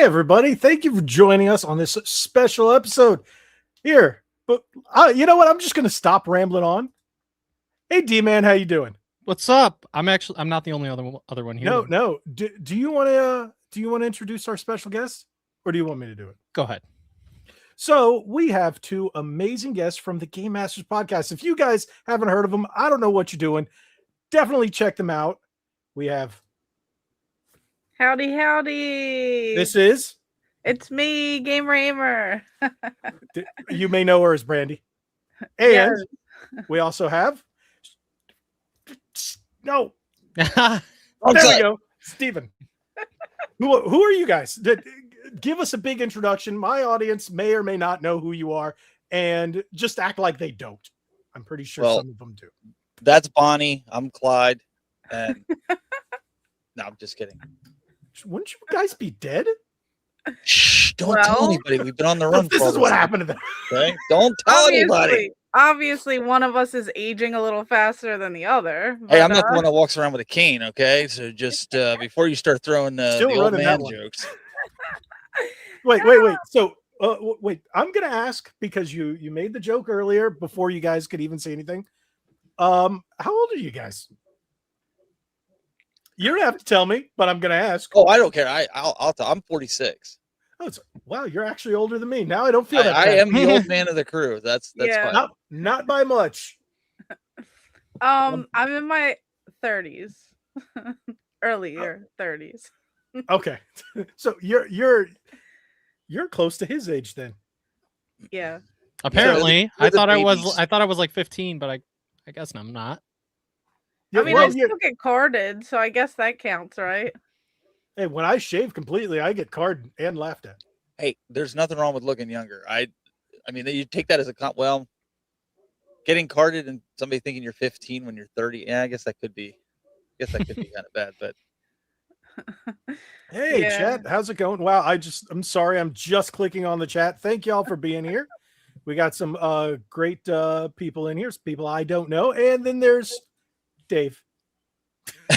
everybody. Thank you for joining us on this special episode here. But you know what? I'm just going to stop rambling on. Hey, D-Man, how you doing? What's up? I'm not the only other one here. No. Do you want to introduce our special guest, or do you want me to do it? Go ahead. So we have two amazing guests from the Game Masters podcast. If you guys haven't heard of them, I don't know what you're doing. Definitely check them out. We have Howdy. It's me, Game Raymer. You may know her as Brandy. And we also have there we go, Steven. Who are you guys? Give us a big introduction. My audience may or may not know who you are, and just act like they don't. I'm pretty sure some of them do. That's Bonnie. I'm Clyde. And no, I'm just kidding. Wouldn't you guys be dead? Shh! Don't tell anybody. We've been on the run. This is what happened to them. Okay? Don't tell anybody. Obviously, one of us is aging a little faster than the other. Hey, I'm not the one that walks around with a cane, okay? So just before you start throwing the old man jokes. Wait. So, wait. I'm gonna ask because you made the joke earlier before you guys could even say anything. How old are you guys? You don't have to tell me, but I'm gonna ask. Oh, I don't care. I'll tell. I'm 46. Oh, wow, you're actually older than me. Now I don't feel that I am the old man of the crew. That's fine. Not by much. I'm in my 30s. Earlier 30s. Okay. So you're close to his age then. Yeah. Apparently. I thought I was like 15, but I guess I'm not. I mean, I still get carded, so I guess that counts, right? Hey, when I shave completely, I get carded and laughed at. Hey, there's nothing wrong with looking younger. I mean, you take that as getting carded and somebody thinking you're 15 when you're 30. Yeah, I guess that could be kind of bad, but. Hey, chat, how's it going? Wow, I'm sorry, I'm just clicking on the chat. Thank y'all for being here. We got some great people in here, some people I don't know, and then there's Dave.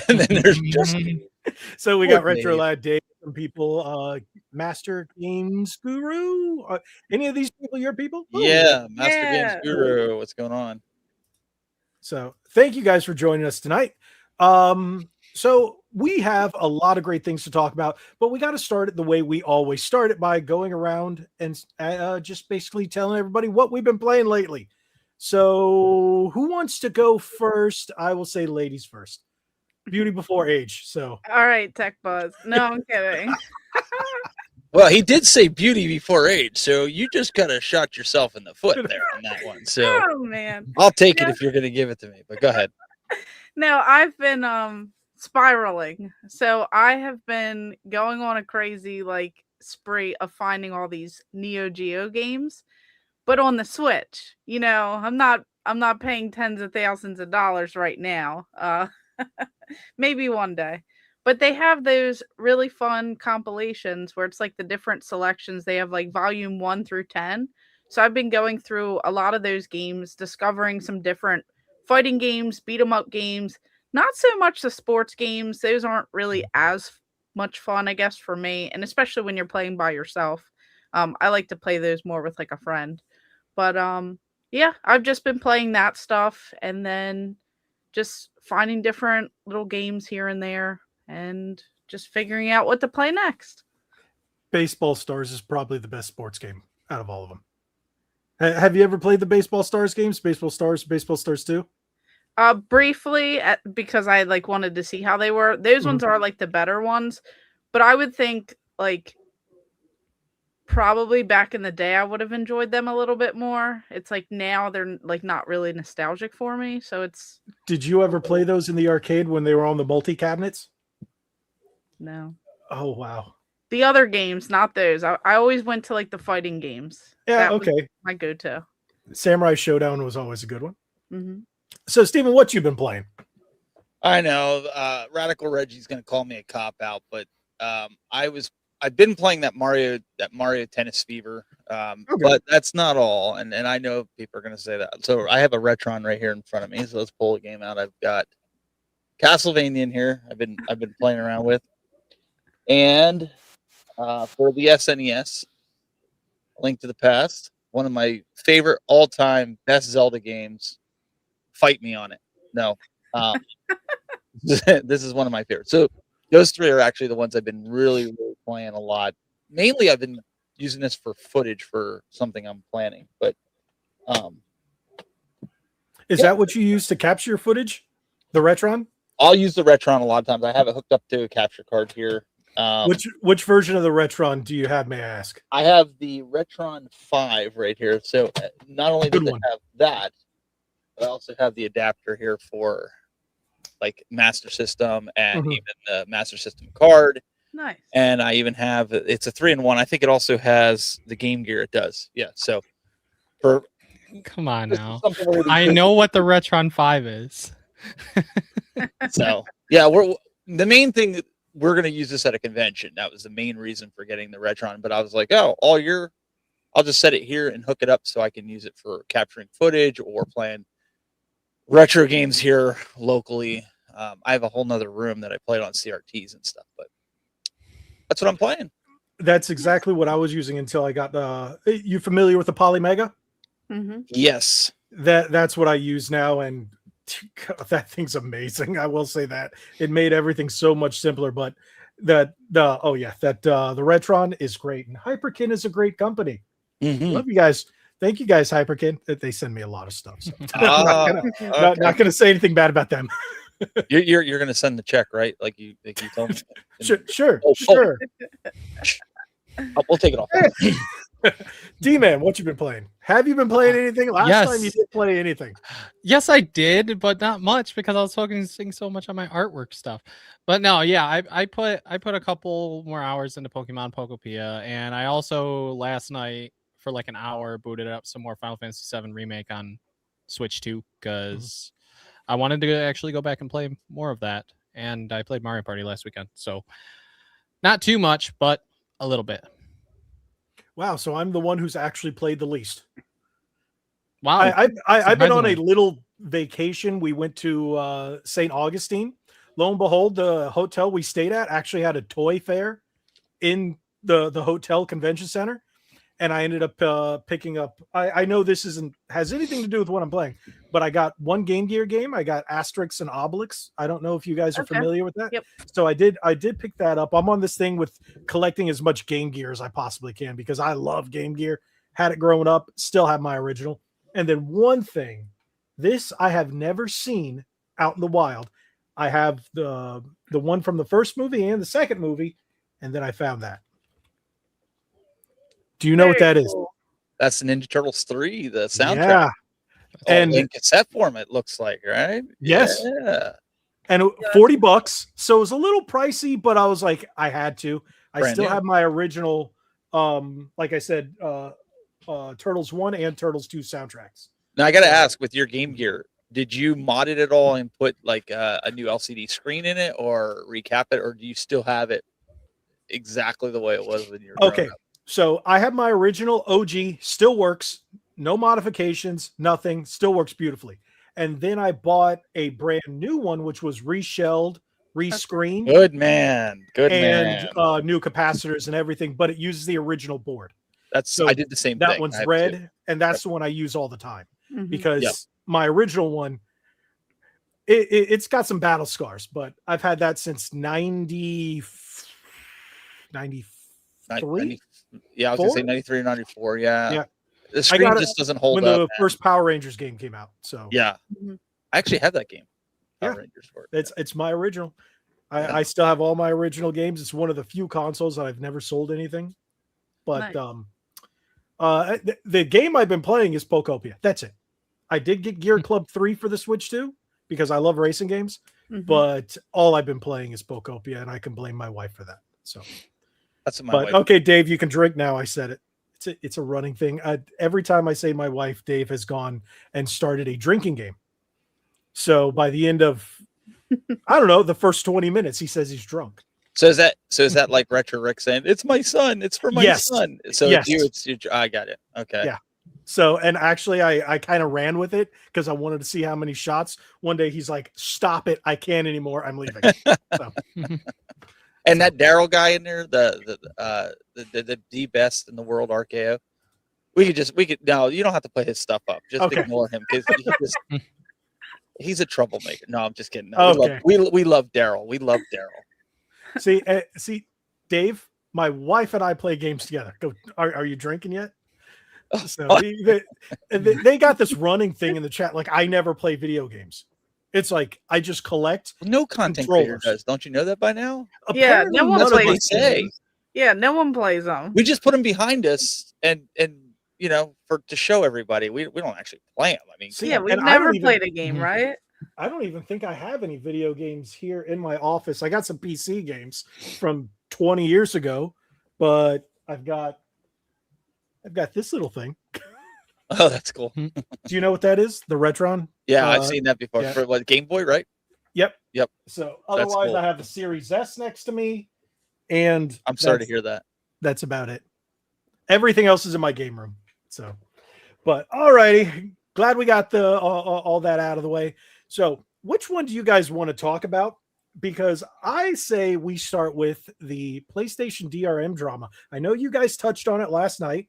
And then there's Justin. So we got Retro Lad Dave, some people, Master Games Guru. Any of these people your people? Yeah, Master Games Guru. What's going on? So thank you guys for joining us tonight. So we have a lot of great things to talk about, but we got to start it the way we always start it, by going around and just basically telling everybody what we've been playing lately. So who wants to go first? I will say ladies first. Beauty before age. So all right, Tech Buzz. No, I'm kidding. Well, he did say beauty before age, so you just kind of shot yourself in the foot there on that one. So oh man, I'll take it if you're going to give it to me. But go ahead. No, I've been spiraling. So I have been going on a crazy spree of finding all these Neo Geo games, but on the Switch. You know, I'm not paying tens of thousands of dollars right now. Maybe one day. But they have those really fun compilations where it's like the different selections. They have like volume 1 through 10. So I've been going through a lot of those games, discovering some different fighting games, beat 'em up games. Not so much the sports games. Those aren't really as much fun, I guess, for me. And especially when you're playing by yourself. I like to play those more with like a friend. But yeah, I've just been playing that stuff and then just finding different little games here and there and just figuring out what to play next. Baseball Stars is probably the best sports game out of all of them. Have you ever played the Baseball Stars games? Baseball Stars 2? Briefly, because I wanted to see how they were. Those ones are like the better ones, but I would think probably back in the day I would have enjoyed them a little bit more. It's like now they're not really nostalgic for me. So it's. Did you ever play those in the arcade when they were on the multi cabinets? No. Oh wow. The other games, not those. I always went to the fighting games. Yeah, that okay. was my go-to. Samurai Showdown was always a good one. Mm-hmm. So, Steven, what you been playing? I know Radical Reggie's going to call me a cop out, but I've been playing that Mario Tennis Fever, but that's not all. And I know people are going to say that. So I have a Retron right here in front of me. So let's pull a game out. I've got Castlevania in here. I've been playing around with, and for the SNES, Link to the Past, one of my favorite all-time best Zelda games. Fight me on it. No. This is one of my favorites. So those three are actually the ones I've been really playing a lot. Mainly, I've been using this for footage for something I'm planning. But is that what you use to capture your footage? The Retron? I'll use the Retron a lot of times. I have it hooked up to a capture card here. Which version of the Retron do you have, may I ask? I have the Retron 5 right here. So not only does it have that, but I also have the adapter here for like Master System and even the Master System card. Nice. And I even have, it's a 3-in-1. I think it also has the Game Gear. It does. Yeah. So come on now. I know what the Retron 5 is. So yeah, the main thing, we're going to use this at a convention. That was the main reason for getting the Retron. But I was like, oh, all year, I'll just set it here and hook it up so I can use it for capturing footage or playing retro games here locally. I have a whole nother room that I played on CRTs and stuff, but that's what I'm playing. That's exactly what I was using until I got the. You familiar with the Polymega? Mm-hmm. Yes. That's what I use now, and that thing's amazing. I will say that it made everything so much simpler. But the Retron is great, and Hyperkin is a great company. Love you guys. Thank you guys, Hyperkin. They send me a lot of stuff. So I'm not gonna say anything bad about them. You're gonna send the check, right? Like you told me. Sure. We'll take it off. D-Man, what you been playing? Have you been playing anything? Last time you did play anything. Yes, I did, but not much because I was focusing so much on my artwork stuff. But no, yeah, I put a couple more hours into Pokemon Pokopia, and I also last night for like an hour booted up some more Final Fantasy VII Remake on Switch 2 because I wanted to actually go back and play more of that. And I played Mario Party last weekend, so not too much, but a little bit. Wow, so I'm the one who's actually played the least. Wow, I've been on a little vacation. We went to St. Augustine. Lo and behold, the hotel we stayed at actually had a toy fair in the hotel convention center, and I ended up picking up. I know this has anything to do with what I'm playing, but I got one Game Gear game. I got Asterix and Obelix. I don't know if you guys are familiar with that. Yep. So I did pick that up. I'm on this thing with collecting as much Game Gear as I possibly can because I love Game Gear. Had it growing up, still have my original. And then one thing, this I have never seen out in the wild. I have the one from the first movie and the second movie, and then I found that. Do you know what that is? That's Ninja Turtles 3, the soundtrack. Yeah. And in cassette form, it looks like, right? Yes. Yeah. And $40. So it was a little pricey, but I was like, I had to. I still have my original, like I said, Turtles 1 and Turtles 2 soundtracks. Now I got to ask, with your Game Gear, did you mod it at all and put like a new LCD screen in it or recap it, or do you still have it exactly the way it was when you were growing up? So I have my original OG, still works, no modifications, nothing, still works beautifully. And then I bought a brand new one, which was reshelled, rescreened. Good man. New capacitors and everything, but it uses the original board. I did the same thing. That one's red, and that's the one I use all the time because my original one, it's got some battle scars, but I've had that since 93. Yeah, I was going to say 93 or 94. Yeah. The screen just doesn't hold up. When the first Power Rangers game came out. So yeah. I actually had that game. Power Rangers for it. It's my original. I still have all my original games. It's one of the few consoles that I've never sold anything. But the game I've been playing is Pokopia. That's it. I did get Gear Club 3 for the Switch too because I love racing games. But all I've been playing is Pokopia, and I can blame my wife for that. So that's my wife. Okay, Dave, you can drink now. I said it. It's a running thing. Every time I say my wife, Dave has gone and started a drinking game. So by the end of, I don't know, the first 20 minutes, he says he's drunk. So is that like Retro Rick saying, it's my son, it's for my son. So it's you, I got it. Okay. Yeah. So, and actually I kind of ran with it because I wanted to see how many shots. One day he's like, stop it. I can't anymore. I'm leaving. So. And that Daryl guy in there, the best in the world RKO. We could no, you don't have to put his stuff up. Just ignore him because he's a troublemaker. No, I'm just kidding. No, we love Daryl. We love Daryl. See, Dave, my wife and I play games together. Are you drinking yet? So they got this running thing in the chat. Like, I never play video games. It's like I just collect. No content creator does. Don't you know that by now? Apparently, no one plays them. Yeah, no one plays them. We just put them behind us and to show everybody. We don't actually play them. I mean, we've never played a game, right? I don't even think I have any video games here in my office. I got some PC games from 20 years ago, but I've got this little thing. Oh, that's cool. Do you know what that is? The Retron? Yeah, I've seen that before. Yeah. For what, Game Boy, right? Yep. So otherwise, cool. I have the Series S next to me, and I'm sorry to hear that. That's about it. Everything else is in my game room. So, but alrighty, glad we got the all that out of the way. So, which one do you guys want to talk about? Because I say we start with the PlayStation DRM drama. I know you guys touched on it last night.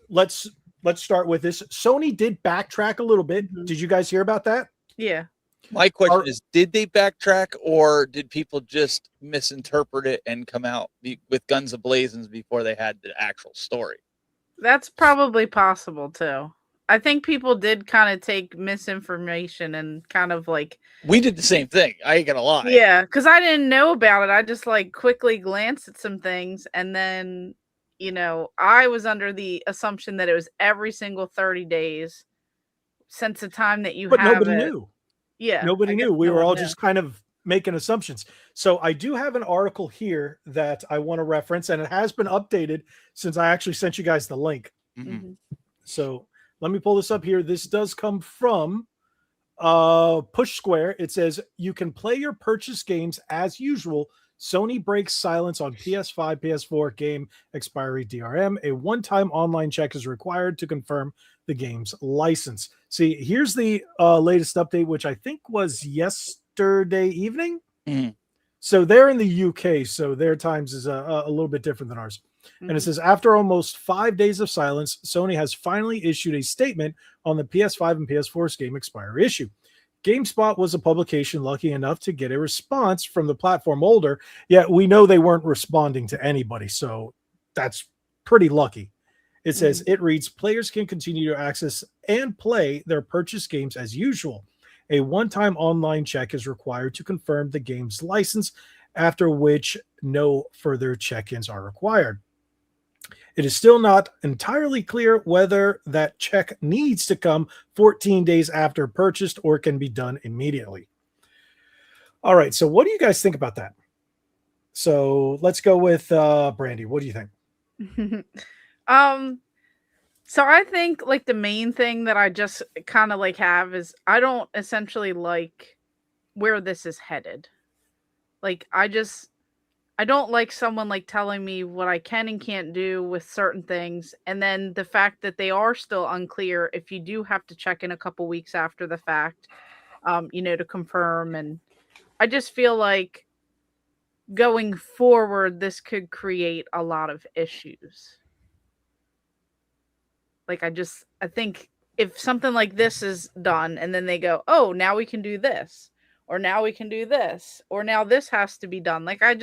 Let's start with this. Sony did backtrack a little bit. Mm-hmm. Did you guys hear about that? Yeah. My question is, did they backtrack or did people just misinterpret it and come out with guns ablazing before they had the actual story? That's probably possible too. I think people did kind of take misinformation and kind of like... We did the same thing. I ain't gonna lie. Yeah, because I didn't know about it. I just like quickly glanced at some things and then... I was under the assumption that it was every single 30 days since the time that you have it. But nobody knew. Yeah. Nobody knew. We were all just kind of making assumptions. So I do have an article here that I want to reference, and it has been updated since I actually sent you guys the link. Mm-hmm. So let me pull this up here. This does come from Push Square. It says, you can play your purchase games as usual. Sony breaks silence on PS5, PS4 game expiry DRM. A one-time online check is required to confirm the game's license. See, here's the latest update, which I think was yesterday evening. Mm-hmm. So they're in the UK, so their times is a little bit different than ours. Mm-hmm. And it says, after almost 5 days of silence, Sony has finally issued a statement on the PS5 and PS4's game expiry issue. GameSpot was a publication lucky enough to get a response from the platform holder, yet we know they weren't responding to anybody, so that's pretty lucky. It says, it reads, players can continue to access and play their purchased games as usual. A one-time online check is required to confirm the game's license, after which no further check-ins are required. It is still not entirely clear whether that check needs to come 14 days after purchased or can be done immediately. All right, so what do you guys think about that? So let's go with Brandy. What do you think? So I think like the main thing that I just kind of like have is I don't essentially like where this is headed. Like I don't like someone like telling me what I can and can't do with certain things. And then the fact that they are still unclear if you do have to check in a couple weeks after the fact, to confirm. And I just feel like going forward, this could create a lot of issues. Like, I think if something like this is done and then they go, oh, now we can do this. Or now we can do this, or now this has to be done. Like, I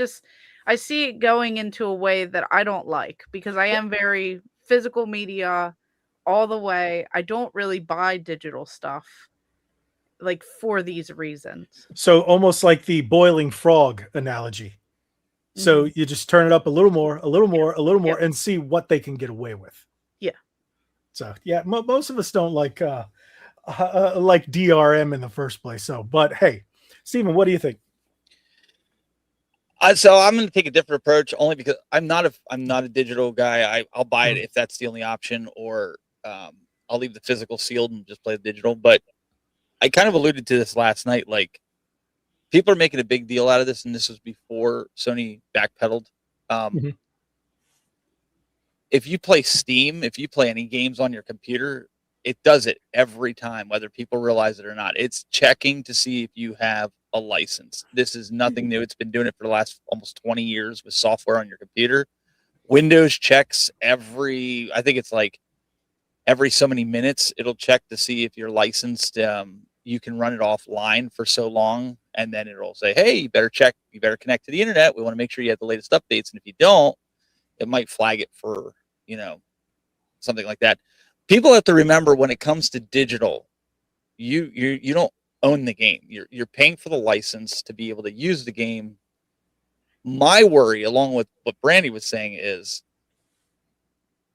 see it going into a way that I don't like because I am very physical media all the way. I don't really buy digital stuff like for these reasons. So almost like the boiling frog analogy. So you just turn it up a little more, and see what they can get away with. Yeah. So yeah, most of us don't like DRM in the first place. So, but hey, Steven, what do you think? So I'm going to take a different approach, only because I'm not a digital guy. I'll buy it if that's the only option, or I'll leave the physical sealed and just play the digital. But I kind of alluded to this last night. Like, people are making a big deal out of this, and this was before Sony backpedaled. If you play Steam, if you play any games on your computer, it does it every time, whether people realize it or not. It's checking to see if you have a license. This is nothing new. It's been doing it for the last almost 20 years with software on your computer. Windows checks every so many minutes. It'll check to see if you're licensed. You can run it offline for so long, and then it'll say, hey, you better connect to the internet. We want to make sure you have the latest updates. And if you don't, it might flag it for, something like that. People have to remember, when it comes to digital, you don't own the game. You're paying for the license to be able to use the game. My worry, along with what Brandy was saying, is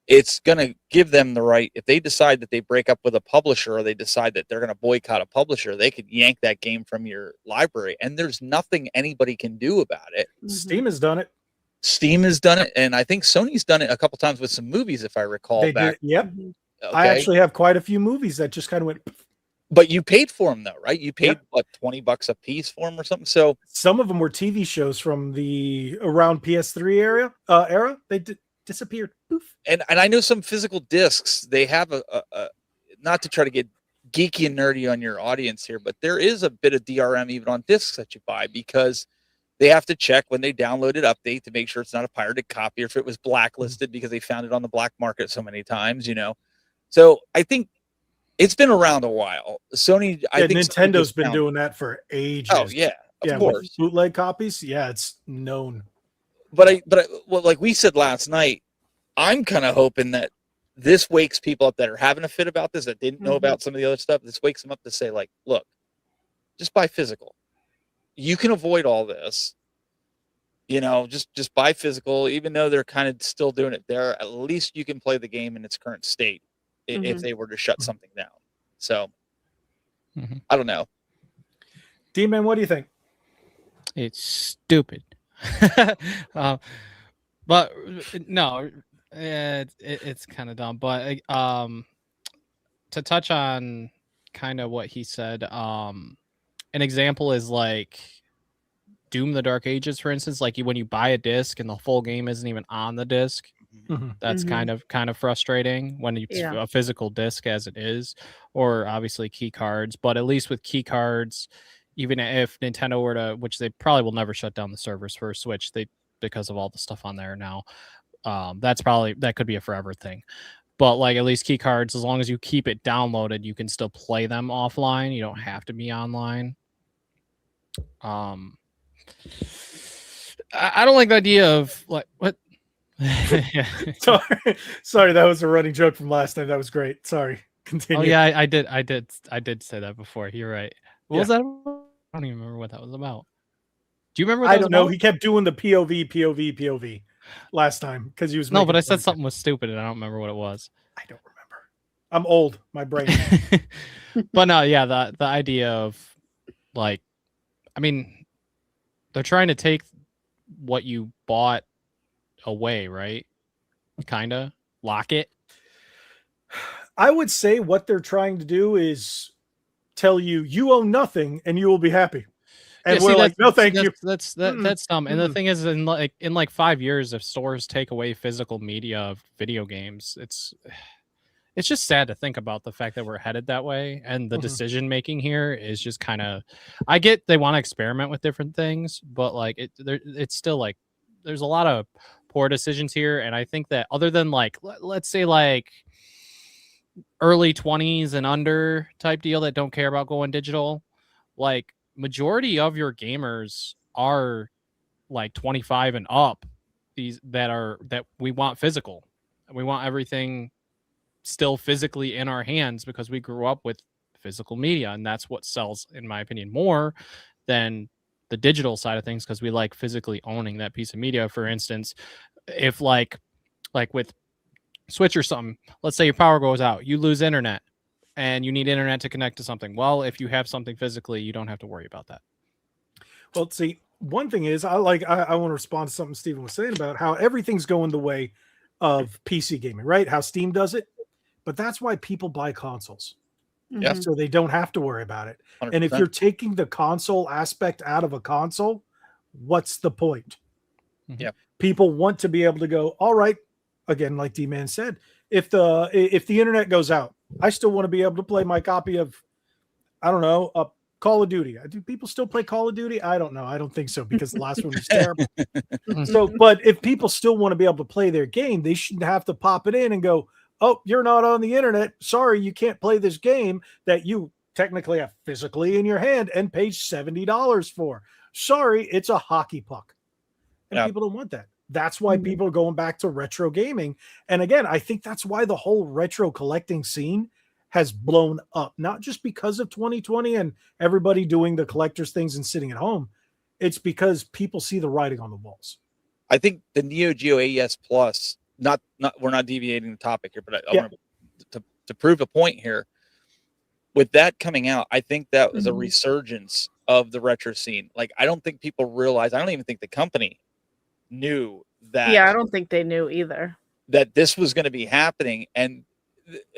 it's going to give them the right, if they decide that they break up with a publisher, or they decide that they're going to boycott a publisher, they could yank that game from your library, and there's nothing anybody can do about it. Steam has done it. Steam has done it, and I think Sony's done it a couple times with some movies, if I recall. They back. did, yep. Okay. I actually have quite a few movies that just kind of went. But you paid for them, though, right? You paid what, $20 a piece for them or something. So some of them were TV shows from the around PS3 era. They disappeared. Poof. And I know some physical discs. They have a not to try to get geeky and nerdy on your audience here, but there is a bit of DRM even on discs that you buy, because they have to check when they downloaded update to make sure it's not a pirated copy, or if it was blacklisted because they found it on the black market so many times, So I think it's been around a while. Sony, I think Nintendo's been doing that for ages. Oh yeah, of course. Bootleg copies, yeah, it's known. But well, like we said last night, I'm kind of hoping that this wakes people up that are having a fit about this, that didn't know about some of the other stuff. This wakes them up to say, like, look, just buy physical. You can avoid all this. Just buy physical, even though they're kind of still doing it there. At least you can play the game in its current state if they were to shut something down. So, I don't know. D-Man, what do you think? It's stupid. But no, it's kind of dumb. But to touch on kind of what he said, an example is like Doom: The Dark Ages, for instance. Like when you buy a disc and the full game isn't even on the disc. That's kind of frustrating when it's a physical disc as it is, or obviously key cards. But at least with key cards, even if Nintendo were to, which they probably will never shut down the servers for Switch, because of all the stuff on there now, that could be a forever thing. But like at least key cards, as long as you keep it downloaded, you can still play them offline. You don't have to be online. I don't like the idea of like what. Sorry, that was a running joke from last time. That was great. Sorry, continue. Oh yeah, I did say that before. You're right. What was that about? I don't even remember what that was about. Do you remember what that I was don't know. about? He kept doing the POV last time because he was no, but I said something was stupid and I don't remember what it was. I don't remember. I'm old. My brain. But no, yeah, the idea of like, I mean, they're trying to take what you bought away, right? Kinda lock it. I would say what they're trying to do is tell you own nothing and you will be happy. And we're like, no, thank you. That's dumb. And the thing is, in like 5 years, if stores take away physical media of video games, it's just sad to think about the fact that we're headed that way. And the decision making here is just kind of, I get they want to experiment with different things, but like it's still like there's a lot of poor decisions here. And I think that other than like, let's say like early 20s and under type deal that don't care about going digital, like majority of your gamers are like 25 and up, that we want physical, and we want everything still physically in our hands because we grew up with physical media, and that's what sells, in my opinion, more than the digital side of things, because we like physically owning that piece of media. For instance, if like with Switch or something, let's say your power goes out, you lose internet and you need internet to connect to something. Well, if you have something physically, you don't have to worry about that. Well, see, one thing is I want to respond to something Steven was saying about how everything's going the way of PC gaming, right? How Steam does it. But that's why people buy consoles. Yeah. So they don't have to worry about it. 100%. And if you're taking the console aspect out of a console, what's the point? Yeah. People want to be able to go, all right, again, like D-Man said, if the internet goes out, I still want to be able to play my copy of, I don't know, Call of Duty. Do people still play Call of Duty? I don't know. I don't think so because the last one was terrible. So, but if people still want to be able to play their game, they shouldn't have to pop it in and go, oh, you're not on the internet. Sorry, you can't play this game that you technically have physically in your hand and paid $70 for. Sorry, it's a hockey puck. And people don't want that. That's why people are going back to retro gaming. And again, I think that's why the whole retro collecting scene has blown up, not just because of 2020 and everybody doing the collector's things and sitting at home. It's because people see the writing on the walls. I think the Neo Geo AES Plus, we're not deviating the topic here, but I want to prove a point here. With that coming out, I think that was a resurgence of the retro scene. Like, I don't think people realize, I don't even think the company knew that. Yeah, I don't think they knew either. That this was going to be happening. And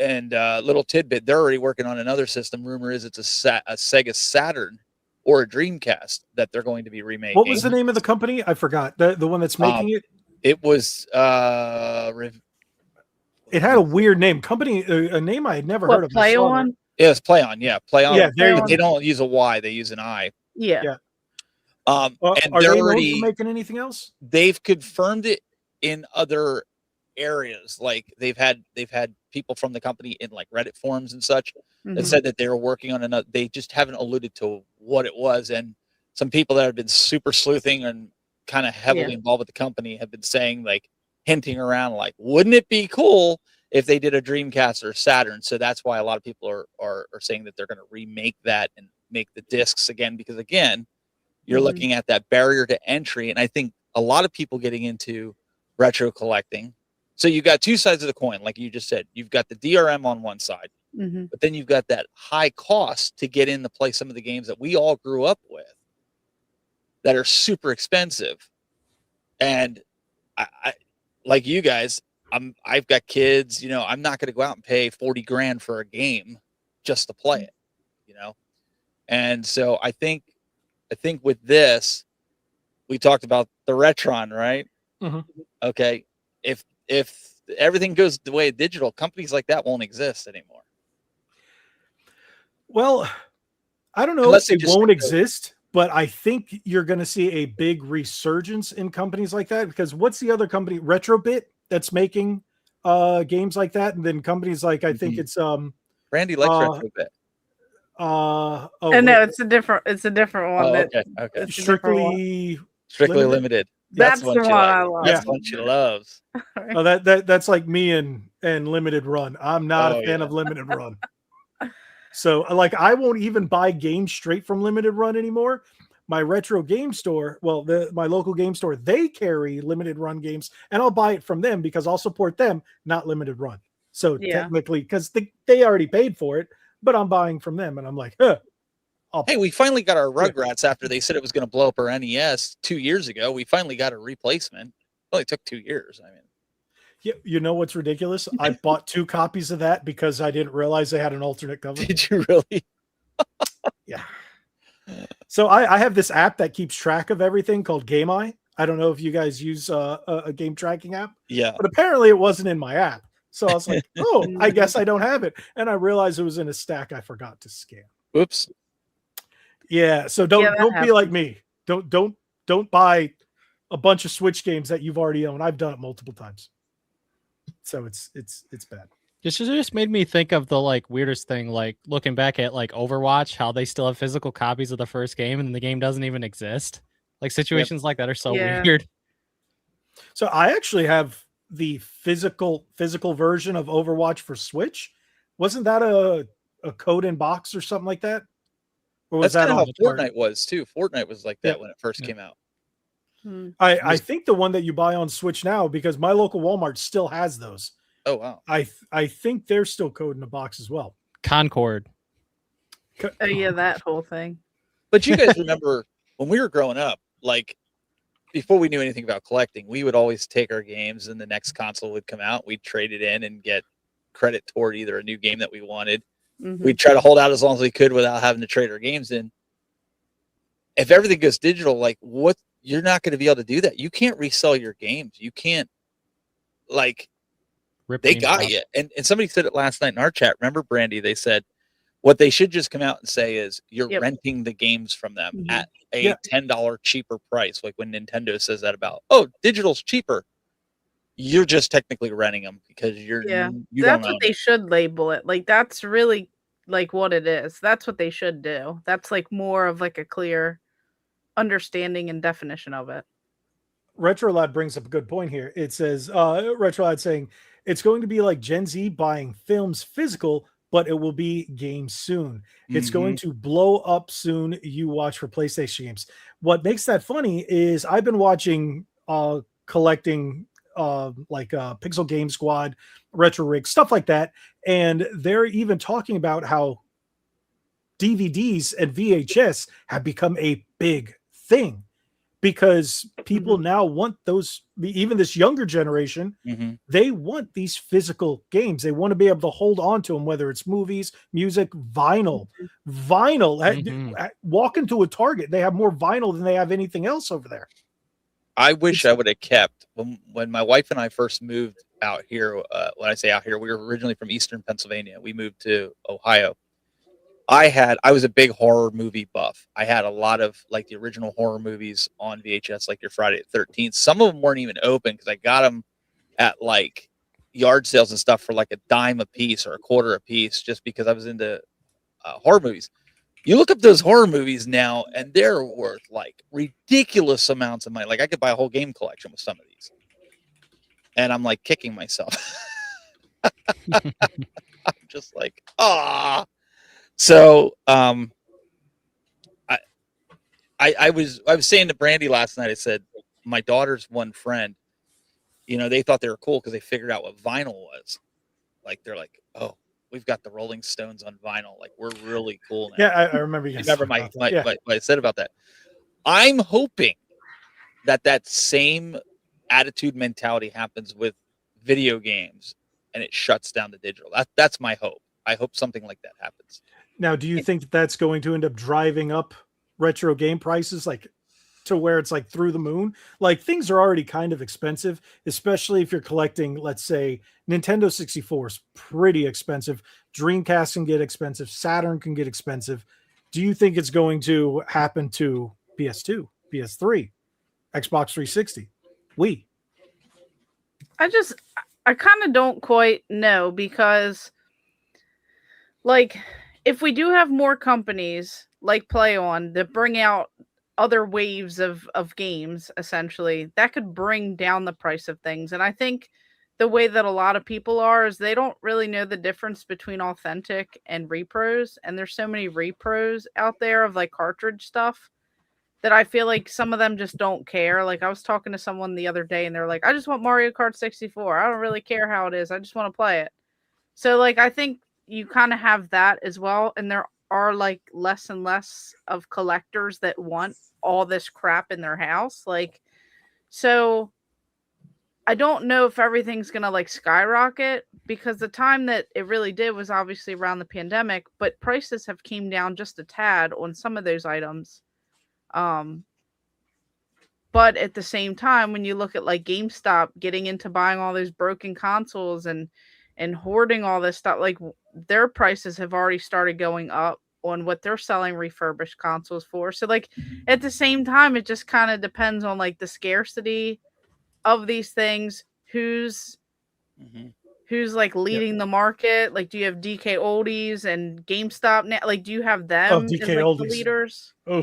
little tidbit, they're already working on another system. Rumor is it's a Sega Saturn or a Dreamcast that they're going to be remaking. What was the name of the company? I forgot. The one that's making it? It was it had a weird name. Company, a name I had never heard of. Play On? Yeah, it's Play On. Yeah, Play On. Yeah, they don't use a Y, they use an I. Yeah. And are they're they already making anything else? They've confirmed it in other areas. Like they've had people from the company in like Reddit forums and such that said that they were working on another. They just haven't alluded to what it was. And some people that have been super sleuthing and kind of heavily involved with the company have been saying, like, hinting around, like, wouldn't it be cool if they did a Dreamcast or Saturn? So that's why a lot of people are saying that they're going to remake that and make the discs again, because again, you're looking at that barrier to entry. And I think a lot of people getting into retro collecting. So you've got two sides of the coin, like you just said. You've got the DRM on one side, but then you've got that high cost to get in to play some of the games that we all grew up with that are super expensive. And I like you guys, I've got kids, you know, I'm not going to go out and pay 40 grand for a game just to play it, you know? And so I think with this, we talked about the Retron, right? Okay. If everything goes the way of digital, companies like that won't exist anymore. Well, I don't know if they won't exist, but I think you're going to see a big resurgence in companies like that, because what's the other company, Retrobit, that's making games like that? And then companies like, I think it's Randy likes Retrobit. No, it's a different one. Okay. Strictly Limited. That's the one I love. That's what she loves. Oh, that's like me and Limited Run. I'm not a fan of Limited Run. So, like, I won't even buy games straight from Limited Run anymore. My retro game store, my local game store, they carry Limited Run games, and I'll buy it from them because I'll support them, not Limited Run. So technically, because they already paid for it, but I'm buying from them, and I'm like, hey, we finally got our Rugrats after they said it was going to blow up our NES 2 years ago. We finally got a replacement. It only took 2 years. I mean, yeah, you know what's ridiculous? I bought 2 copies of that because I didn't realize they had an alternate cover. Did you really? Yeah. So I have this app that keeps track of everything called GameEye. I don't know if you guys use a game tracking app. Yeah. But apparently it wasn't in my app. So I was like, oh, I guess I don't have it. And I realized it was in a stack I forgot to scan. Oops. Yeah. So don't be like me. Don't buy a bunch of Switch games that you've already owned. I've done it multiple times. So it's bad. This just made me think of the like weirdest thing, like looking back at like Overwatch, how they still have physical copies of the first game and the game doesn't even exist. Like situations like that are so weird. So I actually have the physical version of Overwatch for Switch. Wasn't that a code in box or something like that? Or was That's that how Fortnite was too? Fortnite was like that when it first came out. I think the one that you buy on Switch now, because my local Walmart still has those. Oh wow! I think they're still code in a box as well. Concord. Oh yeah, that whole thing. But you guys remember when we were growing up, like before we knew anything about collecting, we would always take our games and the next console would come out. We'd trade it in and get credit toward either a new game that we wanted. We'd try to hold out as long as we could without having to trade our games in. If everything goes digital, like what? You're not going to be able to do that. You can't resell your games. You can't, like, they got you. And somebody said it last night in our chat. Remember, Brandy? They said, What they should just come out and say is you're Yep. renting the games from them Mhm. at a Yeah. $10 cheaper price. Like when Nintendo says that about, oh, digital's cheaper. You're just technically renting them because you don't That's what own they them. should label it. Like that's really like what it is. That's what they should do. That's like more of like a clear understanding and definition of it. RetroLad brings up a good point here. It says RetroLad saying it's going to be like Gen Z buying films physical, but it will be games soon. It's going to blow up soon. You watch for PlayStation games. What makes that funny is I've been watching collecting Pixel Game Squad, Retro Rig, stuff like that, and they're even talking about how DVDs and VHS have become a big thing because people now want those, even this younger generation, they want these physical games. They want to be able to hold on to them, whether it's movies, music, vinyl. Walk into a Target, they have more vinyl than they have anything else over there. I wish I would have kept when my wife and I first moved out here. When I say out here, we were originally from Eastern Pennsylvania. We moved to Ohio. I was a big horror movie buff. I had a lot of like the original horror movies on VHS, like your Friday the 13th. Some of them weren't even open because I got them at like yard sales and stuff for like a dime a piece or a quarter a piece, just because I was into horror movies. You look up those horror movies now, and they're worth like ridiculous amounts of money. Like I could buy a whole game collection with some of these, and I'm like kicking myself. I'm just like, ah. So I was saying to Brandy last night, I said, my daughter's one friend, they thought they were cool because they figured out what vinyl was. Like they're like, oh, we've got the Rolling Stones on vinyl. Like we're really cool now. Yeah, I remember you. Remember what I said about that. I'm hoping that same attitude mentality happens with video games and it shuts down the digital. That's my hope. I hope something like that happens. Now, do you think that's going to end up driving up retro game prices like to where it's like through the moon? Like things are already kind of expensive, especially if you're collecting, let's say Nintendo 64 is pretty expensive. Dreamcast can get expensive. Saturn can get expensive. Do you think it's going to happen to PS2, PS3, Xbox 360, Wii? I kind of don't quite know because like if we do have more companies like PlayOn that bring out other waves of games, essentially, that could bring down the price of things. And I think the way that a lot of people are is they don't really know the difference between authentic and repros. And there's so many repros out there of like cartridge stuff that I feel like some of them just don't care. Like I was talking to someone the other day and they're like, I just want Mario Kart 64. I don't really care how it is. I just want to play it. So like, I think you kind of have that as well. And there are like less and less of collectors that want all this crap in their house. Like, so I don't know if everything's going to like skyrocket because the time that it really did was obviously around the pandemic, but prices have came down just a tad on some of those items. But at the same time, when you look at like GameStop getting into buying all those broken consoles and hoarding all this stuff, like their prices have already started going up on what they're selling refurbished consoles for. So like at the same time, it just kind of depends on like the scarcity of these things, who's like leading the market. Like, do you have DK Oldies and GameStop now? Like, do you have them as like the leaders? Oh.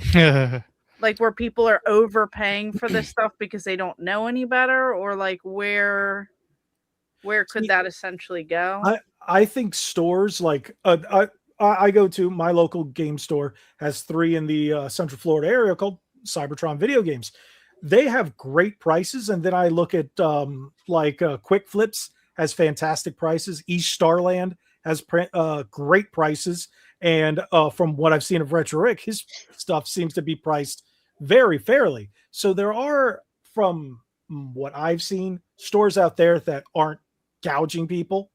Like where people are overpaying for this stuff because they don't know any better, or like where could that essentially go? I think stores like I go to my local game store has 3 in the Central Florida area called Cybertron Video Games. They have great prices, and then I look at Quick Flips has fantastic prices. East Starland has great prices, and from what I've seen of Retro Rick, his stuff seems to be priced very fairly. So there are, from what I've seen, stores out there that aren't gouging people.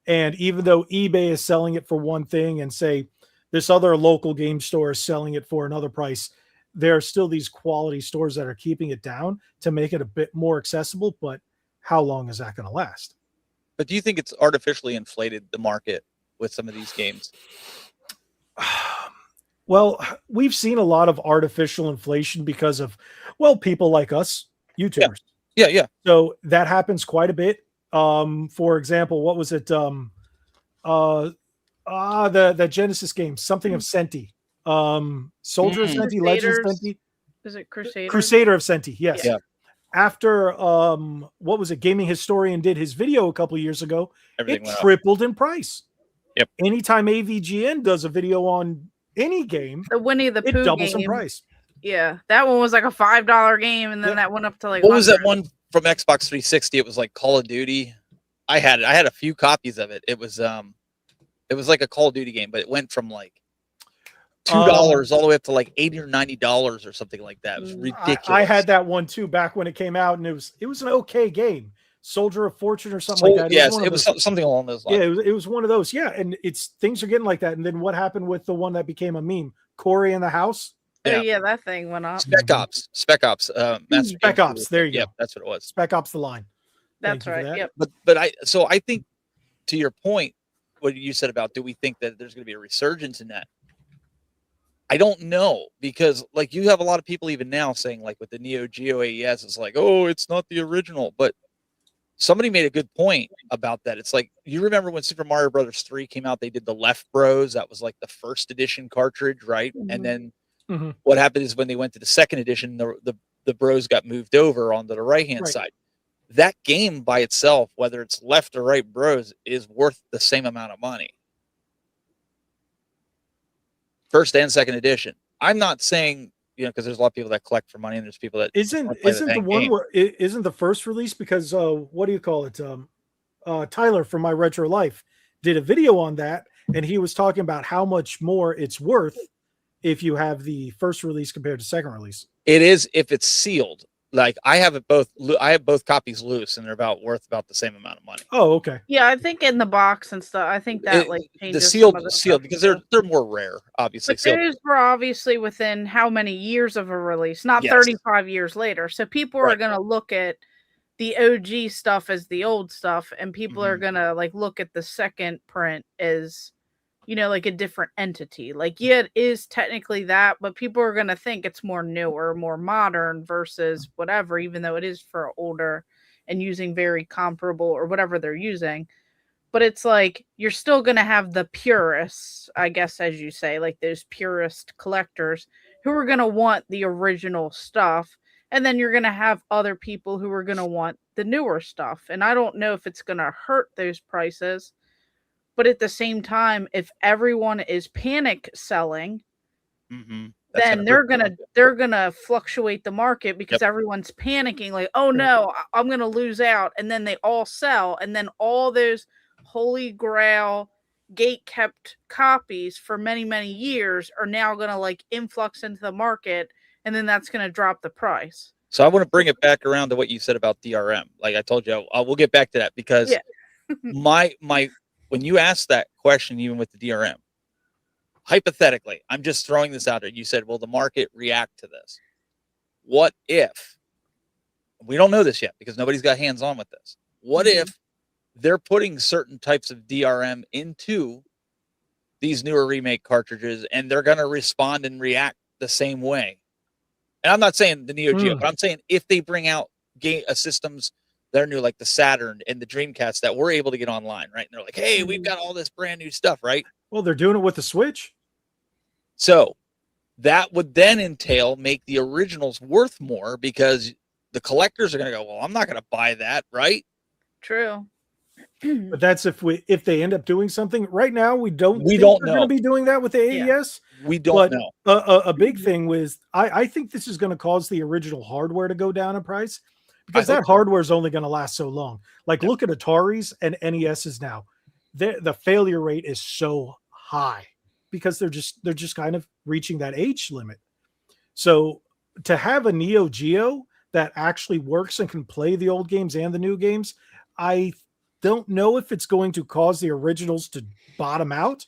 And even though eBay is selling it for one thing and say this other local game store is selling it for another price, there are still these quality stores that are keeping it down to make it a bit more accessible. But how long is that going to last? But do you think it's artificially inflated the market with some of these games? Well, we've seen a lot of artificial inflation because of, well, people like us, YouTubers. Yeah. So that happens quite a bit. For example, what was it? The Genesis game, something of Senti. Soldier of Senti, Legend of Crusaders. Senti. Is it Crusader? Crusader of Senti, yes. Yeah. After what was it? Gaming Historian did his video a couple of years ago. Everything It went up. tripled in price. Yep. Anytime AVGN does a video on any game, The Winnie the it Pooh doubles in game. price. Yeah, that one was like a $5 game, and then Yep. that went up to like. What was that 100. one from Xbox 360? It was like Call of Duty. I had it. I had a few copies of it. It was like a Call of Duty game, but it went from like $2 all the way up to like $80 or $90 or something like that. It was ridiculous. I had that one too back when it came out, and it was an okay game. Soldier of Fortune or something like that. Yes, it was something along those lines. Yeah, it was one of those. Yeah, and things are getting like that. And then what happened with the one that became a meme? Corey in the House. Oh, yeah, that thing went up. Spec Ops. Master Spec Game Ops. There you Yep, go. that's what it was. Spec Ops: The Line. That's Thank you for right. that. Yep. But I think to your point, what you said about, do we think that there's going to be a resurgence in that? I don't know, because like you have a lot of people even now saying, like with the Neo Geo AES, it's like, oh, it's not the original. But somebody made a good point about that. It's like, you remember when Super Mario Brothers 3 came out, they did the Left Bros. That was like the first edition cartridge, right? Mhm. And then what happened is when they went to the second edition, the Bros got moved over onto the right-hand side. That game by itself, whether it's left or right Bros, is worth the same amount of money. First and second edition. I'm not saying, because there's a lot of people that collect for money, and there's people that isn't the one game. Where isn't the first release, because what do you call it? Tyler from My Retro Life did a video on that, and he was talking about how much more it's worth if you have the first release compared to second release. It is if it's sealed. Like I have both copies loose, and they're worth about the same amount of money. Oh, okay. Yeah, I think in the box and stuff. I think that changes the sealed stuff, because they're more rare, obviously. But those were obviously within how many years of a release, not 35 years later. So people are going to look at the OG stuff as the old stuff, and people are going to like look at the second print as, like a different entity. Like, yeah, it is technically that, but people are going to think it's more newer, more modern versus whatever, even though it is for older and using very comparable or whatever they're using. But it's like, you're still going to have the purists, I guess, as you say, like those purist collectors who are going to want the original stuff. And then you're going to have other people who are going to want the newer stuff. And I don't know if it's going to hurt those prices. But at the same time, if everyone is panic selling, then they're gonna fluctuate the market, because everyone's panicking, like, oh no, I'm gonna lose out, and then they all sell, and then all those holy grail gate kept copies for many, many years are now gonna like influx into the market, and then that's gonna drop the price. So I want to bring it back around to what you said about DRM. Like I told you, we'll get back to that, because my when you asked that question, even with the DRM, hypothetically, I'm just throwing this out there. You said, will the market react to this? What if, we don't know this yet because nobody's got hands on with this. What if they're putting certain types of DRM into these newer remake cartridges, and they're going to respond and react the same way? And I'm not saying the Neo Geo, but I'm saying if they bring out systems that are new, like the Saturn and the Dreamcast, that we're able to get online, right? And they're like, hey, we've got all this brand new stuff, right? Well, they're doing it with the Switch. So that would then entail make the originals worth more, because the collectors are going to go, well, I'm not going to buy that, right? True. But that's if they end up doing something. Right now, we don't know. Going to be doing that with the AES. We don't know. A big thing was, I think this is going to cause the original hardware to go down in price, because that hardware is only going to last so long. Like, look at Ataris and NESs now. The failure rate is so high because they're just kind of reaching that age limit. So to have a Neo Geo that actually works and can play the old games and the new games, I don't know if it's going to cause the originals to bottom out,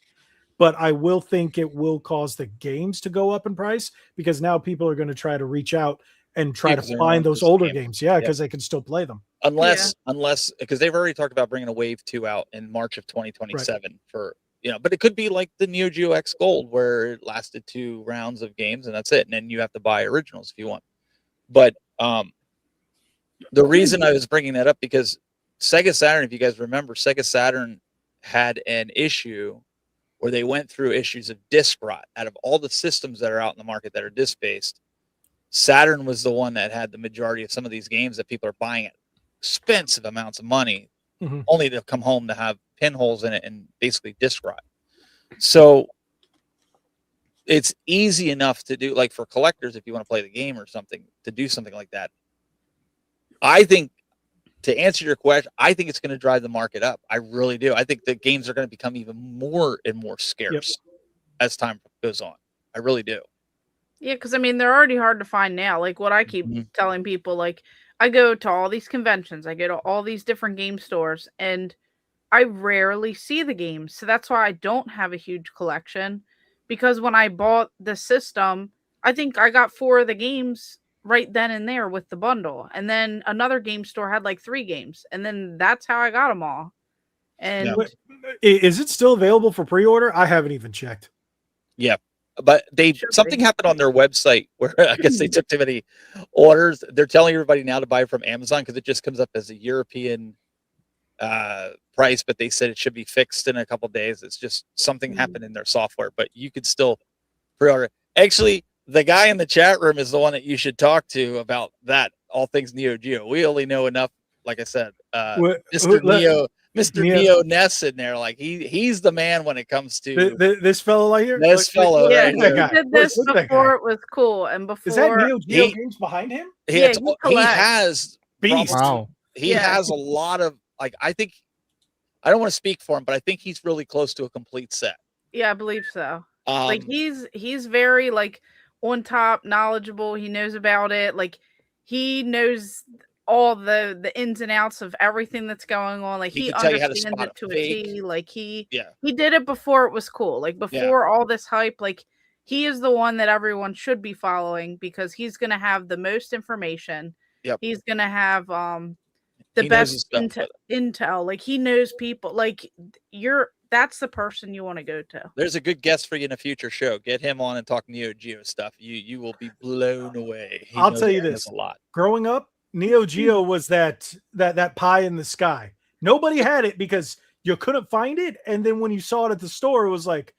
but I will think it will cause the games to go up in price, because now people are going to try to reach out and try to find those older games. Because they can still play them. Unless, because they've already talked about bringing a Wave 2 out in March of 2027 for but it could be like the Neo Geo X Gold where it lasted 2 rounds of games and that's it. And then you have to buy originals if you want. But the reason I was bringing that up because Sega Saturn, if you guys remember, Sega Saturn had an issue where they went through issues of disc rot. Out of all the systems that are out in the market that are disc-based, Saturn was the one that had the majority of some of these games that people are buying at expensive amounts of money, only to come home to have pinholes in it and basically disc rot. So it's easy enough to do, like for collectors, if you want to play the game or something, to do something like that. I think, to answer your question, I think it's going to drive the market up. I really do. I think the games are going to become even more and more scarce as time goes on. I really do. Yeah, because I mean, they're already hard to find now. Like what I keep telling people, like I go to all these conventions, I go to all these different game stores, and I rarely see the games. So that's why I don't have a huge collection. Because when I bought the system, I think I got 4 of the games right then and there with the bundle. And then another game store had like 3 games. And then that's how I got them all. And is it still available for pre-order? I haven't even checked. Yeah. But something happened on their website where I guess they took too many orders. They're telling everybody now to buy from Amazon because it just comes up as a European price, but they said it should be fixed in a couple days. It's just something happened in their software, but you could still pre-order. Actually, the guy in the chat room is the one that you should talk to about that, all things Neo Geo. We only know enough, like I said, Mr. Neo Ness in there. Like he's the man when it comes to this fellow right here. This fellow right he here. did this before it was cool, and before is that Neo Geo games behind him? He has beast. Wow. He has a lot of, like, I think, I don't want to speak for him, but I think he's really close to a complete set. Yeah, I believe so. Like he's very like on top, knowledgeable. He knows about it. Like he knows all the ins and outs of everything that's going on. Like he understands it to a T. Like he did it before it was cool. Like before all this hype. Like he is the one that everyone should be following because he's gonna have the most information. Yep. He's gonna have the best intel. Like he knows people. Like that's the person you want to go to. There's a good guest for you in a future show. Get him on and talk Neo Geo stuff. You will be blown away. I'll tell you this: a lot. Growing up, Neo Geo was that pie in the sky. Nobody had it because you couldn't find it, and then when you saw it at the store, it was like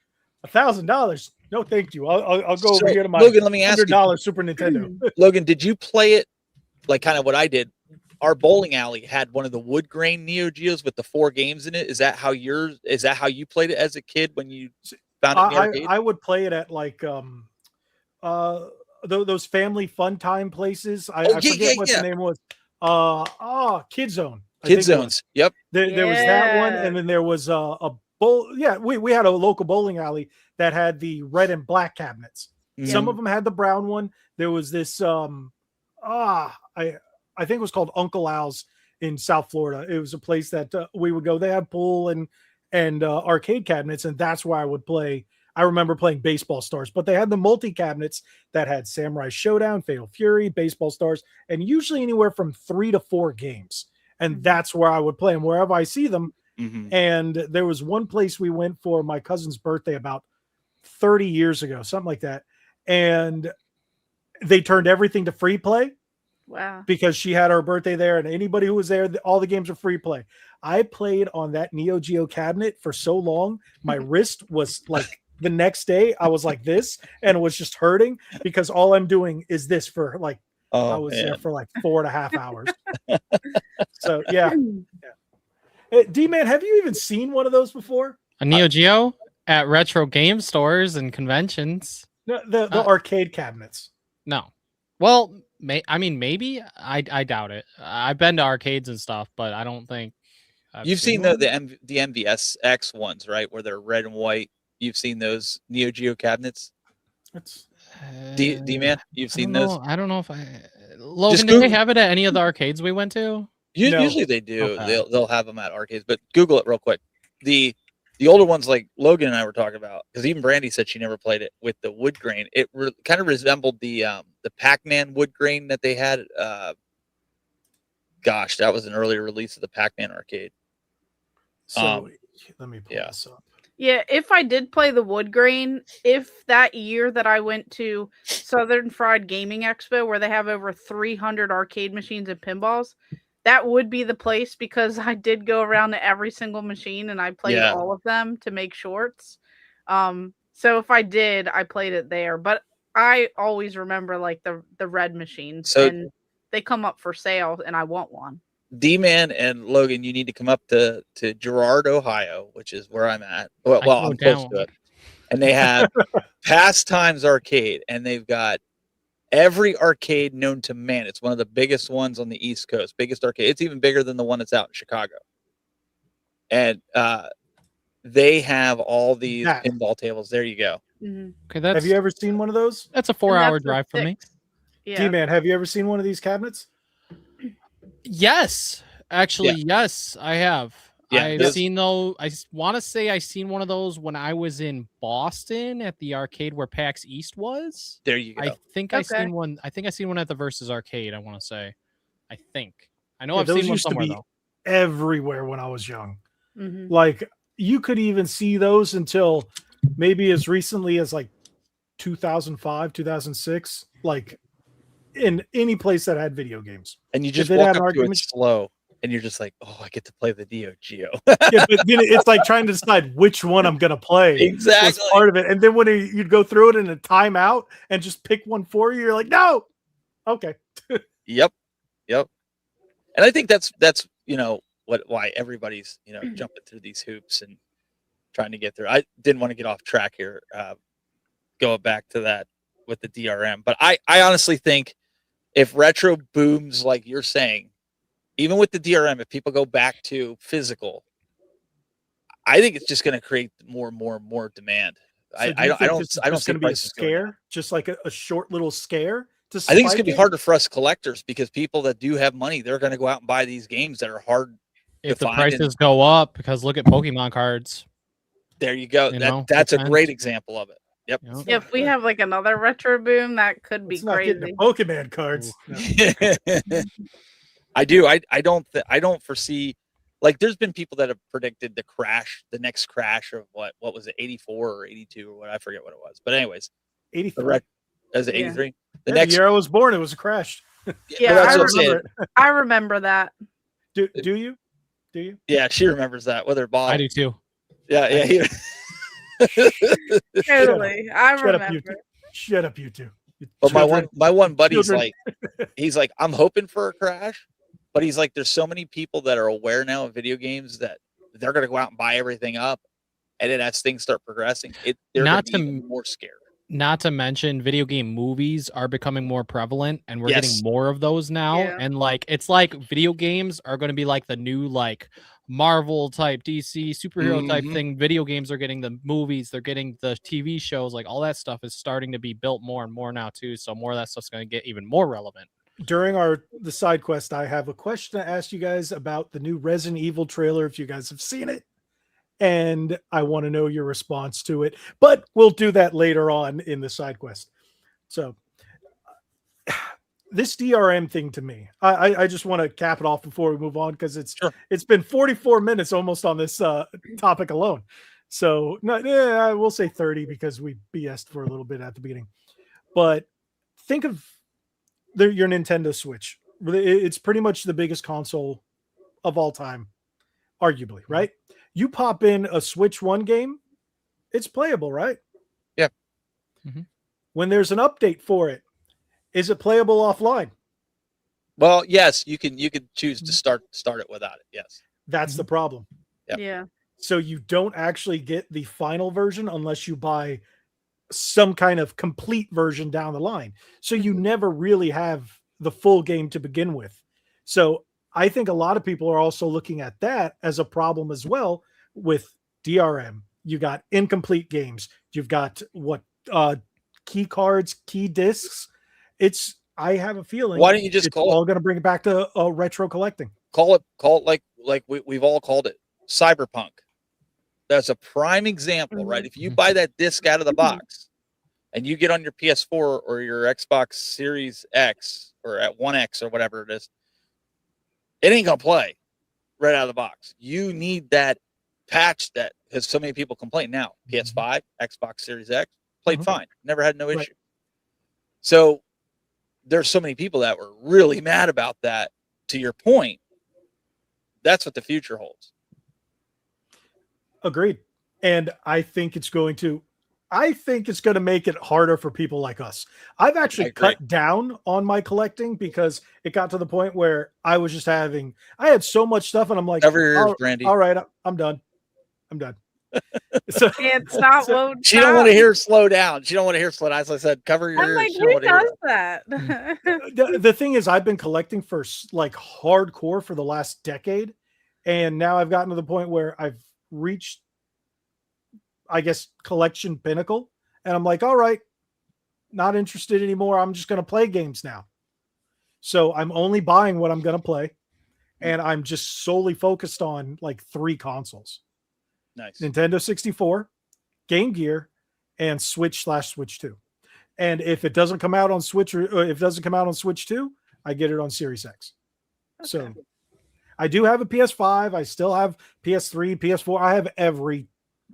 $1,000. No, thank you. I'll go over here to my Logan. Let me ask $100 Super Nintendo. Logan, did you play it like kind of what I did? Our bowling alley had one of the wood grain Neo Geos with the 4 games in it. Is that how you played it as a kid when you found it in the arcade? I would play it at like those family fun time places. I forget what the name was. Kid Zone. Kid Zones. Yep. There was that one, and then there was a bowl. Yeah, we had a local bowling alley that had the red and black cabinets. Some of them had the brown one. There was this I think it was called Uncle Al's in South Florida. It was a place that we would go. They had pool and arcade cabinets, and that's where I would play. I remember playing Baseball Stars, but they had the multi cabinets that had Samurai Showdown, Fatal Fury, Baseball Stars, and usually anywhere from 3 to 4 games. And that's where I would play them wherever I see them. And there was one place we went for my cousin's birthday about 30 years ago, something like that. And they turned everything to free play. Wow. Because she had her birthday there, and anybody who was there, all the games were free play. I played on that Neo Geo cabinet for so long, my wrist was like, the next day I was like this, and it was just hurting because all I'm doing is this for like, I was there for like 4.5 hours. So yeah. Hey, D-Man, have you even seen one of those before? A Neo Geo at retro game stores and conventions. The arcade cabinets. No. Well, maybe. I doubt it. I've been to arcades and stuff, but I don't think you've seen the MVSX ones, right? Where they're red and white. You've seen those Neo Geo cabinets. D-Man, you've seen those? I don't know if Logan, did they have it at any of the arcades we went to? Usually they do. Okay. They'll have them at arcades, but Google it real quick. The older ones, like Logan and I were talking about, because even Brandy said she never played it with the wood grain. It kind of resembled the Pac-Man wood grain that they had. Gosh, that was an earlier release of the Pac-Man arcade. So let me pull this up. Yeah, if I did play the wood grain, if that year that I went to Southern Fried Gaming Expo where they have over 300 arcade machines and pinballs, that would be the place because I did go around to every single machine and I played Yeah. all of them to make shorts. So if I did, I played it there. But I always remember like the red machines, So- and they come up for sale and I want one. D-Man and Logan, you need to come up to Girard, Ohio, which is where I'm at. I Well, go I'm close down. to it. And they have Pastimes Arcade, and they've got every arcade known to man. It's one of the biggest ones on the East Coast, biggest arcade. It's even bigger than the one that's out in Chicago. And they have all these pinball tables. There you go. Mhm. Okay, Have you ever seen one of those? That's a And 4-hour that's for drive for me. 6. Yeah. D-Man, have you ever seen one of these cabinets? Yes, actually, yes, I have. Yeah, I've that's- seen those. I want to say I seen one of those when I was in Boston at the arcade where PAX East was. There you go. I think I Okay. seen one. I think I seen one at the Versus Arcade. I want to say. I think I know Yeah, I've those seen one used to somewhere be though. everywhere when I was young. Mhm. Like you could even see those until maybe as recently as like 2005, 2006, like in any place that had video games. And you just they'd walk have up to it arguments- slow, and you're just like, oh, I get to play the Neo Geo. Yeah, but then it's like trying to decide which one I'm gonna play. Exactly. Was part of it. And then when you'd go through it in a timeout and just pick one for you, you're like, no. Okay. Yep. And I think that's why everybody's jumping through these hoops and trying to get through. I didn't want to get off track here, going back to that with the DRM, but I honestly think if retro booms like you're saying, even with the DRM, if people go back to physical, I think it's just going to create more and more demand. So do I you don't think I don't this is I don't just see gonna be a prices going down. scare, just like a short little scare to I think it's spike gonna be it? harder for us collectors because people that do have money, they're gonna go out and buy these games that are hard. If the defined and- prices go up, because look at Pokemon cards. There you go. You know, That's a depends. great example of it. Yep. You know? Yeah, if we have like another retro boom, that could be It's not getting the crazy. Pokemon cards. No. I do. I don't foresee, like, there's been people that have predicted the next crash of what was it, 84 or 82 or what, I forget what it was. But anyways, 83. as it Yeah. 83. The Yeah, next the year I was born, it was a crash. Yeah, that's I what I'm saying. remember it. I remember that. Do you? Do you? Yeah, she remembers that. Whether Bob. I do too. Yeah, yeah. Totally. I Shut up, you remember. two. Shut up, you two. You But children. my one buddy's Children. like, he's like, I'm hoping for a crash, but he's like, there's so many people that are aware now of video games that they're gonna go out and buy everything up, and then as things start progressing, they're Not gonna be to- even more scared. Not to mention, video game movies are becoming more prevalent, and we're Yes. getting more of those now. Yeah. And like, it's like video games are going to be like the new like Marvel type, DC superhero type Mhm. thing. Video games are getting the movies, they're getting the TV shows, like all that stuff is starting to be built more and more now too. So more of that stuff's going to get even more relevant. During the side quest, I have a question to ask you guys about the new Resident Evil trailer, if you guys have seen it. And I want to know your response to it, but we'll do that later on in the side quest. So this DRM thing to me, I just want to cap it off before we move on, because it's been 44 minutes almost on this topic alone. So we'll say 30 because we BS'd for a little bit at the beginning. But think of your Nintendo Switch. It's pretty much the biggest console of all time, arguably, right? You pop in a Switch 1 game, it's playable, right? Yeah. Mhm. When there's an update for it, is it playable offline? Well, yes, you could choose to start it without it. Yes. That's the problem. Yep. Yeah. So you don't actually get the final version unless you buy some kind of complete version down the line. So you never really have the full game to begin with. So I think a lot of people are also looking at that as a problem as well with DRM. You got incomplete games. You've got key cards, key discs. I have a feeling. Why don't you just it's call all going to bring it back to retro collecting? Call it like we've all called it, cyberpunk. That's a prime example, right? If you buy that disc out of the box and you get on your PS4 or your Xbox Series X or at 1X or whatever it is, it ain't gonna play right out of the box. You need that patch that because so many people complain now. PS5, Xbox Series X played fine, never had no issue. Right. So there's so many people that were really mad about that. To your point, that's what the future holds. Agreed. And I think it's going to make it harder for people like us. I've actually cut down on my collecting because it got to the point where I had so much stuff and I'm like, Cover your ears, Brandy. All right, I'm done. So Can't stop. She don't want to hear slow down. She don't want to hear slow down. As I said, cover your I'm ears. like, who does that? the thing is, I've been collecting for like hardcore for the last decade. And now I've gotten to the point where I've reached, I guess, collection pinnacle. And I'm like, all right, not interested anymore. I'm just going to play games now. So I'm only buying what I'm going to play. And I'm just solely focused on like 3 consoles. Nice. Nintendo 64, Game Gear, and Switch/Switch 2. And if it doesn't come out on Switch or if it doesn't come out on Switch 2, I get it on Series X. Okay. So I do have a PS5. I still have PS3, PS4. I have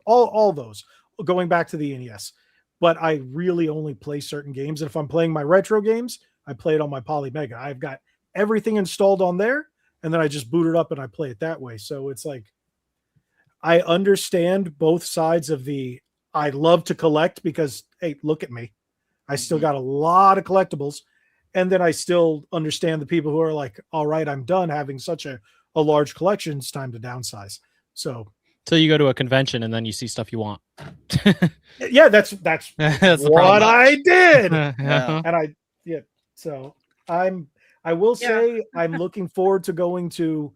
all those going back to the NES. But I really only play certain games. And if I'm playing my retro games, I play it on my Poly Mega. I've got everything installed on there, and then I just boot it up and I play it that way. So it's like, I understand both sides of I love to collect because, hey, look at me. I still got a lot of collectibles. And then I still understand the people who are like, all right, I'm done having such a large collection. It's time to downsize. So you go to a convention and then you see stuff you want. Yeah, that's That's what I did. Yeah. And so I will say I'm looking forward to going to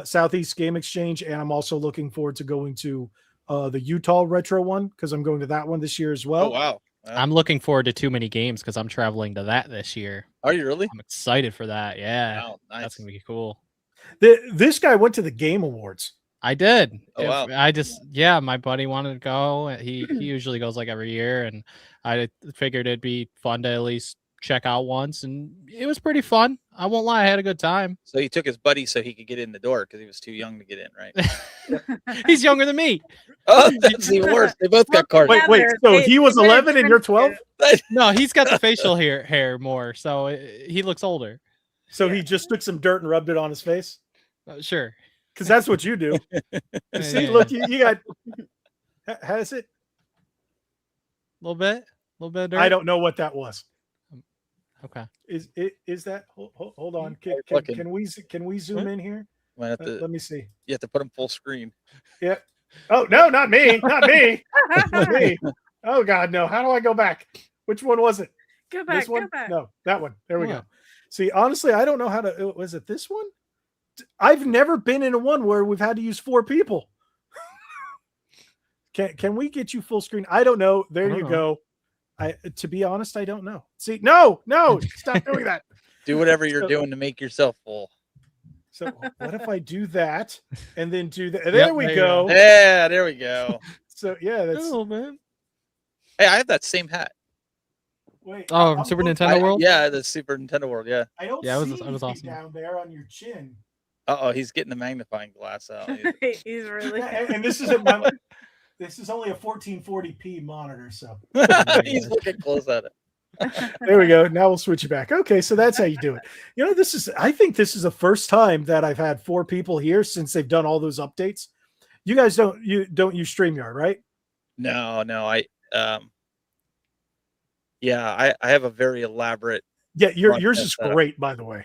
Southeast Game Exchange, and I'm also looking forward to going to the Utah Retro one because I'm going to that one this year as well. Oh wow! I'm looking forward to Too Many Games because I'm traveling to that this year. Are you really? I'm excited for that. Yeah, wow, nice. That's gonna be cool. This guy went to the Game Awards. I did. Oh, wow. My buddy wanted to go. He usually goes like every year, and I figured it'd be fun to at least check out once, and it was pretty fun. I won't lie, I had a good time. So he took his buddy so he could get in the door because he was too young to get in, right? He's younger than me. Oh, that's even worse. They both got cards. Wait. So he was 11 and you're 12? No, he's got the facial hair more, so he looks older. So he just took some dirt and rubbed it on his face? Sure. Because that's what you do. See, look, you got. Has it? A little bit of dirt. I don't know what that was. Okay. Is that? Hold on. Can we zoom in here? Let me see. You have to put them full screen. Yeah. Oh no, not me. Not me. Not me. Oh God, no. How do I go back? Which one was it? Go back. This one? Go back. No, that one. There we go. See, honestly, I don't know how to. Was it this one? I've never been in a one where we've had to use 4 people. Can we get you full screen? I don't know. There you go. To be honest, I don't know. See, no, stop doing that. Do whatever you're doing to make yourself full. So what if I do that and then do that? There we go. Yeah, there we go. So yeah, that's. Oh man. Hey, I have that same hat. Wait. Oh, Super Nintendo World. Yeah, the Super Nintendo World. Yeah. I don't. Yeah, see it was awesome. down there on your chin. He's getting the magnifying glass out. He's really. And this is this is only a 1440p monitor, so he's looking close at it. There we go. Now we'll switch it back. Okay, so that's how you do it. You know, I think this is the first time that I've had 4 people here since they've done all those updates. You guys don't use StreamYard, right? No, I have a very elaborate. Yeah, yours is great, by the way.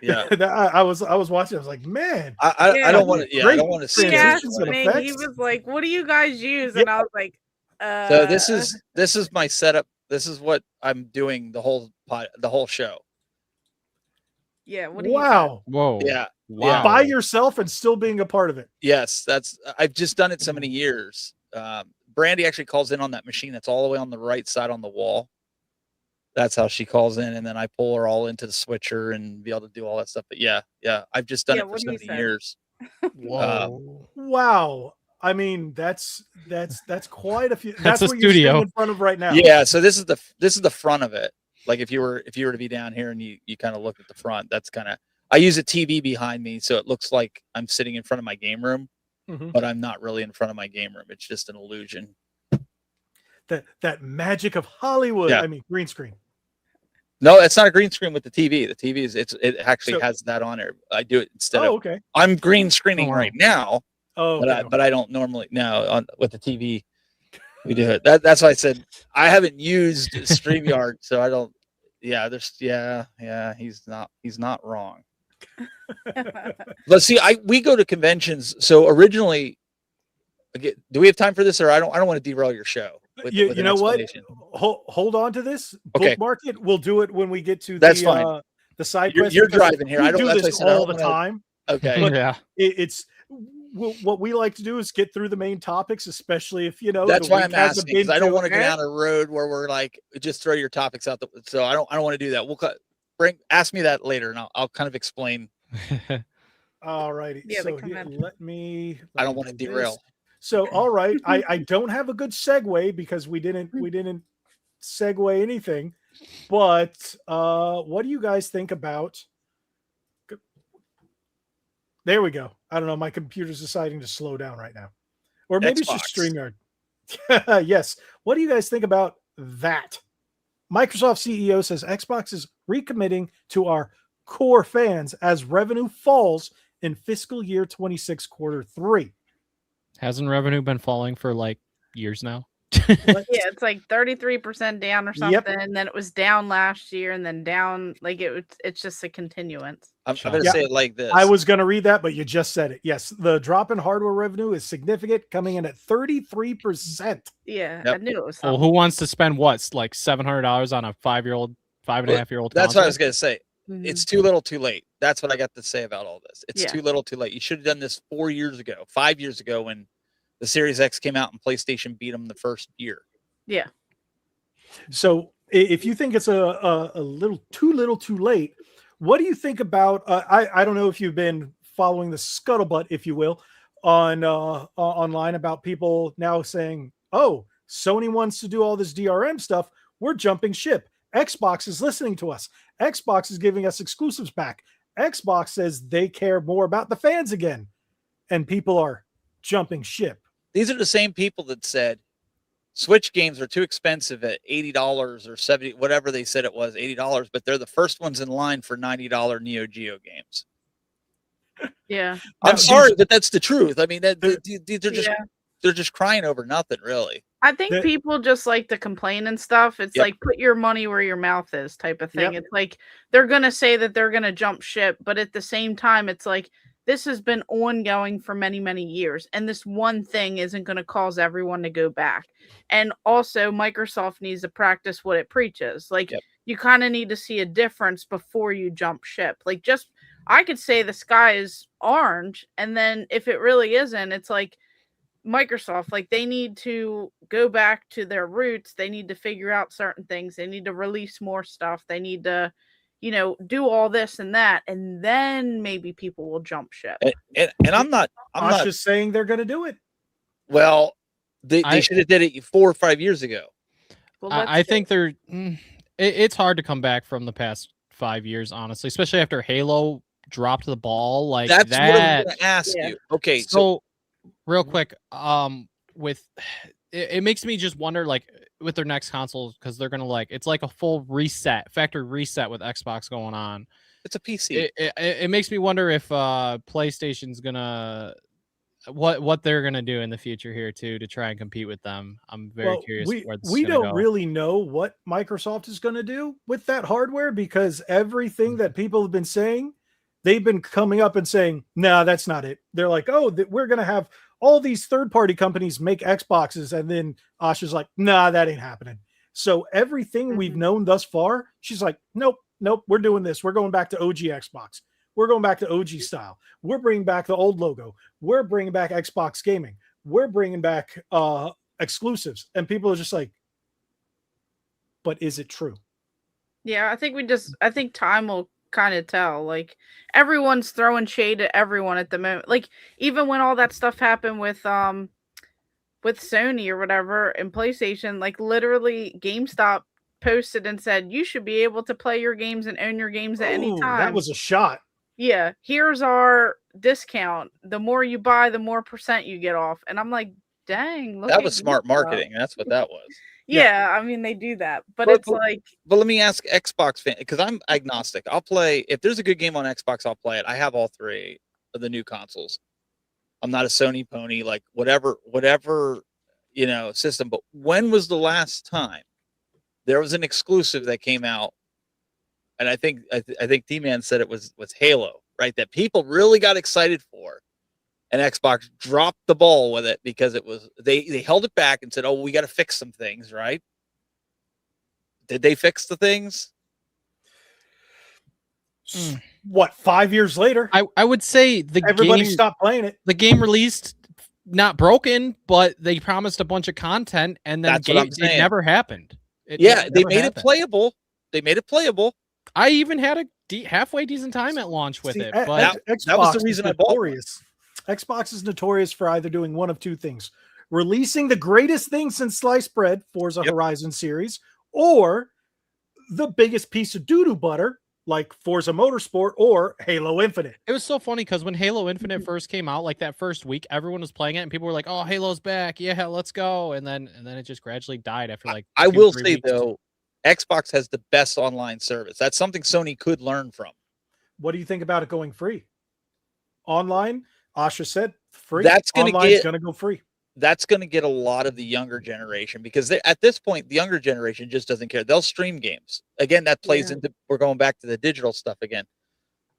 Yeah, I was watching. I was like, man, I don't want to. Yeah, I don't want to see. He was like, "What do you guys use?" And I was like, So this is my setup. This is what I'm doing the whole show. Yeah. What do you? Wow. Whoa. Yeah. Wow. By yourself and still being a part of it. Yes, I've just done it so many years. Brandy actually calls in on that machine that's all the way on the right side on the wall. That's how she calls in, and then I pull her all into the switcher and be able to do all that stuff. But yeah, I've just done it for so many years. Whoa! Wow. I mean, that's quite a few. That's a what studio you're standing in front of right now. Yeah. So this is the front of it. Like if you were to be down here and you kind of look at the front, that's kind of. I use a TV behind me, so it looks like I'm sitting in front of my game room. but I'm not really in front of my game room. It's just an illusion. That magic of Hollywood. Yeah. I mean, green screen. No, it's not a green screen with the TV. The TV is it actually has that on there. I do it instead of. Okay. I'm green screening right now. Oh, okay. But I don't normally with the TV. We do it. That's why I said I haven't used StreamYard, so I don't. Yeah, he's not wrong. Let's see. We go to conventions. So originally, again, do we have time for this, or I don't want to derail your show. You know what? Hold on to this. Okay. Bookmark it. We'll do it when we get to fine. The side quest. You're driving here. I don't do this all the time. Okay. But yeah. It's what we like to do is get through the main topics, especially if That's why I'm asking, because I don't want to go down a road where we're like just throw your topics out. So I don't want to do that. We'll ask me that later, and I'll kind of explain. All righty. Yeah, so let me. I don't want to derail. So all right, I don't have a good segue because we didn't segue anything, but what do you guys think about? There we go. I don't know. My computer's deciding to slow down right now, or maybe Xbox. It's just StreamYard. Yes. What do you guys think about that? Microsoft CEO says Xbox is recommitting to our core fans as revenue falls in fiscal year 26 quarter 3. Hasn't revenue been falling for like years now? Yeah, it's like 33% down or something. Yep. And then it was down last year and then down. Like it's just a continuance. I'm going to say it like this. I was going to read that, but you just said it. Yes. The drop in hardware revenue is significant, coming in at 33%. Yeah. Yep. I knew it was something. Well, who wants to spend like $700 on a 5.5-year-old That's what I was going to say. Mm-hmm. It's too little too late. That's what I got to say about all this. It's too little too late. You should have done this 5 years ago when the Series X came out and PlayStation beat them the first year. Yeah. So if you think it's a little too late, what do you think about? I don't know if you've been following the scuttlebutt, if you will, on online about people now saying, "Oh, Sony wants to do all this DRM stuff. We're jumping ship. Xbox is listening to us. Xbox is giving us exclusives back. Xbox says they care more about the fans again," and people are jumping ship. These are the same people that said Switch games are too expensive at $80 or $70, whatever they said it was, $80, but they're the first ones in line for $90 Neo Geo games. Yeah. I'm sorry, but that's the truth. I mean, they're just crying over nothing, really. I think people just like to complain and stuff. It's like put your money where your mouth is type of thing. It's like they're going to say that they're going to jump ship, but at the same time, it's like this has been ongoing for many, many years. And this one thing isn't going to cause everyone to go back. And also, Microsoft needs to practice what it preaches. Like, you kind of need to see a difference before you jump ship. Like, I could say the sky is orange. And then if it really isn't, it's like, Microsoft, like they need to go back to their roots. They need to figure out certain things. They need to release more stuff. They need to, do all this and that, and then maybe people will jump ship. And I'm not just saying they're going to do it. Well, they should have did it 4 or 5 years ago. Well, I think it's hard to come back from the past 5 years, honestly, especially after Halo dropped the ball like that's that. What I'm going to ask you. Okay, so real quick, with it makes me just wonder, like with their next console, because they're gonna it's like a full factory reset with Xbox going on. It's a PC. It makes me wonder if PlayStation's gonna what they're gonna do in the future here too to try and compete with them. I'm very curious. We don't really know what Microsoft is gonna do with that hardware, because everything that people have been saying, they've been coming up and saying, "No, that's not it." They're like, "Oh, we're gonna have all these third-party companies make Xboxes," and then Asha's like, "Nah, that ain't happening." So everything we've known thus far, she's like, "Nope, we're doing this. We're going back to OG Xbox. We're going back to OG style. We're bringing back the old logo. We're bringing back Xbox gaming. We're bringing back exclusives." And people are just like, "But is it true?" Yeah, I think time will kind of tell. Like, everyone's throwing shade at everyone at the moment. Like, even when all that stuff happened with Sony or whatever and PlayStation, like literally GameStop posted and said you should be able to play your games and own your games at any time. That was a shot. Yeah, here's our discount. The more you buy, the more percent you get off. And I'm like, dang, look, That was smart marketing. That's what that was. Yeah, I mean they do that, but it's like. But let me ask Xbox fan, because I'm agnostic. I'll play if there's a good game on Xbox. I'll play it. I have all 3 of the new consoles. I'm not a Sony pony, like whatever system. But when was the last time there was an exclusive that came out? And I think D-Man said it was Halo, right? That people really got excited for. And Xbox dropped the ball with it because it was they held it back and said, "Oh, we got to fix some things," right? Did they fix the things? What, 5 years later? I would say everybody stopped playing it. The game released not broken, but they promised a bunch of content, and then it never happened. They made it playable. They made it playable. I even had a halfway decent time at launch with it. But that was the reason I bought it. Xbox is notorious for either doing one of 2 things: releasing the greatest thing since sliced bread, Forza Horizon series, or the biggest piece of doo-doo butter, like Forza Motorsport or Halo Infinite. It was so funny because when Halo Infinite first came out, like that first week, everyone was playing it and people were like, "Oh, Halo's back. Yeah, let's go." And then it just gradually died after like I will say though, Xbox has the best online service. That's something Sony could learn from. What do you think about it going free? Online, Asha said free. That's going to go free. That's going to get a lot of the younger generation because at this point, the younger generation just doesn't care. They'll stream games. Again, that plays into, we're going back to the digital stuff again.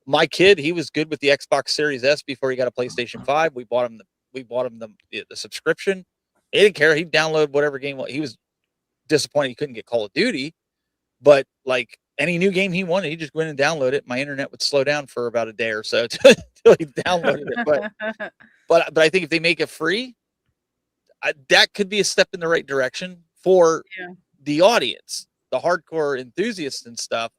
My kid, he was good with the Xbox Series S before he got a PlayStation 5. We bought him the subscription. He didn't care. He'd download whatever game. He was disappointed he couldn't get Call of Duty, but like any new game he wanted, he just went and download it. My internet would slow down for about a day or so until he downloaded it. But I think if they make it free, that could be a step in the right direction for the audience, the hardcore enthusiasts and stuff.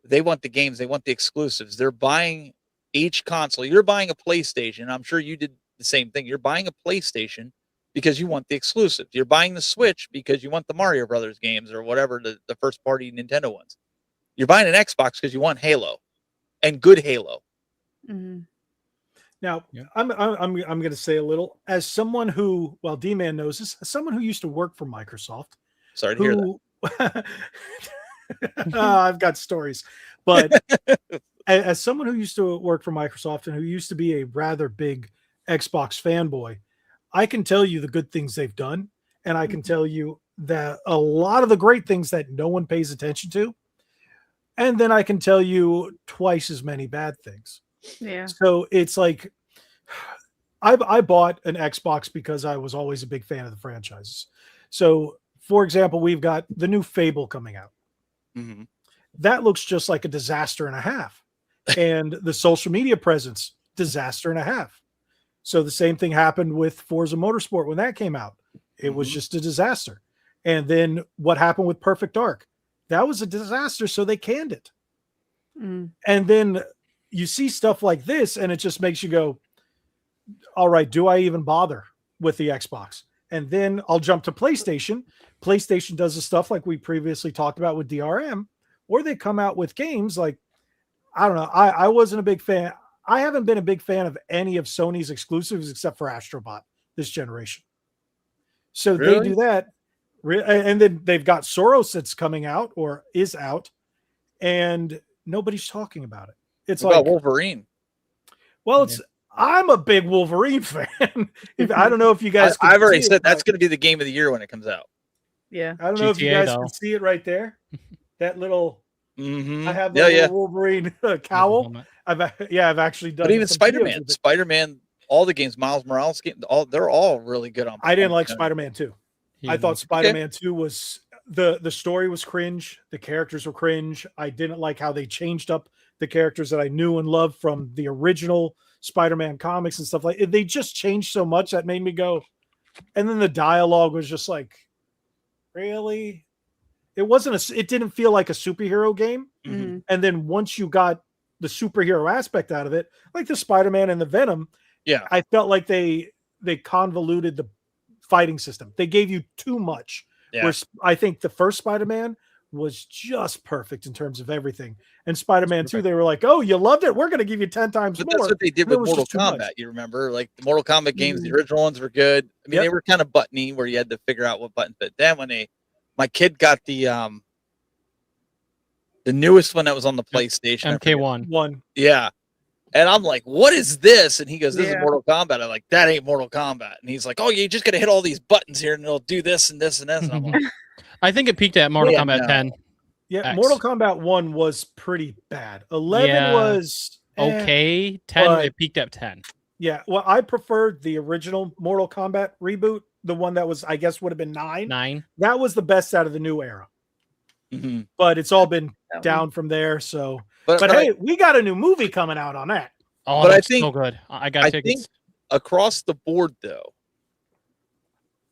They want the games. They want the exclusives. They're buying each console. You're buying a PlayStation. I'm sure you did the same thing. You're buying a PlayStation because you want the exclusives. You're buying the Switch because you want the Mario Brothers games or whatever, the first party Nintendo ones. You're buying an Xbox because you want Halo and good Halo. Mm-hmm. Now, I'm going to say a little as someone who, well, D-Man knows this, as someone who used to work for Microsoft. Sorry to hear that. I've got stories, but as someone who used to work for Microsoft and who used to be a rather big Xbox fanboy, I can tell you the good things they've done. And I can tell you that a lot of the great things that no one pays attention to. And then I can tell you twice as many bad things. Yeah. So it's like, I bought an Xbox because I was always a big fan of the franchises. So, for example, we've got the new Fable coming out. Mm-hmm. That looks just like a disaster and a half. And the social media presence, disaster and a half. So the same thing happened with Forza Motorsport when that came out. It was just a disaster. And then what happened with Perfect Dark? That was a disaster, so they canned it. And then you see stuff like this, and it just makes you go, all right, do I even bother with the Xbox? And then I'll jump to PlayStation. PlayStation does the stuff like we previously talked about with DRM, or they come out with games like, I don't know. I wasn't a big fan. I haven't been a big fan of any of Sony's exclusives except for Astrobot this generation. So they do that. And then they've got Soros that's coming out or is out, and nobody's talking about it. It's what like about Wolverine. Well, I'm a big Wolverine fan. I don't know if you guys. I've already said that's going to be the game of the year when it comes out. Yeah, I don't know if you guys can see it right there. That little. I have the little Wolverine cowl. I've actually done. But even Spider-Man, all the games, Miles Morales game, they're all really good on. I didn't like Spider-Man 2. I thought Spider-Man 2 was the story was cringe, the characters were cringe. I didn't like how they changed up the characters that I knew and loved from the original Spider-Man comics and stuff like it. They just changed so much that made me go. And then the dialogue was just like, really? It didn't feel like a superhero game. Mm-hmm. And then once you got the superhero aspect out of it, like the Spider-Man and the Venom, I felt like they convoluted the fighting system. They gave you too much. Where I think the first Spider-Man was just perfect in terms of everything. And Spider-Man 2, they were like, "Oh, you loved it? We're going to give you 10 times But more." that's what they did And it with was Mortal just too much. Kombat. You remember, like the Mortal Kombat games, the Mm. original ones were good. I mean, Yep. they were kind of buttony where you had to figure out what buttons. But then when my kid got the newest one that was on the PlayStation, I forget. MK1. Yeah. And I'm like, what is this? And he goes, this is Yeah. Mortal Kombat. I'm like, that ain't Mortal Kombat. And he's like, oh, you just got to hit all these buttons here and it'll do this and this and this. And I'm like, I think it peaked at Mortal Yeah, Kombat no. 10. Yeah, X. Mortal Kombat 1 was pretty bad. 11 Yeah. was Okay. 10, but- it peaked at 10. Yeah, well, I preferred the original Mortal Kombat reboot, the one that was, I guess, would have been 9. 9. That was the best out of the new era. mhm. But it's all been That one. down from there. So, but hey, we got a new movie coming out on that. Oh, But I that's think- so good. I got I tickets. think across the board, though,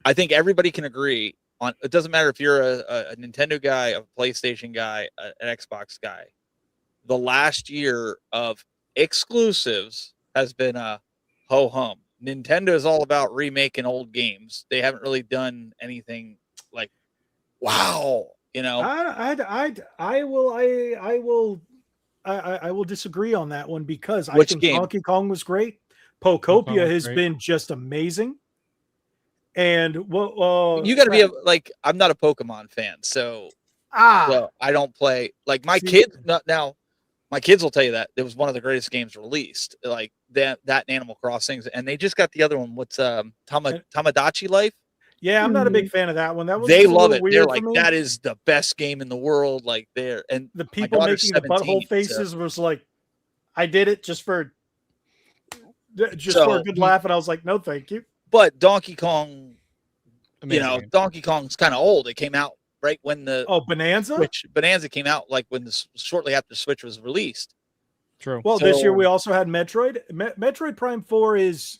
I think everybody can agree on. It doesn't matter if you're a Nintendo guy, a PlayStation guy, an Xbox guy. The last year of exclusives has been a ho hum. Nintendo is all about remaking old games. They haven't really done anything like, wow, you know. I will disagree on that one because I Which think game? Donkey Kong was great. Pokopia was has great. been just amazing. And You got to be like, I'm not a Pokemon fan, so I don't play like my See- kids. Now, my kids will tell you that it was one of the greatest games released, like that and Animal Crossings, and they just got the other one. What's Tamagotchi Life? Yeah, I'm not a big fan of that one. That was They a love little it. weird They're for like, me. that is the best game in the world. Like there, and The people daughter's making the 17, butthole faces was like, I did it just for a So- good laugh, and I was like, no, thank you. but Donkey Kong, Amazing game. Donkey Kong's kind of old. It came out right when the Oh, Bonanza. Switch Bonanza came out, like when shortly after Switch was released. True. Well, this year So- we also had Metroid. Metroid Prime 4 is.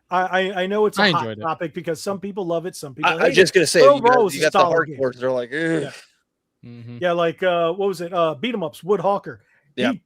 I know it's a I hot enjoyed it. topic because some people love it, some people I'm hate just it. gonna say, But you overall, got, it's you a got the solid game. hardcores. They're like, ugh. Yeah. Mhm. Yeah, like what was it? Beat 'em ups, Wood Hawker. Yeah. He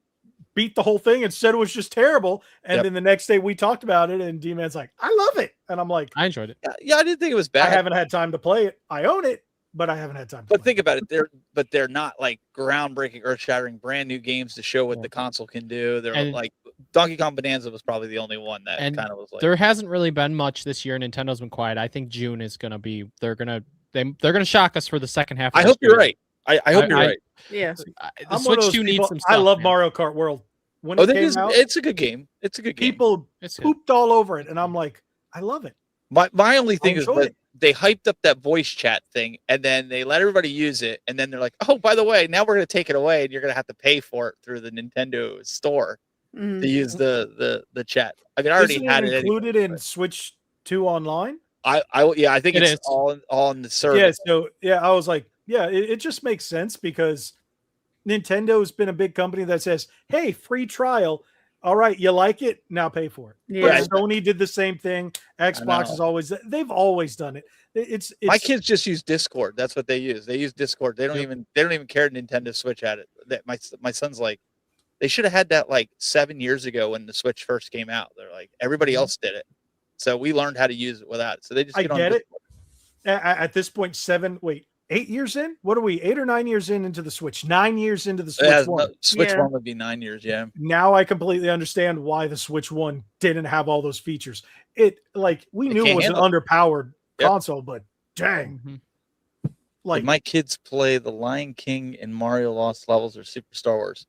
beat the whole thing and said it was just terrible. And Yep. then the next day we talked about it, and D-Man's like, I love it. And I'm like, I enjoyed it. Yeah, I didn't think it was bad. I haven't had time to play it. I own it, but I haven't had time to But play think about it, they're not like groundbreaking, earth-shattering, brand new games to show what Yeah. the console can do. They're And- like Donkey Kong Bonanza was probably the only one that And kind of was like. There hasn't really been much this year. Nintendo's been quiet. I think June is gonna be. They're gonna shock us for the second half. Of I this hope you're year. right. I hope you're right. Yeah. The I'm one of Switch those 2 needs people- some I stuff. love man. Mario Kart World. When Oh, it came out, it's a good game. It's a good game. people It's good. pooped all over it, and I'm like, I love it. My only thing is enjoyed that they hyped up that voice chat thing, and then they let everybody use it, and then they're like, "Oh, by the way, now we're going to take it away, and you're going to have to pay for it through the Nintendo store Mhm. to use the chat." I mean, I already Isn't had it included anyway, in but Switch 2 online. I think It it's is. all in the Yeah, service. so I was like, yeah, it just makes sense because Nintendo's been a big company that says, hey, free trial. All right, you like it? Now pay for it. Yeah. But Sony did the same thing. Xbox is always they've always done it. It's My kids just use Discord. That's what they use. They use Discord. They don't even care Nintendo Switch at it. That my son's like, they should have had that like 7 years ago when the Switch first came out. They're like, everybody else did it, so we learned how to use it without it. So they just I get on get it. Discord. At this point, 8 years in? What are we? 8 or 9 years into the Switch? 9 years into the Switch Yeah, One. Switch Yeah. One would be 9 years. Yeah. Now I completely understand why the Switch One didn't have all those features. It like we It knew it can't was an handle underpowered Yep. console, but dang, Mhm. like Did my kids play The Lion King and Mario Lost Levels or Super Star Wars?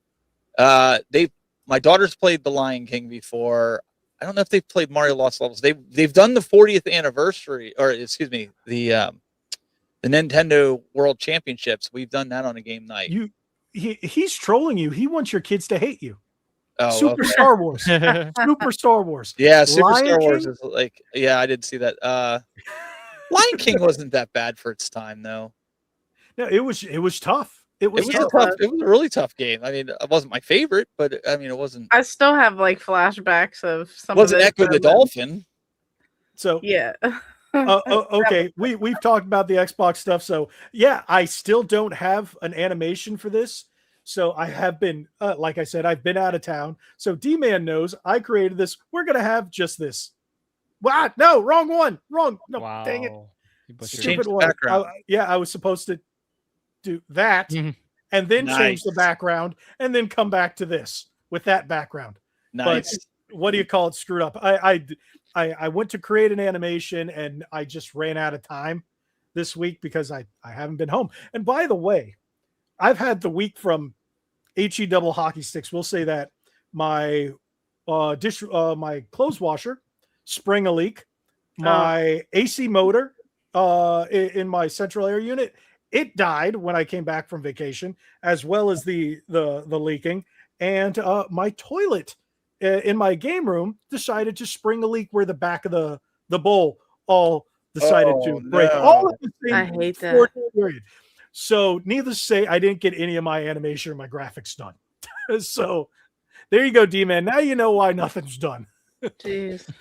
My daughters played The Lion King before. I don't know if they've played Mario Lost Levels. They've done the 40th anniversary, or excuse me, the Nintendo World Championships. We've done that on a game night. he's trolling you. He wants your kids to hate you. Oh, Super okay. Star Wars. Super Star Wars. Yeah, Super Lion Star Wars King? is like, yeah, I did see that. Lion King wasn't that bad for its time, though. No, it was tough. It was It tough. was a really tough game. I mean, it wasn't my favorite, but I mean, it wasn't. I still have like flashbacks of some. It wasn't of Echo the those Dolphin. So Yeah. okay, we've talked about the Xbox stuff. So yeah, I still don't have an animation for this. So I have been, like I said, I've been out of town. So D-Man knows I created this. We're gonna have just this. What? No, wrong one. Wrong. No, Wow. dang it. You butchered Change it. Stupid the one. background. I was supposed to. do that, Mhm. and then change the Nice. background, and then come back to this with that background. Nice. But what do you call it? Screwed up. I went to create an animation, and I just ran out of time this week because I haven't been home. And by the way, I've had the week from HE double hockey sticks. We'll say that my my clothes washer sprang a leak. My AC motor in my central air unit, it died when I came back from vacation, as well as the leaking. And my toilet in my game room decided to spring a leak where the back of the bowl all decided to break. No. All of the same I hate that. 4-day period. So needless to say, I didn't get any of my animation or my graphics done. So there you go, D-Man. Now you know why nothing's done. Jeez.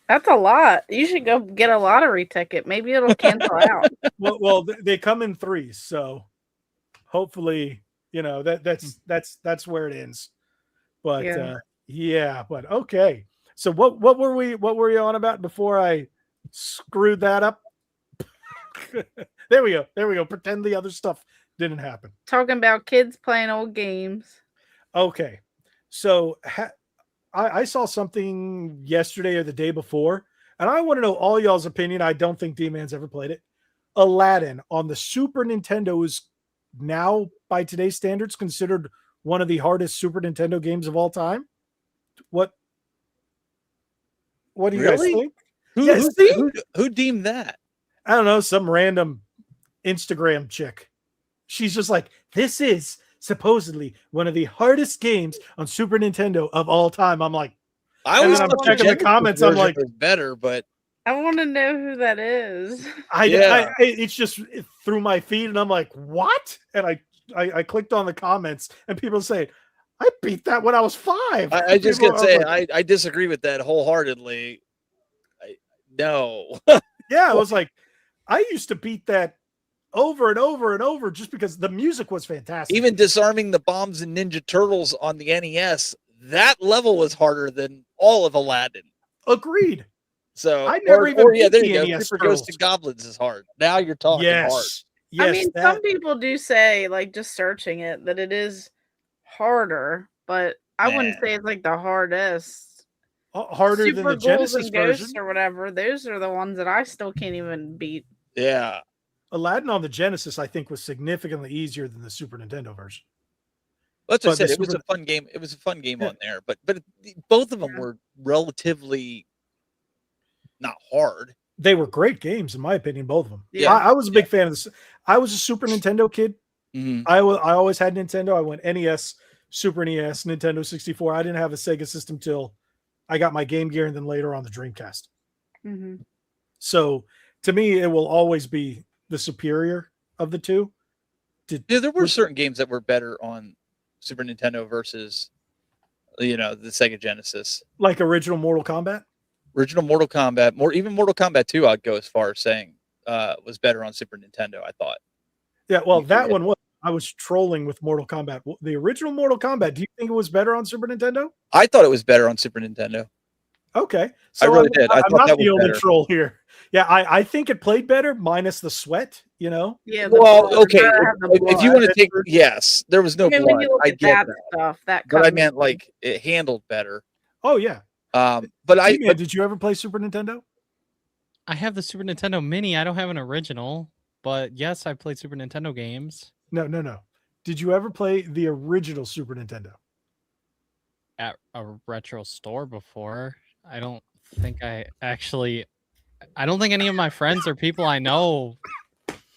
That's a lot. You should go get a lottery ticket. Maybe it'll cancel out. Well, they come in threes, so hopefully, that's where it ends. But but okay. So what were we on about before I screwed that up? There we go. Pretend the other stuff didn't happen. Talking about kids playing old games. Okay. So I saw something yesterday or the day before, and I want to know all y'all's opinion. I don't think D-Man's ever played it. Aladdin on the Super Nintendo is now, by today's standards, considered one of the hardest Super Nintendo games of all time. What do you guys think? Who deemed that? I don't know, some random Instagram chick. She's just like, this is supposedly one of the hardest games on Super Nintendo of all time. I'm like, I was checking the comments. I'm like, better, but I want to know who that is. It's just through my feed, and I'm like, what? And I clicked on the comments, and people say, I beat that when I was 5. I just gotta say, I disagree with that wholeheartedly. No. Yeah, I was like, I used to beat that over and over and over just because the music was fantastic. Even disarming the bombs in Ninja Turtles on the NES, that level was harder than all of Aladdin. Agreed. So I never even beat there the you go. NES Super Turtles. Ghosts and Goblins is hard. Now you're talking hard. Yes. I mean, some people do say, like, just searching it, that it is harder, but I wouldn't say it's like the hardest. Harder Super than the Ghouls Genesis and Ghosts version or whatever. Those are the ones that I still can't even beat. Yeah. Aladdin on the Genesis, I think, was significantly easier than the Super Nintendo version. That's what I said. It was a fun game. It was a fun game on there, but both of them were relatively not hard. They were great games, in my opinion, both of them. Yeah. I was a big fan of this. I was a Super Nintendo kid. Mm-hmm. I always had Nintendo. I went NES, Super NES, Nintendo 64. I didn't have a Sega system till I got my Game Gear, and then later on the Dreamcast. Mm-hmm. So to me, it will always be the superior of the two. There were certain games that were better on Super Nintendo versus, the Sega Genesis. Like original Mortal Kombat? Original Mortal Kombat, even Mortal Kombat 2, I'd go as far as saying was better on Super Nintendo, I thought. Yeah, well, that one was. I was trolling with Mortal Kombat. The original Mortal Kombat, do you think it was better on Super Nintendo? I thought it was better on Super Nintendo. Okay. So I really did. I I'm thought not that the was only better. troll here. Yeah, I think it played better, minus the sweat, Yeah. Well, okay. If you want to take, yes, there was no When blood. you look I at get that that. stuff, that But I comes- meant like it handled better. Oh, yeah. But did you ever play Super Nintendo? I have the Super Nintendo Mini. I don't have an original, but yes, I played Super Nintendo games. No. Did you ever play the original Super Nintendo? At a retro store before. I don't think any of my friends or people I know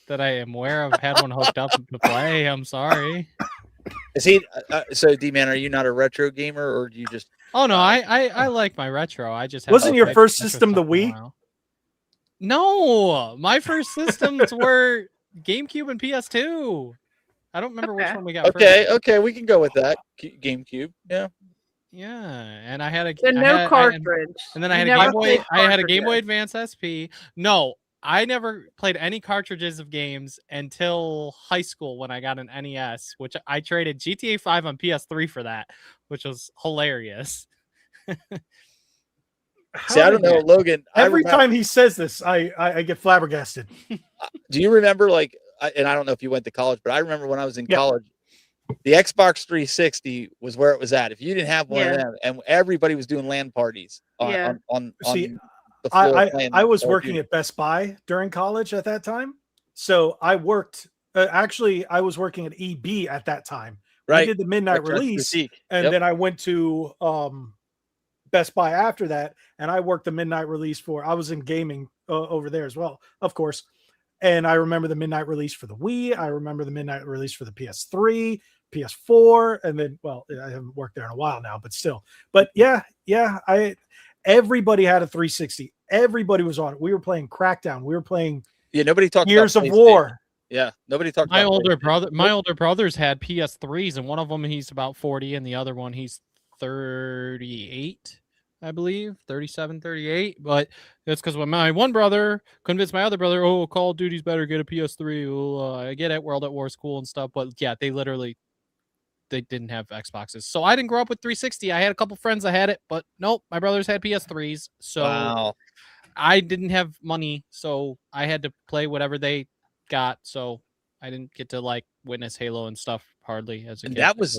that I am aware of had one hooked up to play. I'm sorry. Is he? So, D-Man, are you not a retro gamer, or do you just? Oh no, I like my retro. I just Wasn't your played first retro system the stuff in a Wii? while. No, my first systems were GameCube and PS2. I don't remember which one we got first. Okay, we can go with that. GameCube, yeah. Yeah, and I had a So no cartridge. and then I had You a never Game Boy. played I had a Game Boy cartridges. Advance SP. No, I never played any cartridges of games until high school when I got an NES, which I traded GTA 5 on PS3 for that, which was hilarious. See, I don't know, Logan. Every time he says this, I get flabbergasted. Do you remember, like, and I don't know if you went to college, but I remember when I was in Yep. college, the Xbox 360 was where it was at. If you didn't have one of them, and everybody was doing LAN parties on See, the floor. I was working at Best Buy during college at that time. So I worked, actually, I was working at EB at that time. Right. We did the midnight release, and then I went to Best Buy after that, and I worked the midnight release I was in gaming over there as well, of course. And I remember the midnight release for the Wii. I remember the midnight release for the PS3, PS4, and then, well, I haven't worked there in a while now, but still. But yeah, everybody had a 360. Everybody was on it. We were playing Crackdown. We were playing nobody talked Gears of War. Yeah, nobody talked my older brothers had PS3s, and one of them he's about 40, and the other one he's 38, I believe, 37, 38. But that's because when my one brother convinced my other brother, oh, Call of Duty's better, get a PS3. Oh, I get it, World at War is cool and stuff, but yeah, they didn't have Xboxes. So I didn't grow up with 360. I had a couple friends that had it, but nope, my brothers had PS3s. So I didn't have money, so I had to play whatever they got. So I didn't get to like witness Halo and stuff hardly as a kid. That was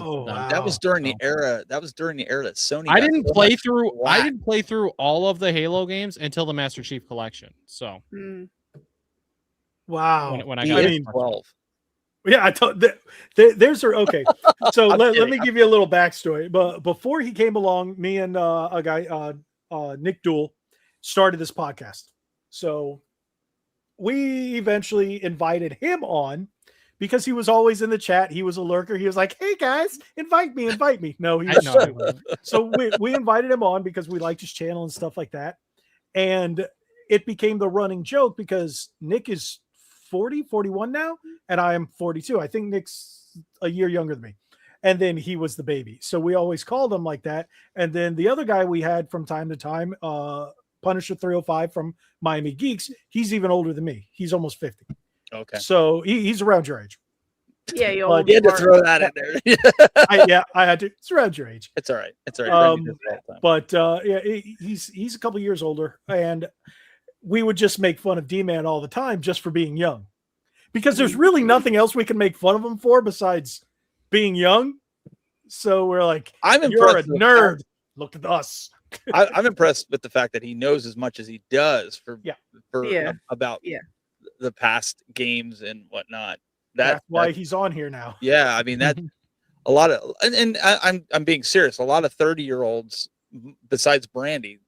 during the era. That was during the era that Sony. I didn't play through all of the Halo games until the Master Chief Collection. So wow, when I got 12. Yeah, I told there's her. Okay, so let me give you a little backstory. But before he came along, me and a guy, Nick Dool, started this podcast. So we eventually invited him on because he was always in the chat. He was a lurker. He was like, "Hey guys, invite me." No, he was so we invited him on because we liked his channel and stuff like that. And it became the running joke because Nick is 41 now, and I am 42. I think Nick's a year younger than me. And then he was the baby. So we always called him like that. And then the other guy we had from time to time, Punisher 305 from Miami Geeks, he's even older than me. He's almost 50. Okay. So he's around your age. Yeah, you had to throw that in there. I had to. It's around your age. It's all right. It's all right. But yeah, he's a couple years older, and we would just make fun of D-Man all the time just for being young, because there's really nothing else we can make fun of him for besides being young. So we're like, you're a nerd. Look at us. I'm impressed with the fact that he knows as much as he does about the past games and whatnot. That's why he's on here now. Yeah, I mean that a lot of, and I'm being serious. A lot of 30-year-olds, besides Brandy,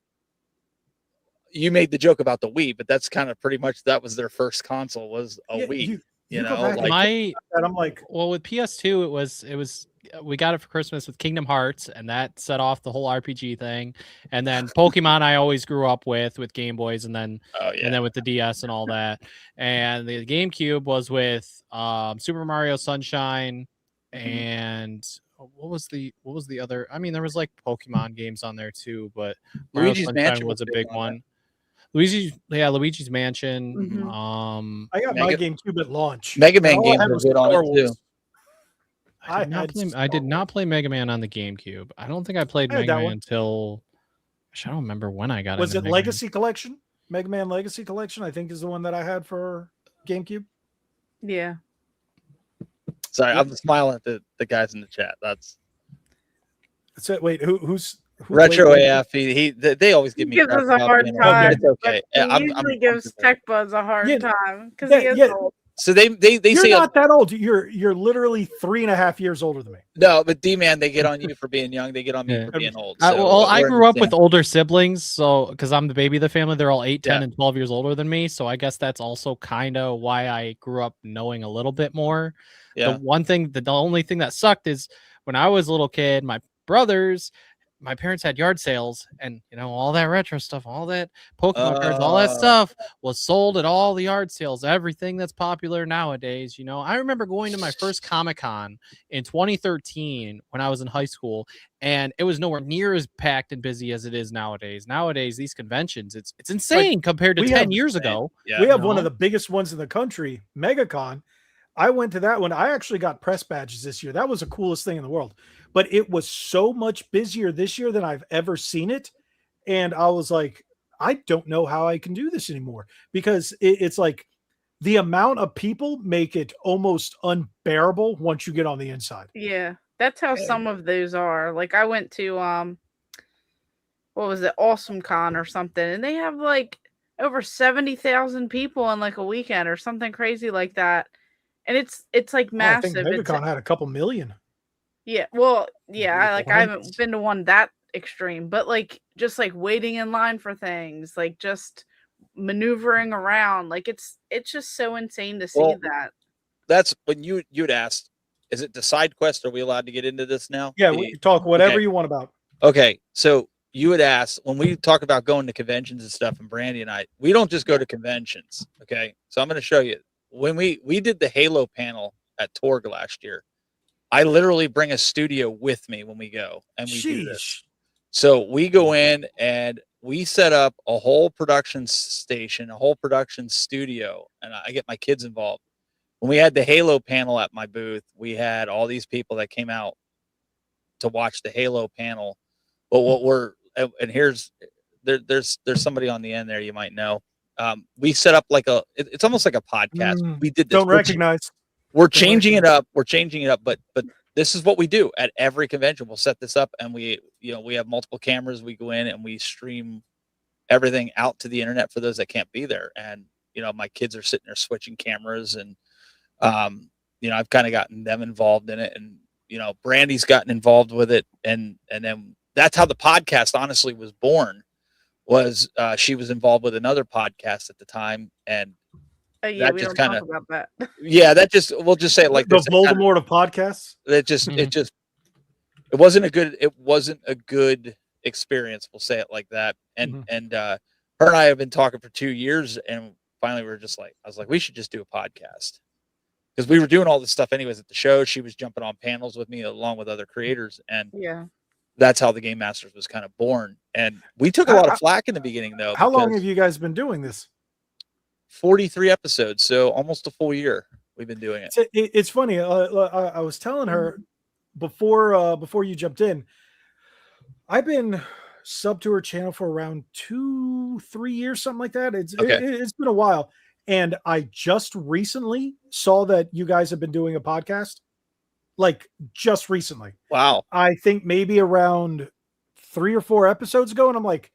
you made the joke about the Wii, but that's kind of pretty much that was their first console was a Wii. I'm like, well, with PS2, it was we got it for Christmas with Kingdom Hearts, and that set off the whole RPG thing. And then Pokemon, I always grew up with Game Boys, and then and then with the DS and all that. And the GameCube was with Super Mario Sunshine, and what was the other? I mean, there was like Pokemon games on there too, but Luigi's Sunshine Mansion was a big one. Luigi's Mansion. I got my GameCube at launch. Mega Man games were good on it too. I did not play Mega Man on the GameCube. I don't think I played Mega Man until I don't remember when I got it. Was it Legacy Collection? Mega Man Legacy Collection, I think, is the one that I had for GameCube. Yeah. Sorry, I'm smiling at the guys in the chat. That's it. Wait, who's Retro AF? They always give me us a hard time. It's okay. He usually gives Tech Buzz a hard time because he is old. So they you're say not that old. You're literally 3.5 years older than me. No, but D-Man, they get on you for being young. They get on me for being old. So I grew up with older siblings, so because I'm the baby of the family, they're all 8, 10, and 12 years older than me. So I guess that's also kind of why I grew up knowing a little bit more. Yeah. The only thing that sucked is when I was a little kid, my parents had yard sales, and all that retro stuff, all that Pokemon cards, all that stuff was sold at all the yard sales. Everything that's popular nowadays. I remember going to my first Comic-Con in 2013 when I was in high school, and it was nowhere near as packed and busy as it is nowadays. Nowadays, these conventions, it's insane compared to 10 years ago. Yeah, we have one of the biggest ones in the country, MegaCon. I went to that one. I actually got press badges this year. That was the coolest thing in the world. But it was so much busier this year than I've ever seen it. And I was like, I don't know how I can do this anymore, because it's like the amount of people make it almost unbearable once you get on the inside. Yeah, that's how some of those are. Like I went to what was it, Awesome Con or something, and they have like over 70,000 people in like a weekend or something crazy like that. And it's like massive. I think MegaCon had a couple million. Yeah, well, yeah, I Hundreds. haven't been to one that extreme, but like just like waiting in line for things, like just maneuvering around, like it's just so insane to see that. That's when you'd asked, is it the side quest? Are we allowed to get into this now? Yeah, we can talk whatever you want about. Okay, so you would ask when we talk about going to conventions and stuff, and Brandy and I, we don't just go to conventions. Okay, so I'm going to show you when we did the Halo panel at Torg last year. I literally bring a studio with me when we go, and we do this. So we go in and we set up a whole production station, a whole production studio, and I get my kids involved. When we had the Halo panel at my booth, we had all these people that came out to watch the Halo panel. But what we're, and here's, there's somebody on the end there you might know. We set up like it's almost like a podcast. We did this. Don't recognize. We're changing it up. We're changing it up, but this is what we do at every convention. We'll set this up, and we have multiple cameras. We go in and we stream everything out to the internet for those that can't be there. And my kids are sitting there switching cameras, and I've kind of gotten them involved in it, and Brandy's gotten involved with it, and then that's how the podcast honestly was born. Was she was involved with another podcast at the time, and yeah, we don't talk about that. Yeah, we'll just say it like the this. Voldemort of podcasts. It wasn't a good experience. We'll say it like that. And her and I have been talking for 2 years, and finally I was like, we should just do a podcast, because we were doing all this stuff anyways at the show. She was jumping on panels with me along with other creators, and that's how the Game Masters was kind of born. And we took a lot of flack in the beginning, though. How long have you guys been doing this? 43 episodes, so almost a full year we've been doing it. It's funny. I was telling her before you jumped in, I've been sub to her channel for around 2-3 years, something like that. It's been a while, and I just recently saw that you guys have been doing a podcast, like just recently. Wow. I think maybe around 3 or 4 episodes ago, and I'm like,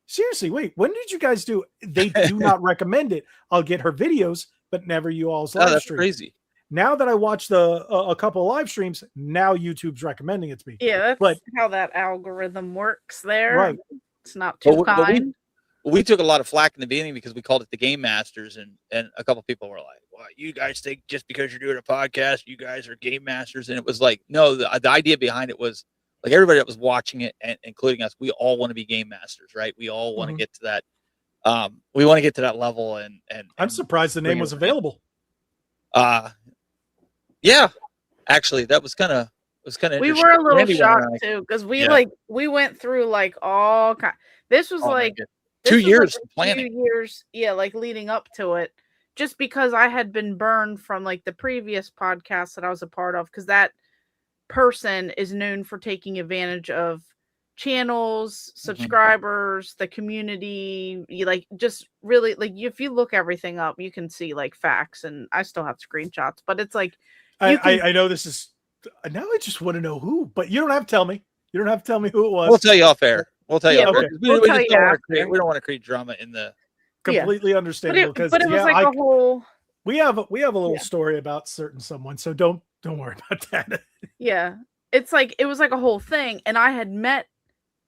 seriously, wait, when did you guys do? They do not recommend it. I'll get her videos, but never you all's live that's stream. Crazy. Now that I watched a couple of live streams, now YouTube's recommending it to me. Yeah, that's how that algorithm works there. Right. It's not too kind. We took a lot of flack in the beginning because we called it the Game Masters, and a couple people were like, well, you guys think just because you're doing a podcast, you guys are Game Masters. And it was like, no, the idea behind it was, like, everybody that was watching it, and including us, we all want to be Game Masters, right? We all want to get to that. We want to get to that level, and I'm surprised the name was available. Yeah, actually, that was kind of We were a little shocked too, because we went through like all kind. This was like 2 years planning. 2 years, like leading up to it, just because I had been burned from like the previous podcast that I was a part of, because that person is known for taking advantage of channels, subscribers, the community. You like just really like if you look everything up, you can see like facts, and I still have screenshots, but it's like I know this is now. I just want to know who, but you don't have to tell me. You don't have to tell me who it was. We'll tell you off air. We'll tell you. Okay. We don't want to create drama in the. Completely understandable, because but it was like a whole. We have a little story about someone, so don't worry about that. Yeah, it's like it was like a whole thing, and I had met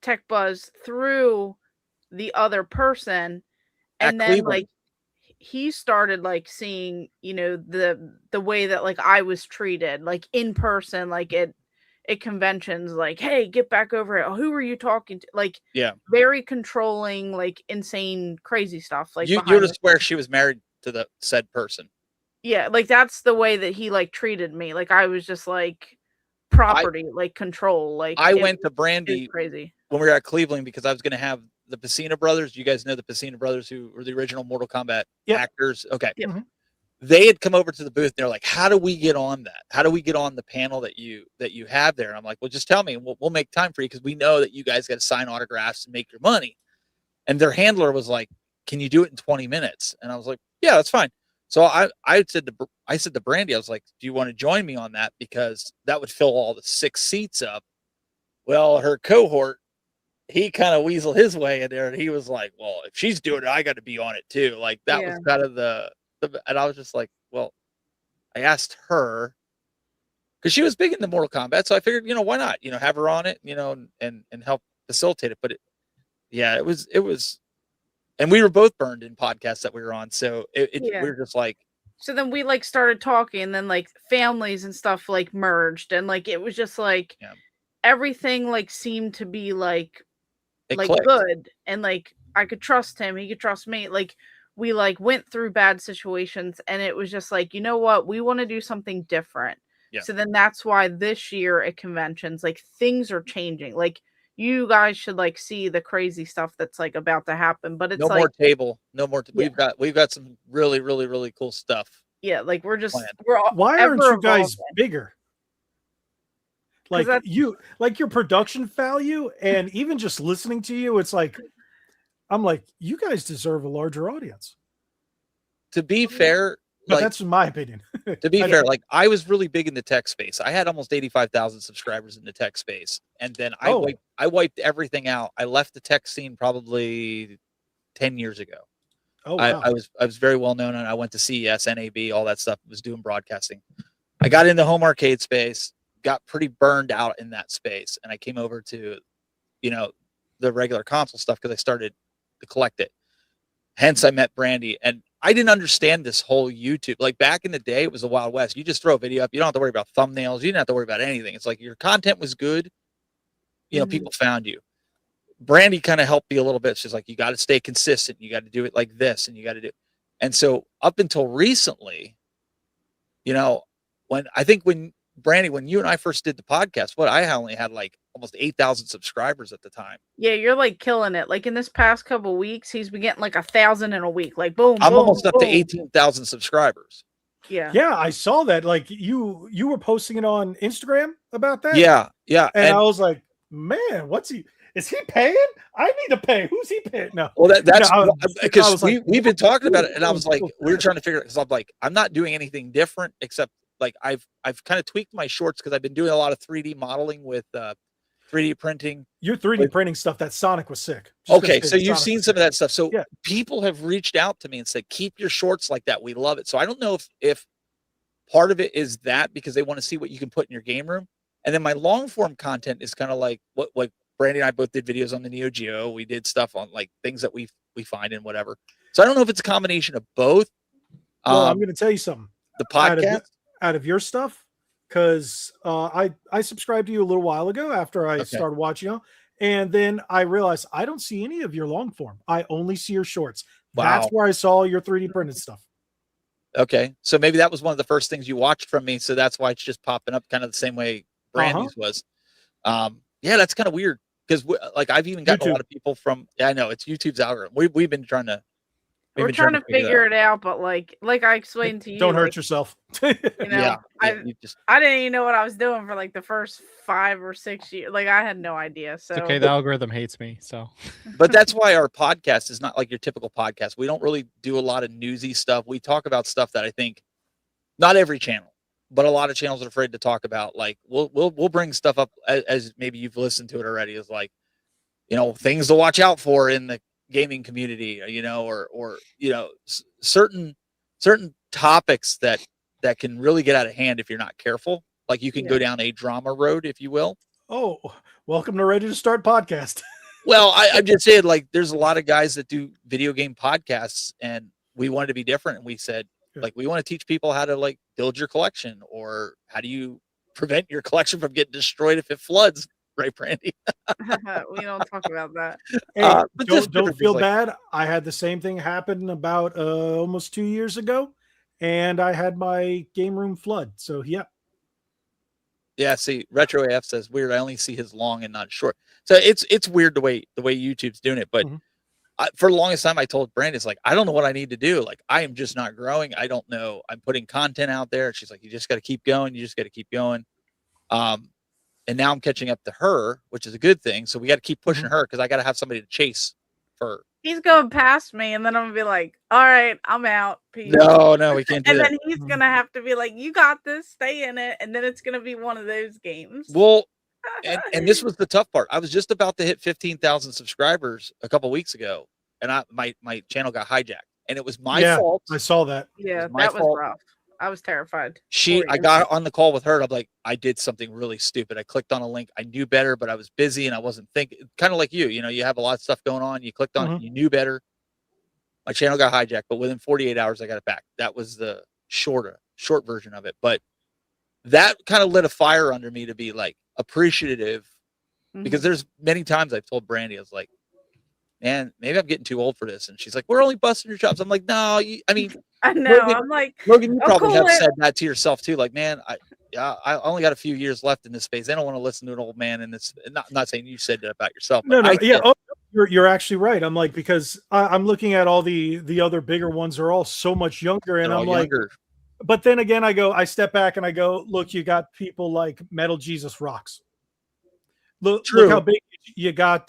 Tech Buzz through the other person, and then Cleveland. like he started like seeing the way that like I was treated like in person, like at conventions, like, hey, get back over it. Oh, who are you talking to? Like, very controlling, like insane, crazy stuff. Like, you just swear she was married to the said person. Yeah, like that's the way that he like treated me. Like I was just like property, like control. Like I went to Brandy crazy when we were at Cleveland, because I was going to have the Pacina brothers. You guys know the Pacina brothers, who were the original Mortal Kombat actors. Okay. Yep. They had come over to the booth. They're like, how do we get on that? How do we get on the panel that you have there? And I'm like, well, just tell me, and we'll make time for you, because we know that you guys got to sign autographs and make your money. And their handler was like, can you do it in 20 minutes? And I was like, yeah, that's fine. So I said to Brandy, I was like, do you want to join me on that? Because that would fill all the 6 seats up. Well, her cohort, he kind of weaseled his way in there, and he was like, well, if she's doing it, I got to be on it too. Like that was kind of and I was just like, well, I asked her because she was big into Mortal Kombat. So I figured, why not, have her on it, and help facilitate it. But it was, and we were both burned in podcasts that we were on. So we were just like, so then we like started talking, and then like families and stuff like merged, and like, it was just like everything like seemed to be like good. And like, I could trust him. He could trust me. Like, we like went through bad situations, and it was just like, you know what? We want to do something different. Yeah. So then that's why this year at conventions, like things are changing. Like you guys should like see the crazy stuff that's like about to happen. But it's no more table, no more. We've got some really, really, really cool stuff. Yeah, like we're why aren't you guys bigger? Like your production value, and even just listening to you, it's like, I'm like, you guys deserve a larger audience. To be fair, but that's in my opinion. To be fair, like I was really big in the tech space. I had almost 85,000 subscribers in the tech space, and then I wiped everything out. I left the tech scene probably 10 years ago. Oh, wow. I was very well known, and I went to CES, NAB, all that stuff. Was doing broadcasting. I got in the home arcade space, got pretty burned out in that space, and I came over to, the regular console stuff because I started to collect it. Hence, I met Brandy, and I didn't understand this whole YouTube. Like back in the day, it was the Wild West. You just throw a video up. You don't have to worry about thumbnails. You didn't have to worry about anything. It's like your content was good. People found you. Brandy kind of helped me a little bit. She's like, you got to stay consistent. You got to do it like this, and you got to do. And so up until recently, when Brandy, when you and I first did the podcast, I only had like almost 8,000 subscribers at the time. Yeah, you're like killing it. Like in this past couple of weeks, he's been getting like 1,000 in a week. Like boom, I'm almost up to 18,000 subscribers. Yeah, I saw that. Like you were posting it on Instagram about that. Yeah. And I was like, man, is he paying? I need to pay. Who's he paying? No. Well, that's because we've been talking about it, and I was like, we were trying to figure it, because I'm like, I'm not doing anything different except like I've kind of tweaked my shorts because I've been doing a lot of 3D modeling with 3D printing. Your 3D printing stuff, that Sonic was sick. Okay, so you've seen some of that stuff. So people have reached out to me and said, keep your shorts like that. We love it. So I don't know if part of it is that because they want to see what you can put in your game room. And then my long form content is kind of like what Brandy and I both did videos on the Neo Geo. We did stuff on like things that we find and whatever. So I don't know if it's a combination of both. Well, I'm going to tell you something. The podcast out of your stuff, because I subscribed to you a little while ago after I started watching you, and then I realized I don't see any of your long form. I only see your shorts. Wow. That's where I saw your 3D printed stuff. Okay, so maybe that was one of the first things you watched from me, so that's why it's just popping up kind of the same way Brandy's was. Yeah, that's kind of weird because like I've even gotten a lot of people from. Yeah, I know it's YouTube's algorithm. We've been trying to. We're trying to figure it out, but like I explained to you, don't hurt yourself. I didn't even know what I was doing for like the first 5 or 6 years. Like I had no idea. So it's okay, the algorithm hates me. So, but that's why our podcast is not like your typical podcast. We don't really do a lot of newsy stuff. We talk about stuff that I think not every channel, but a lot of channels are afraid to talk about. Like we'll bring stuff up as maybe you've listened to it already. Is like, things to watch out for in the gaming community, or certain topics that can really get out of hand if you're not careful. Like you can go down a drama road, if you will. Oh, welcome to Ready to Start Podcast. Well, I'm just saying, like, there's a lot of guys that do video game podcasts, and we wanted to be different. And we said, like, we want to teach people how to like build your collection, or how do you prevent your collection from getting destroyed if it floods. Right, Brandy? We don't talk about that. Hey, don't feel bad. I had the same thing happen about almost 2 years ago, and I had my game room flood. So yeah. See, Retro AF says weird. I only see his long and not short. So it's weird the way YouTube's doing it. But for the longest time, I told Brandy, it's like, I don't know what I need to do. Like I am just not growing. I don't know. I'm putting content out there. She's like, you just got to keep going. You just got to keep going. And now I'm catching up to her, which is a good thing. So we got to keep pushing her because I got to have somebody to chase prefer. He's going past me, and then I'm gonna be like, "All right, I'm out. Peace." No, we can't do And that. then he's gonna have to be like, "You got this. Stay in it." And then it's gonna be one of those games. Well, and this was the tough part. I was just about to hit 15,000 subscribers a couple weeks ago, and my channel got hijacked, and it was my fault. I saw that. Yeah, my that was fault. rough. I was terrified. I got on the call with her. I'm like, I did something really stupid. I clicked on a link. I knew better, but I was busy and I wasn't thinking. Kind of like you know, you have a lot of stuff going on. You clicked on it. You knew better. My channel got hijacked, but within 48 hours, I got it back. That was the short version of it. But that kind of lit a fire under me to be like appreciative, because there's many times I've told Brandy, I was like, man, maybe I'm getting too old for this. And she's like, we're only busting your chops. I'm like, no, I know. I'm like, Logan, you probably have said that to yourself too. Like, man, I only got a few years left in this space. I don't want to listen to an old man in this. Not saying you said that about yourself. No. Yeah. You're actually right. I'm like, because I'm looking at all the other bigger ones are all so much younger. And I'm like, but then again, I step back and I go, look, you got people like Metal Jesus Rocks. Look how big you got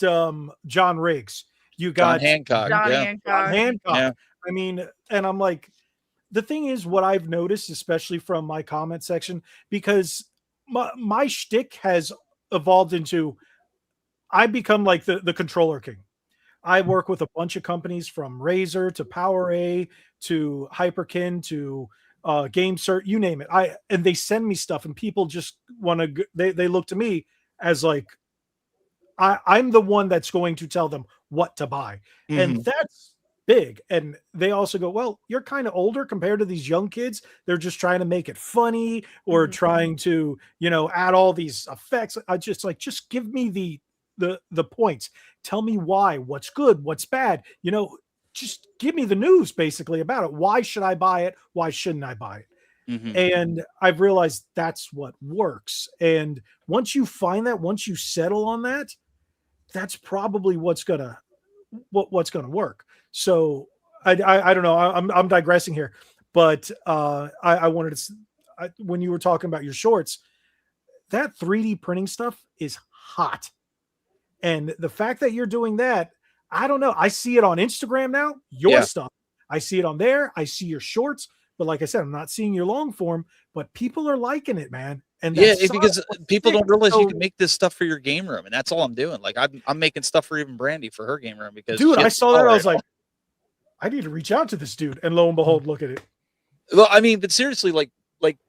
John Riggs. You got Hancock. Hancock. Yeah. I mean, and I'm like, the thing is, what I've noticed, especially from my comment section, because my shtick has evolved into, I become like the controller king. I work with a bunch of companies from Razer to PowerA to Hyperkin to GameCert, you name it. And they send me stuff, and people just want to. They look to me as like, I'm the one that's going to tell them what to buy, and that's big. And they also go, well, you're kind of older compared to these young kids. They're just trying to make it funny or trying to, add all these effects. I just like, just give me the points. Tell me why, what's good, what's bad. Just give me the news basically about it. Why should I buy it? Why shouldn't I buy it? And I've realized that's what works. And once you find that, once you settle on that, that's probably what's gonna work. So I don't know. I'm digressing here, but I wanted to. When you were talking about your shorts, that 3D printing stuff is hot, and the fact that you're doing that, I don't know. I see it on Instagram now. Your stuff, I see it on there. I see your shorts, but like I said, I'm not seeing your long form. But people are liking it, man. And because people don't realize you can make this stuff for your game room, and that's all I'm doing. Like I'm making stuff for even Brandy for her game room, because dude, I saw that. I was like, I need to reach out to this dude, and lo and behold, look at it. Well, I mean, but seriously, like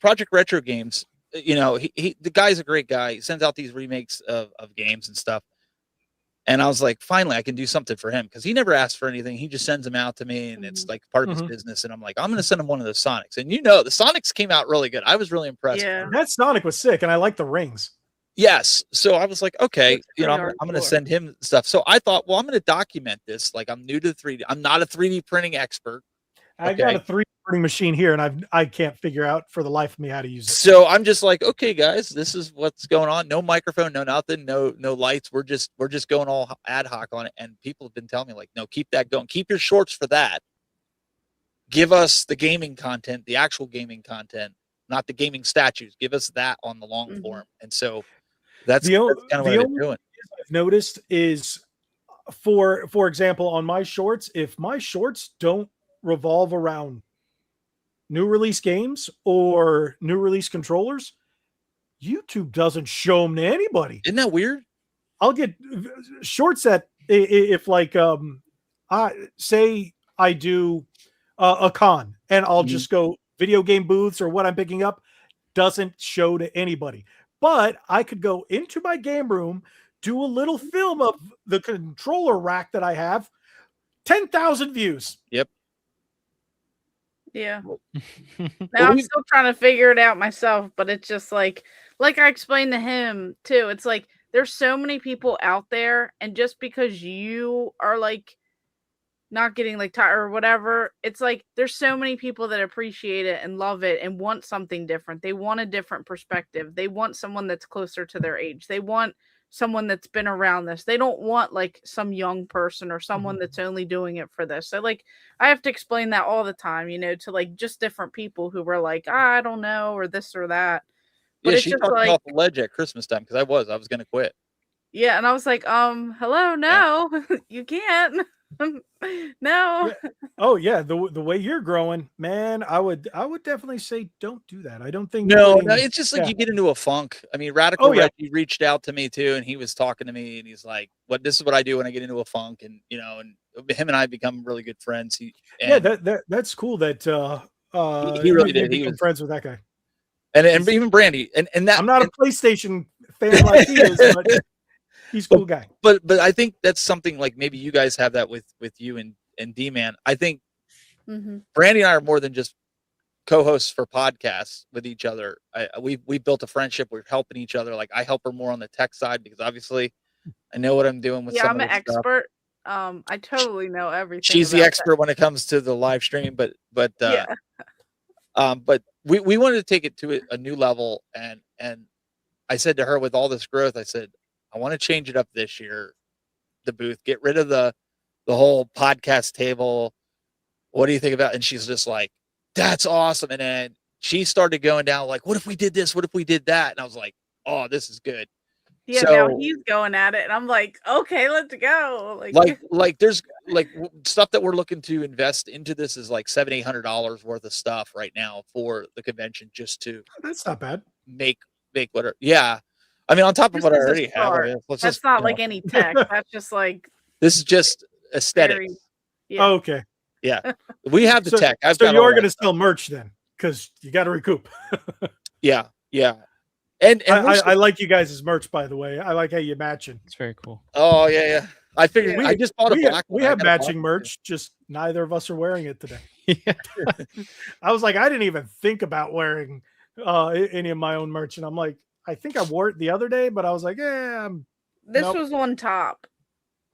Project Retro Games, the guy's a great guy. He sends out these remakes of games and stuff. And I was like, finally, I can do something for him, because he never asked for anything. He just sends them out to me, and it's like part of his business. And I'm like, I'm going to send him one of those Sonics. And the Sonics came out really good. I was really impressed. Yeah, that Sonic was sick, and I like the rings. Yes. So I was like, okay, I'm going to send him stuff. So I thought, well, I'm going to document this. Like, I'm new to 3D. I'm not a 3D printing expert. I got a 3D printing machine here, and I can't figure out for the life of me how to use it. So I'm just like, okay, guys, this is what's going on. No microphone, no nothing, no lights. We're just going all ad hoc on it. And people have been telling me, like, no, keep that going. Keep your shorts for that. Give us the gaming content, the actual gaming content, not the gaming statues. Give us that on the long form. And so that's kind of what I'm doing. I've noticed is, for example, on my shorts, if my shorts don't revolve around new release games or new release controllers, YouTube doesn't show them to anybody. Isn't that weird? I'll get shorts that if like say I do a con, and I'll just go video game booths or what I'm picking up, doesn't show to anybody. But I could go into my game room, do a little film of the controller rack that I have, 10,000 views. Yep. Yeah. Now I'm still trying to figure it out myself, but it's just like I explained to him too. It's like there's so many people out there, and just because you are like not getting like tired or whatever, it's like there's so many people that appreciate it and love it and want something different. They want a different perspective. They want someone that's closer to their age. They want someone that's been around this. They don't want like some young person or someone that's only doing it for this. So like I have to explain that all the time, to like just different people who were like, I don't know, or this or that. But yeah, she talked me off the ledge at Christmas time, because I was going to quit. Yeah, and I was like, hello, no, you can't. No. Yeah. Oh yeah, the way you're growing, man, I would definitely say don't do that. I don't think No, putting, it's just like yeah. you get into a funk. I mean, Radical Oh yeah, Reggie reached out to me too, and he was talking to me, and he's like, this is what I do when I get into a funk," and and him and I become really good friends. yeah, that's cool that he really you did. He become was, friends with that guy. and He's- even Brandy, and that I'm not a PlayStation fan like he is, but he's a cool guy. but I think that's something like maybe you guys have that with you and D-Man. I think Mm-hmm. Brandy and I are more than just co-hosts for podcasts with each other. We built a friendship. We're helping each other. Like I help her more on the tech side because obviously I know what I'm doing with Yeah, some I'm of an this stuff. expert. I totally know everything. She's the about expert when it comes to the live stream, but yeah. but we wanted to take it to a new level, and I said to her, with all this growth, I said, I want to change it up this year. The booth, get rid of the whole podcast table. What do you think about? And she's just like, that's awesome. And then she started going down like, what if we did this? What if we did that? And I was like, oh, this is good. Yeah, So, now he's going at it, and I'm like, okay, let's go. Like there's like stuff that we're looking to invest into. This is like $700-800 worth of stuff right now for the convention, just to That's not bad. make whatever. Yeah, I mean, on top of This what I is a already have, start. That's not like any tech. That's just like this is just aesthetics. very, yeah. Oh, okay. Yeah, we have the So, tech. I've so got you all are that going to stuff. sell merch then, because you got to recoup. Yeah, and I like you guys' merch, by the way. I like how you matching. It's very cool. oh yeah. I figured I just bought a black one. We I have got a black matching one, merch, just neither of us are wearing it today. Yeah. I was like, I didn't even think about wearing any of my own merch, and I'm like, I think I wore it the other day, but I was like, This nope. was on top,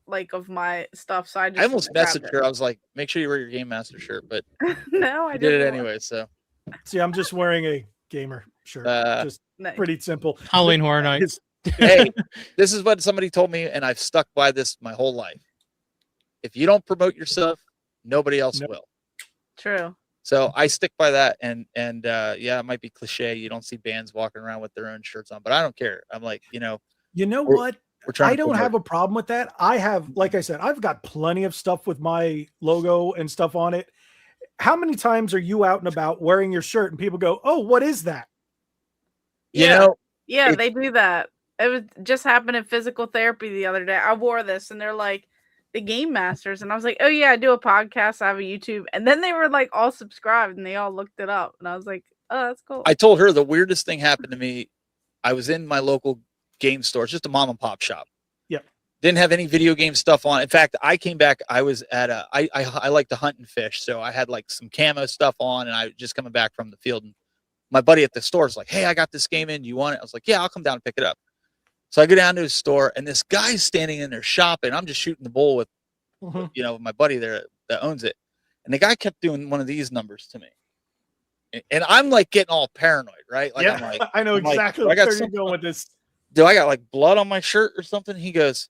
like, of my stuff. So I just I almost grabbed messaged it. her. I was like, make sure you wear your Game Master shirt, but No, I I did it didn't. anyway. So See, I'm just wearing a gamer shirt, just Nice. pretty simple. Halloween Horror Nights. hey, this is what somebody told me, and I've stuck by this my whole life. If you don't promote yourself, nobody else will. True. So I stick by that, and yeah, it might be cliche. You don't see bands walking around with their own shirts on, but I don't care. I'm like, You know We're- what? we're trying. I don't have a problem with that. I have, like I said, I've got plenty of stuff with my logo and stuff on it. How many times are you out and about wearing your shirt and people go, "Oh, what is that?" You Yeah. know, Yeah, It- they do that. It was just happened in physical therapy the other day. I wore this, and they're like, the Game Masters, and I was like, oh yeah, I do a podcast, I have a YouTube, and then they were like all subscribed, and they all looked it up, and I was like, oh, that's cool. I told her the weirdest thing happened to me. I was in my local game store, it's just a mom and pop shop. Yep. Didn't have any video game stuff on. In fact, I came back. I was at I like to hunt and fish, so I had like some camo stuff on, and I was just coming back from the field. And my buddy at the store is like, "Hey, I got this game in. Do you want it?" I was like, "Yeah, I'll come down and pick it up." So I go down to his store, and this guy's standing in there shopping. I'm just shooting the bull with, my buddy there that owns it, and the guy kept doing one of these numbers to me, and I'm like getting all paranoid, right? Like, yeah, I'm like, I know I'm like, exactly I got where you're something going with this. do I got like blood on my shirt or something? He goes,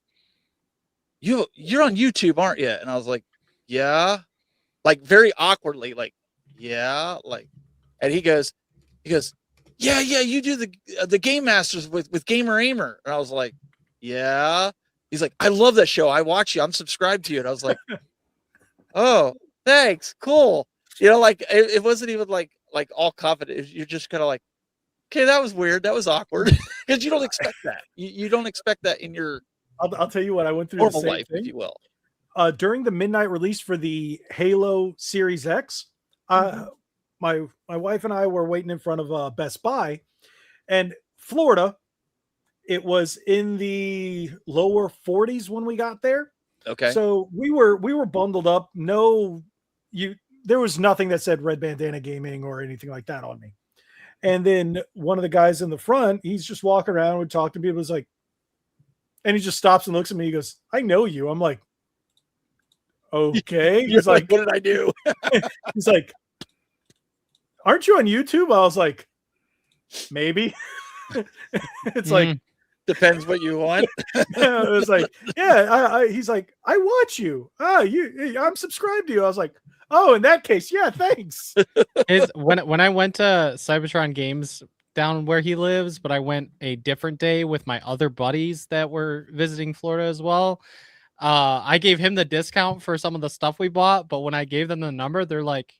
you're on YouTube, aren't you? And I was like, yeah, like very awkwardly, like, yeah, like, and he goes, yeah, you do the Game Masters with Gamer Aimer. And I was like, yeah. He's like, I love that show. I watch you. I'm subscribed to you. And I was like, oh, thanks. Cool. Like it wasn't even like all confident. You're just kind of like, okay, that was weird. That was awkward. Because you don't expect that. You don't expect that in your I'll tell you what, I went through the normal same life, thing. if you will. During the midnight release for the Halo Series X, my wife and I were waiting in front of Best Buy, and Florida, it was in the lower 40s when we got there. Okay. So we were bundled up. There was nothing that said Red Bandana Gaming or anything like that on me. And then one of the guys in the front, he's just walking around, would talk to people. He's like, and he just stops and looks at me. He goes, "I know you." I'm like, okay. He's like, what did I do? he's like, "Aren't you on YouTube?" I was like, maybe. It's like, Depends what you want. it was like, yeah. He's like, "I watch you. I'm subscribed to you." I was like, "Oh, in that case, yeah, thanks." When I went to Cybertron Games down where he lives, but I went a different day with my other buddies that were visiting Florida as well. I gave him the discount for some of the stuff we bought, but when I gave them the number, they're like,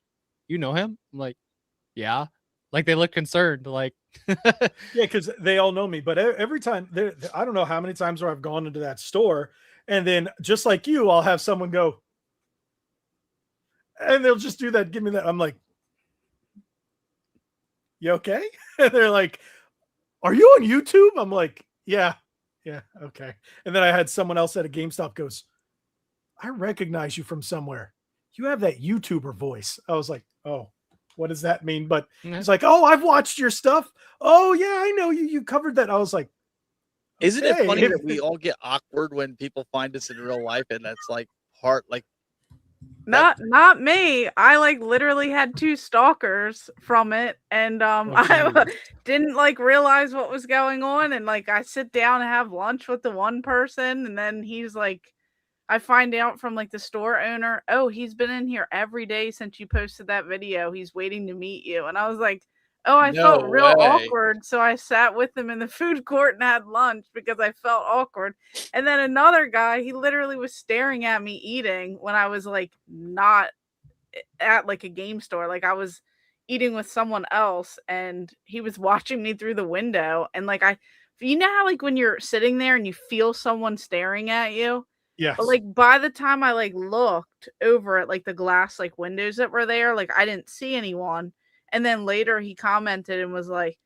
"You know him?" I'm like, "Yeah." Like they look concerned. Like, yeah, because they all know me. But every time, I don't know how many times where I've gone into that store, and then just like you, I'll have someone go, and they'll just do that. Give me that. I'm like, "You okay?" And they're like, "Are you on YouTube?" I'm like, "Yeah, okay." And then I had someone else at a GameStop goes, "I recognize you from somewhere. You have that YouTuber voice." I was like, "Oh, what does that mean?" But he's like, "Oh, I've watched your stuff. Oh yeah, I know you. You covered that." I was like, Isn't it "Okay." funny that we all get awkward when people find us in real life, and that's like part like Not me. I like literally had 2 stalkers from it, and I didn't like realize what was going on, and like I sit down and have lunch with the one person, and then he's like, I find out from like the store owner, "Oh, he's been in here every day since you posted that video. He's waiting to meet you." And I was like, "Oh, I felt No real way. awkward." So I sat with him in the food court and had lunch because I felt awkward. And then another guy, he literally was staring at me eating when I was like not at like a game store. Like I was eating with someone else and he was watching me through the window. And like you know how like when you're sitting there and you feel someone staring at you? Yes. But like by the time I like looked over at like the glass like windows that were there, like I didn't see anyone. And then later he commented and was like,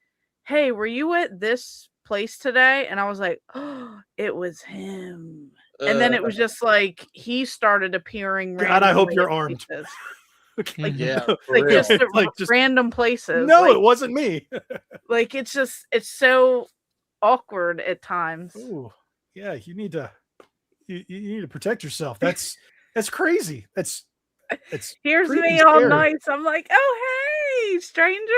"Hey, were you at this place today?" And I was like, "Oh, it was him." And then it was just like he started appearing. God, I hope randomly you're at armed. places. Like, Yeah, for like real. just at Like, just- random places. No, like, it wasn't me. like it's so awkward at times. Ooh, yeah, you need to protect yourself. That's crazy. It's Here's freaking me all scary. nice. I'm like, "Oh, hey, stranger."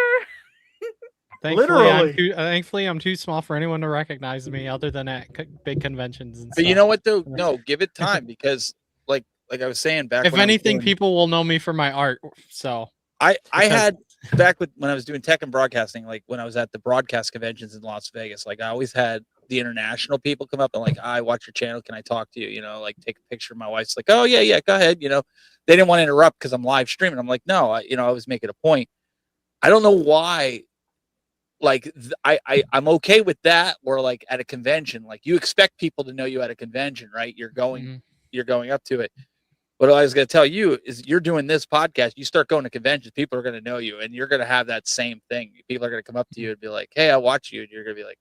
Thankfully, I'm too small for anyone to recognize me other than at big conventions and But stuff. you know what though? No, give it time because like I was saying back If when anything, people will know me for my art. So I because- had back when I was doing tech and broadcasting, like when I was at the broadcast conventions in Las Vegas, like I always had the international people come up and like, "I watch your channel. Can I talk to you?" You know, like take a picture. My wife's like, "Oh yeah, go ahead." You know, they didn't want to interrupt because I'm live streaming. I'm like, "No, I was making a point." I don't know why. Like I'm okay with that. Or like at a convention, like you expect people to know you at a convention, right? You're going up to it. What I was going to tell you is you're doing this podcast. You start going to conventions, people are going to know you, and you're going to have that same thing. People are going to come up to you and be like, "Hey, I watch you," and you're going to be like,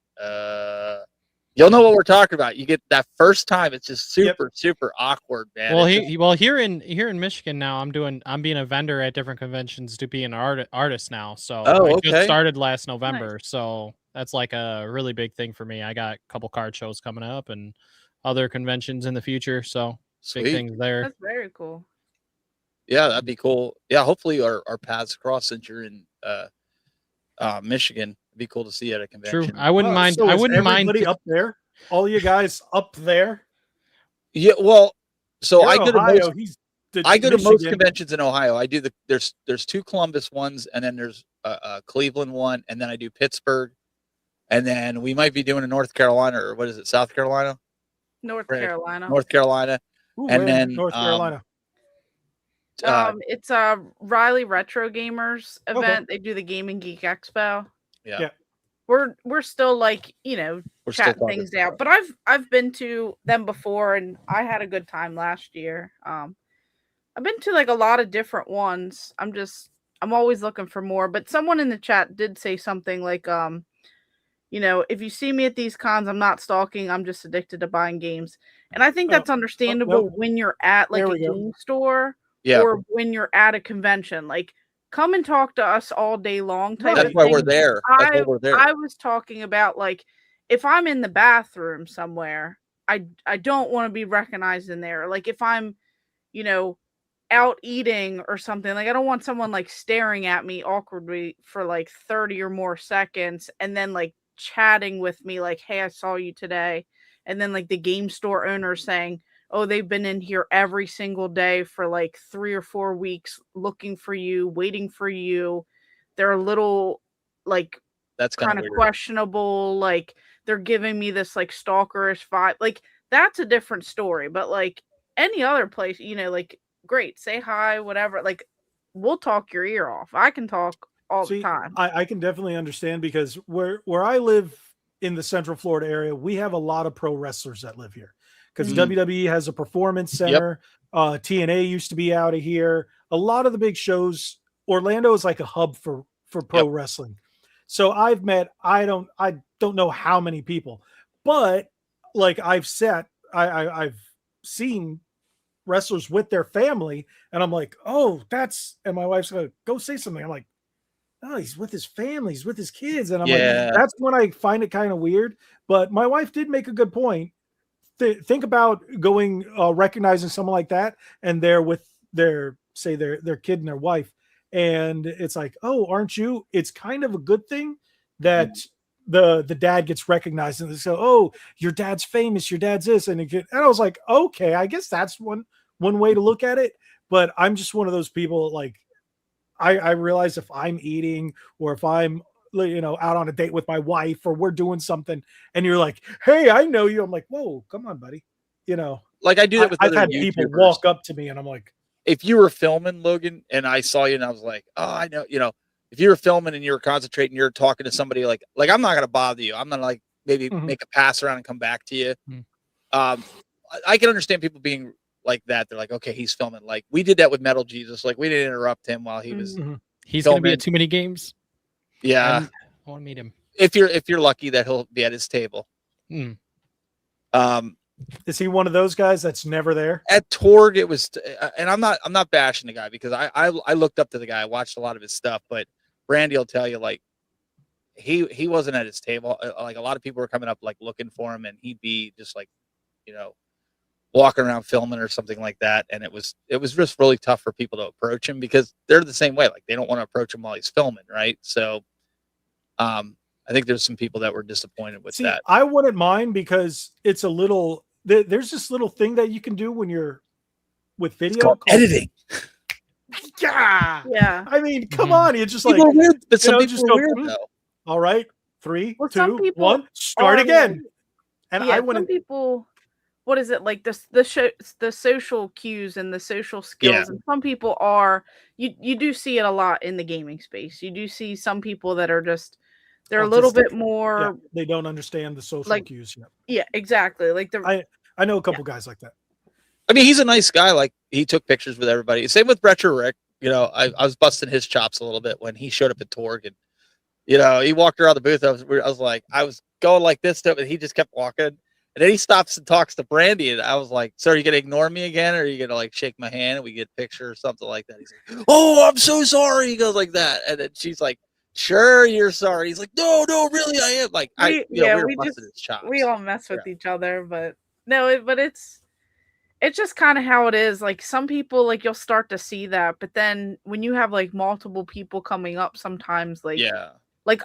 you'll know what we're talking about. You get that first time, it's just super awkward, man. Well, here in Michigan now, I'm being a vendor at different conventions to be an artist now. So I just started last November, so that's like a really big thing for me. I got a couple card shows coming up and other conventions in the future, so big things there. That's very cool. Yeah, that'd be cool. Yeah, hopefully our paths cross since you're in Michigan. It'd be cool to see you at a convention. True. I wouldn't mind. So I is wouldn't mind. everybody up there. All you guys up there. Yeah, well, so You're I go Ohio, to most conventions in Ohio. I do there's 2 Columbus ones, and then there's a Cleveland one, and then I do Pittsburgh, and then we might be doing a North Carolina, or what is it, South Carolina? North Carolina. Ooh, and then North Carolina. It's a Riley Retro Gamers event. They do the Gaming Geek Expo. Yeah. We're still like, we're chatting things out. But I've been to them before and I had a good time last year. I've been to like a lot of different ones. I'm always looking for more. But someone in the chat did say something like, if you see me at these cons, I'm not stalking. I'm just addicted to buying games. And I think that's understandable when you're at like a game store or when you're at a convention. Like, come and talk to us all day long. That's why we're there. I was talking about like, if I'm in the bathroom somewhere, I don't want to be recognized in there. Like if I'm, out eating or something, like I don't want someone like staring at me awkwardly for like 30 or more seconds and then like chatting with me like, "Hey, I saw you today." And then like the game store owner saying, "Oh, they've been in here every single day for like 3 or 4 weeks looking for you, waiting for you. They're a little like That's kind of weird. questionable. Like they're giving me this like stalkerish vibe. Like that's a different story. But like any other place, like great, say hi, whatever. Like we'll talk your ear off. I can talk all the time. I can definitely understand because where I live in the Central Florida area, we have a lot of pro wrestlers that live here because WWE has a performance center. TNA used to be out of here. A lot of the big shows, Orlando is like a hub for pro wrestling. So I've met, I don't know how many people, but like I've seen wrestlers with their family, and I'm like, oh, and my wife's gonna go say something. I'm like, oh, he's with his family, he's with his kids. And I'm like, that's when I find it kind of weird. But my wife did make a good point. Think about going, recognizing someone like that, and they're with their kid and their wife. And it's like, oh, aren't you? It's kind of a good thing that the dad gets recognized, and they say, oh, your dad's famous, your dad's this. And I was like, okay, I guess that's one way to look at it. But I'm just one of those people, like, I realize if I'm eating or if I'm, out on a date with my wife or we're doing something and you're like, hey, I know you. I'm like, whoa, come on, buddy. Like I do that with I've other had YouTubers. people walk up to me and I'm like, if you were filming, Logan, and I saw you and I was like, oh, I know, if you were filming and you were concentrating, you're talking to somebody like I'm not going to bother you. I'm going to like maybe make a pass around and come back to you. I can understand people being like that. They're like, okay, he's filming. Like we did that with Metal Jesus. Like we didn't interrupt him while he was. He's going to be at too many games. Yeah, I want to meet him. If you're lucky that he'll be at his table. Is he one of those guys that's never there? At Torg, it was, and I'm not bashing the guy because I looked up to the guy. I watched a lot of his stuff, but Brandy will tell you like he wasn't at his table. Like a lot of people were coming up like looking for him, and he'd be just like, walking around filming or something like that. And it was just really tough for people to approach him because they're the same way. Like they don't want to approach him while he's filming, right? So, I think there's some people that were disappointed with that. I wouldn't mind because it's a little. There's this little thing that you can do when you're with video. It's called editing. Yeah. I mean, come on. You're just people like, weird, but some people just go, weird, though. All right, 3, 2, 1, start again. And I wouldn't. Some people, what is it like the social cues and the social skills, and some people are. You do see it a lot in the gaming space. You do see some people that are just. They're a little bit more. They don't understand the social cues yet. Yeah, exactly. Like I know a couple guys like that. I mean, he's a nice guy. Like he took pictures with everybody. Same with Retro Rick. I was busting his chops a little bit when he showed up at Torg, and he walked around the booth. I was like, I was going like this stuff, and he just kept walking. And then he stops and talks to Brandy, and I was like, "So are you gonna ignore me again, or are you gonna like shake my hand and we get a picture or something like that?" He's like, "Oh, I'm so sorry." He goes like that, and then she's like, "Sure, you're sorry." He's like, "No, really, I am." Like, we all mess with each other, but no, but it's just kind of how it is. Like some people, like you'll start to see that, but then when you have like multiple people coming up, sometimes like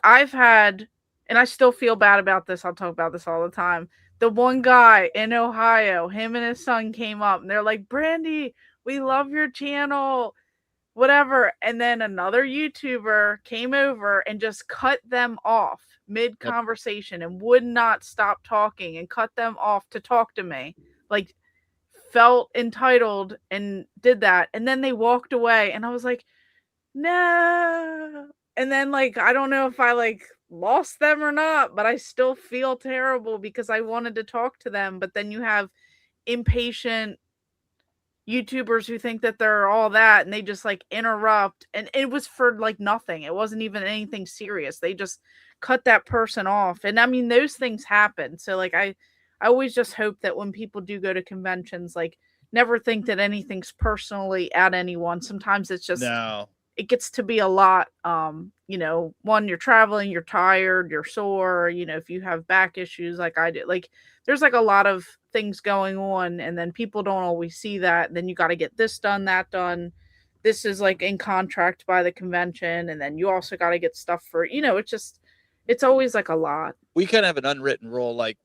I've had, and I still feel bad about this. I'll talk about this all the time. The one guy in Ohio, him and his son came up, and they're like, "Brandy, we love your channel." Whatever, and then another YouTuber came over and just cut them off mid-conversation and would not stop talking and cut them off to talk to me. Like, felt entitled and did that, and then they walked away, and I was like, no. And then like I don't know if I like lost them or not, but I still feel terrible because I wanted to talk to them. But then you have impatient YouTubers who think that they're all that, and they just like interrupt, and it was for like nothing. It wasn't even anything serious. They just cut that person off. And I mean, those things happen. So like I always just hope that when people do go to conventions, like never think that anything's personally at anyone. Sometimes it's just it gets to be a lot. One, you're traveling, you're tired, you're sore, if you have back issues like I did, like there's like a lot of things going on, and then people don't always see that. And then you got to get this done, that done. This is like in contract by the convention, and then you also got to get stuff for it's always like a lot. We kind of have an unwritten rule. Like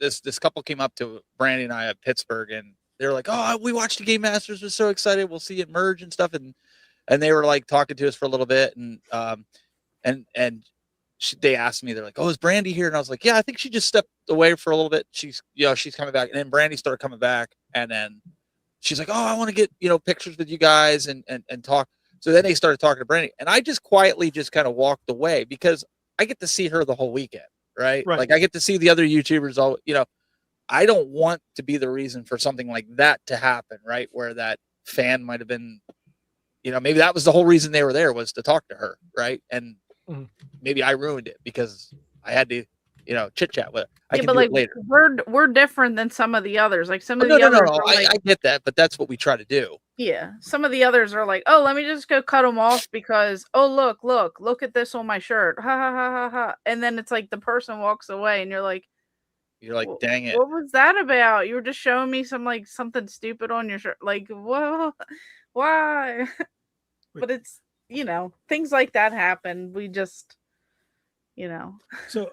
this couple came up to Brandy and I at Pittsburgh, and they were like, "Oh, we watched the Game Masters. We're so excited. We'll see it merge and stuff." And they were like talking to us for a little bit, and they asked me, they're like, "Oh, is Brandy here?" And I was like, "Yeah, I think she just stepped away for a little bit. She's coming back." And then Brandy started coming back, and then she's like, "Oh, I want to get pictures with you guys and talk." So then they started talking to Brandy, and I just quietly just kind of walked away because I get to see her the whole weekend, right? Like I get to see the other YouTubers all, I don't want to be the reason for something like that to happen, right? Where that fan might have been, maybe that was the whole reason they were there, was to talk to her, right? And maybe I ruined it because I had to, chit chat with her. I can do it later. We're different than some of the others. Like some of the others. No. I get that, but that's what we try to do. Yeah, some of the others are like, "Oh, let me just go cut them off because look at this on my shirt, ha ha ha ha ha," and then it's like the person walks away, and you're like, "Dang it, what was that about? You were just showing me something stupid on your shirt, like, whoa, why?" But it's things like that happen. We just So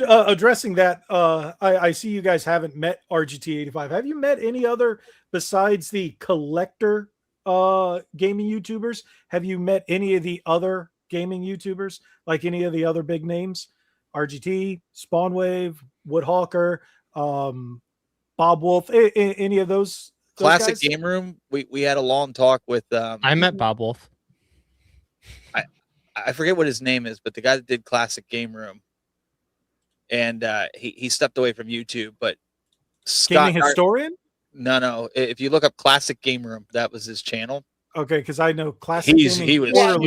addressing that, I see you guys haven't met RGT85. Have you met any other besides the collector gaming YouTubers? Have you met any of the other gaming YouTubers, like any of the other big names? RGT, Spawnwave, Woodhawker, Bob Wolf, any of those Classic guys? Game Room. We had a long talk with I met Bob Wolf. I forget what his name is, but the guy that did Classic Game Room, and he stepped away from YouTube. But Gaming Historian? No. If you look up Classic Game Room, that was his channel. Okay, because I know Classic. He was huge. I'm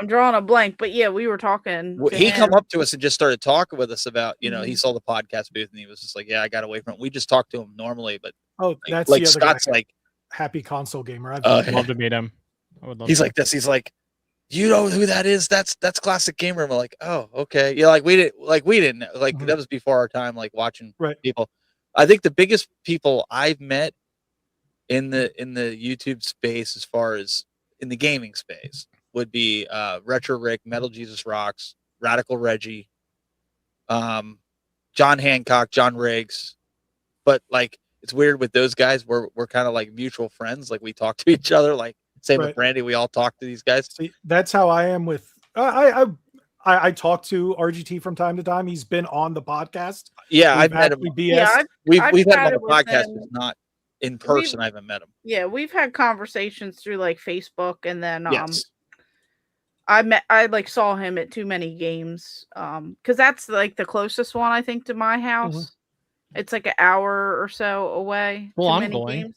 drawing a blank, but yeah, we were talking. He come up to us and just started talking with us about, he saw the podcast booth and he was just like, "Yeah, I got away from it." We just talked to him normally, but that's like the other Scott's guy. like Happy Console Gamer. I'd love to meet him. I would love. He's like this. He's like, "You know who that is? That's Classic Game Room." I'm like, "Oh, okay." Yeah, we didn't that was before our time, like watching people. I think the biggest people I've met in the YouTube space, as far as in the gaming space, would be Retro Rick, Metal Jesus Rocks, Radical Reggie, John Hancock, John Riggs. But like, it's weird with those guys. We're kind of like mutual friends. Like we talk to each other. Like same with Brandy. We all talk to these guys. See, that's how I am with. I talk to RGT from time to time. He's been on the podcast. Yeah, I've met him. We've had him on the podcast, but not in person. I haven't met him. Yeah, we've had conversations through like Facebook, and then yes. I saw him at Too Many Games, because that's like the closest one I think to my house. It's like an hour or so away. Well, I'm going. Games.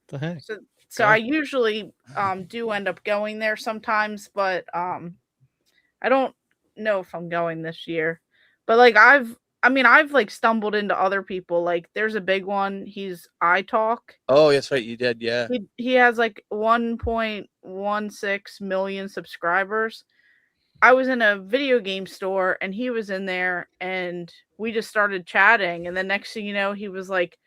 The heck. So I usually do end up going there sometimes, but I don't know if I'm going this year. But like I've like stumbled into other people. Like there's a big one. He's iTalk. Oh, that's right. You did. Yeah. He has like 1.16 million subscribers. I was in a video game store and he was in there and we just started chatting. And then next thing you know, he was like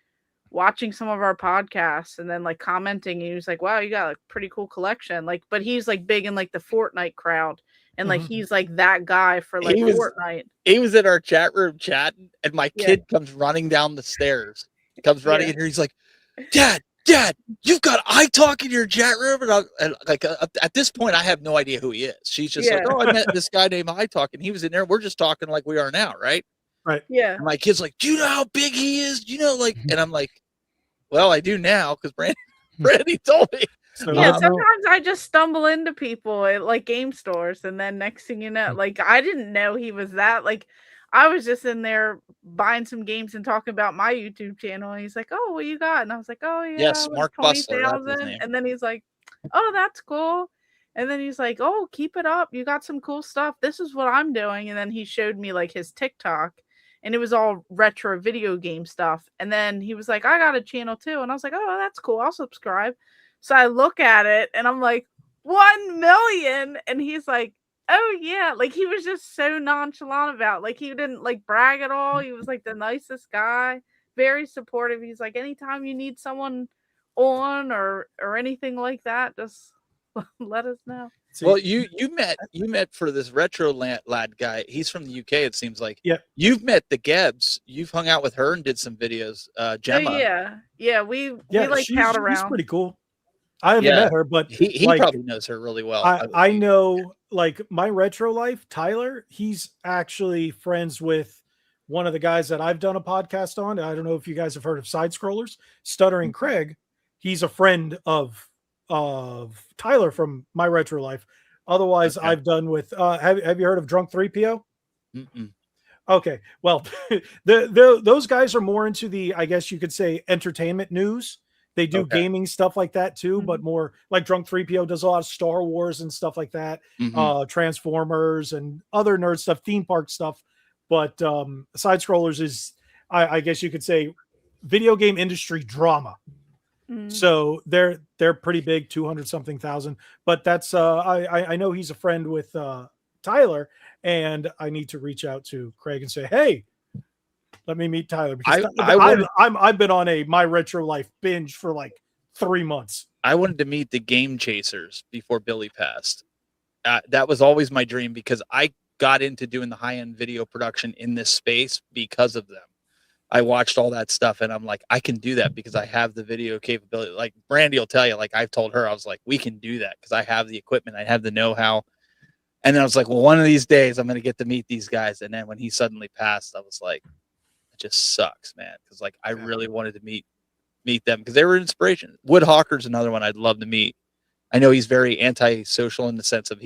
watching some of our podcasts and then like commenting. And he was like, "Wow, you got a pretty cool collection." Like, but he's like big in like the Fortnite crowd. And like he's like that guy for like Fortnite. He was in our chat room chatting, and my kid comes running down the stairs. He comes running in here. He's like, Dad, you've got iTalk in your chat room." And at this point, I have no idea who he is. She's just like, "Oh, I met this guy named iTalk, and he was in there. We're just talking like we are now, right?" Right. Yeah. And my kid's like, "Do you know how big he is? Do you know, like?" And I'm like, "Well, I do now because Brandy told me." So, sometimes I just stumble into people at like game stores, and then next thing you know, like I didn't know he was that. Like I was just in there buying some games and talking about my YouTube channel, and he's like, "Oh, what you got?" And I was like, "Oh yeah, yes, Mark Bustler." And then he's like, "Oh, that's cool." And then he's like, "Oh, keep it up. You got some cool stuff. This is what I'm doing." And then he showed me like his TikTok, and it was all retro video game stuff. And then he was like, "I got a channel too." And I was like, "Oh, that's cool. I'll subscribe." So I look at it and I'm like, 1 million. And he's like, "Oh yeah." Like he was just so nonchalant about it. Like he didn't like brag at all. He was like the nicest guy, very supportive. He's like, "Anytime you need someone on or anything like that, just let us know." Well, you met for this retro lad guy. He's from the UK. It seems like. Yeah. You've met the Gebs. You've hung out with her and did some videos. Gemma. Oh, yeah. We like pal around. She's pretty cool. I haven't met her, but he like, probably knows her really well. I know, like, my retro life, Tyler, he's actually friends with one of the guys that I've done a podcast on. I don't know if you guys have heard of Side Scrollers, Stuttering Craig. He's a friend of Tyler from my retro life. Otherwise, Okay. I've done with have you heard of Drunk 3PO? Mm-mm. Okay, well, those guys are more into the, I guess you could say, entertainment news. They do gaming stuff like that too, but more like Drunk 3PO does a lot of Star Wars and stuff like that, Transformers and other nerd stuff, theme park stuff. But Side Scrollers is, I guess you could say, video game industry drama. So they're pretty big, 200 something thousand. But that's I know he's a friend with Tyler, and I need to reach out to Craig and say, hey, let me meet Tyler, because I've been on a My Retro Life binge for like 3 months. I wanted to meet the Game Chasers before Billy passed. That was always my dream, because I got into doing the high-end video production in this space because of them. I watched all that stuff, and I'm like, I can do that because I have the video capability. Like Brandy will tell you, like I've told her, I was like, we can do that because I have the equipment, I have the know-how. And then I was like, well, one of these days I'm going to get to meet these guys. And then when he suddenly passed, I was like, it just sucks, man. Because like I really wanted to meet them because they were inspiration. Wood Hawker's another one I'd love to meet. I know he's very antisocial in the sense of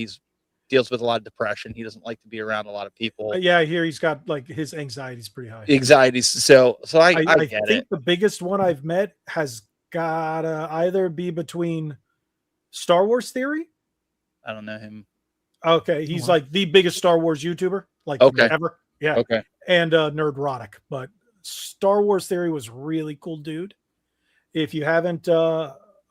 deals with a lot of depression. He doesn't like to be around a lot of people. Yeah, I hear he's got, like, his anxiety's pretty high. Anxieties. So I get think it. the biggest one I've met has gotta either be between Star Wars Theory. I don't know him. Okay, he's like the biggest Star Wars YouTuber, like, ever. Yeah. Okay. And Nerdrotic, but Star Wars Theory was really cool, dude. If you haven't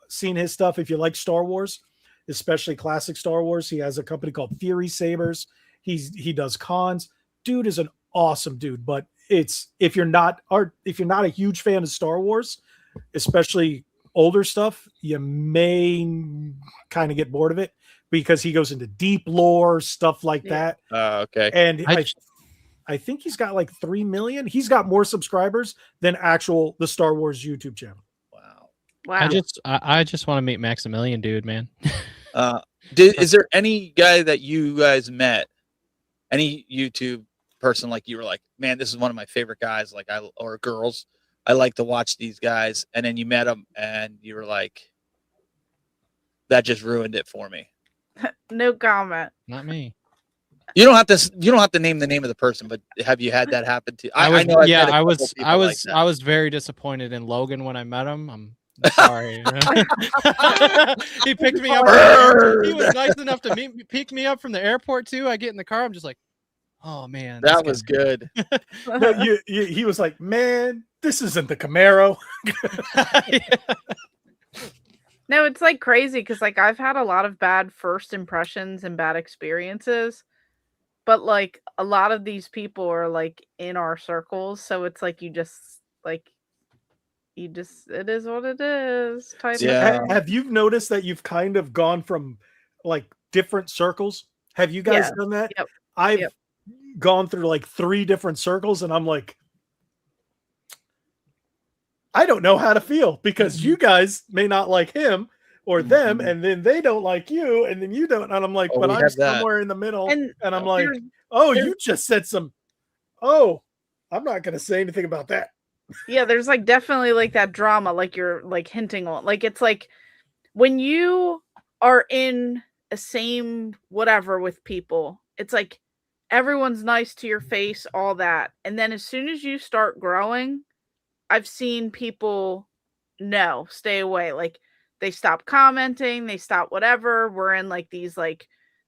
seen his stuff, if you like Star Wars, especially classic Star Wars, he has a company called Theory Sabers. He does cons. Dude is an awesome dude, but if you're not a huge fan of Star Wars, especially older stuff, you may kind of get bored of it, because he goes into deep lore stuff like that. Okay. And I think he's got like 3 million. He's got more subscribers than the Star Wars YouTube channel. Wow. I just want to meet Maximilian, dude, man. Is there any guy that you guys met, any YouTube person, like you were like, man, this is one of my favorite guys, like or girls, I like to watch these guys, and then you met them and you were like, that just ruined it for me? No comment. Not me. You don't have to name the name of the person, but have you had that happen to you? I was very disappointed in Logan when I met him. I'm sorry. He picked me up. He was nice enough to pick me up from the airport too. I get in the car, I'm just like, oh man, that was good. No, he was like, man, this isn't the Camaro. No, it's like crazy because like I've had a lot of bad first impressions and bad experiences, but like a lot of these people are like in our circles, so it's like it is what it is. Have you noticed that you've kind of gone from like different circles? Have you guys done that? Yep. I've gone through like 3 different circles, and I'm like, I don't know how to feel, because you guys may not like him or them, and then they don't like you, and then you don't, and I'm like, but I'm somewhere in the middle, and I'm like, you just said I'm not gonna say anything about that. Yeah, there's like definitely like that drama, like you're like hinting on, like it's like when you are in a same whatever with people, it's like everyone's nice to your face, all that, and then as soon as you start growing, I've seen people stay away. Like they stop commenting, they stop whatever. We're in like these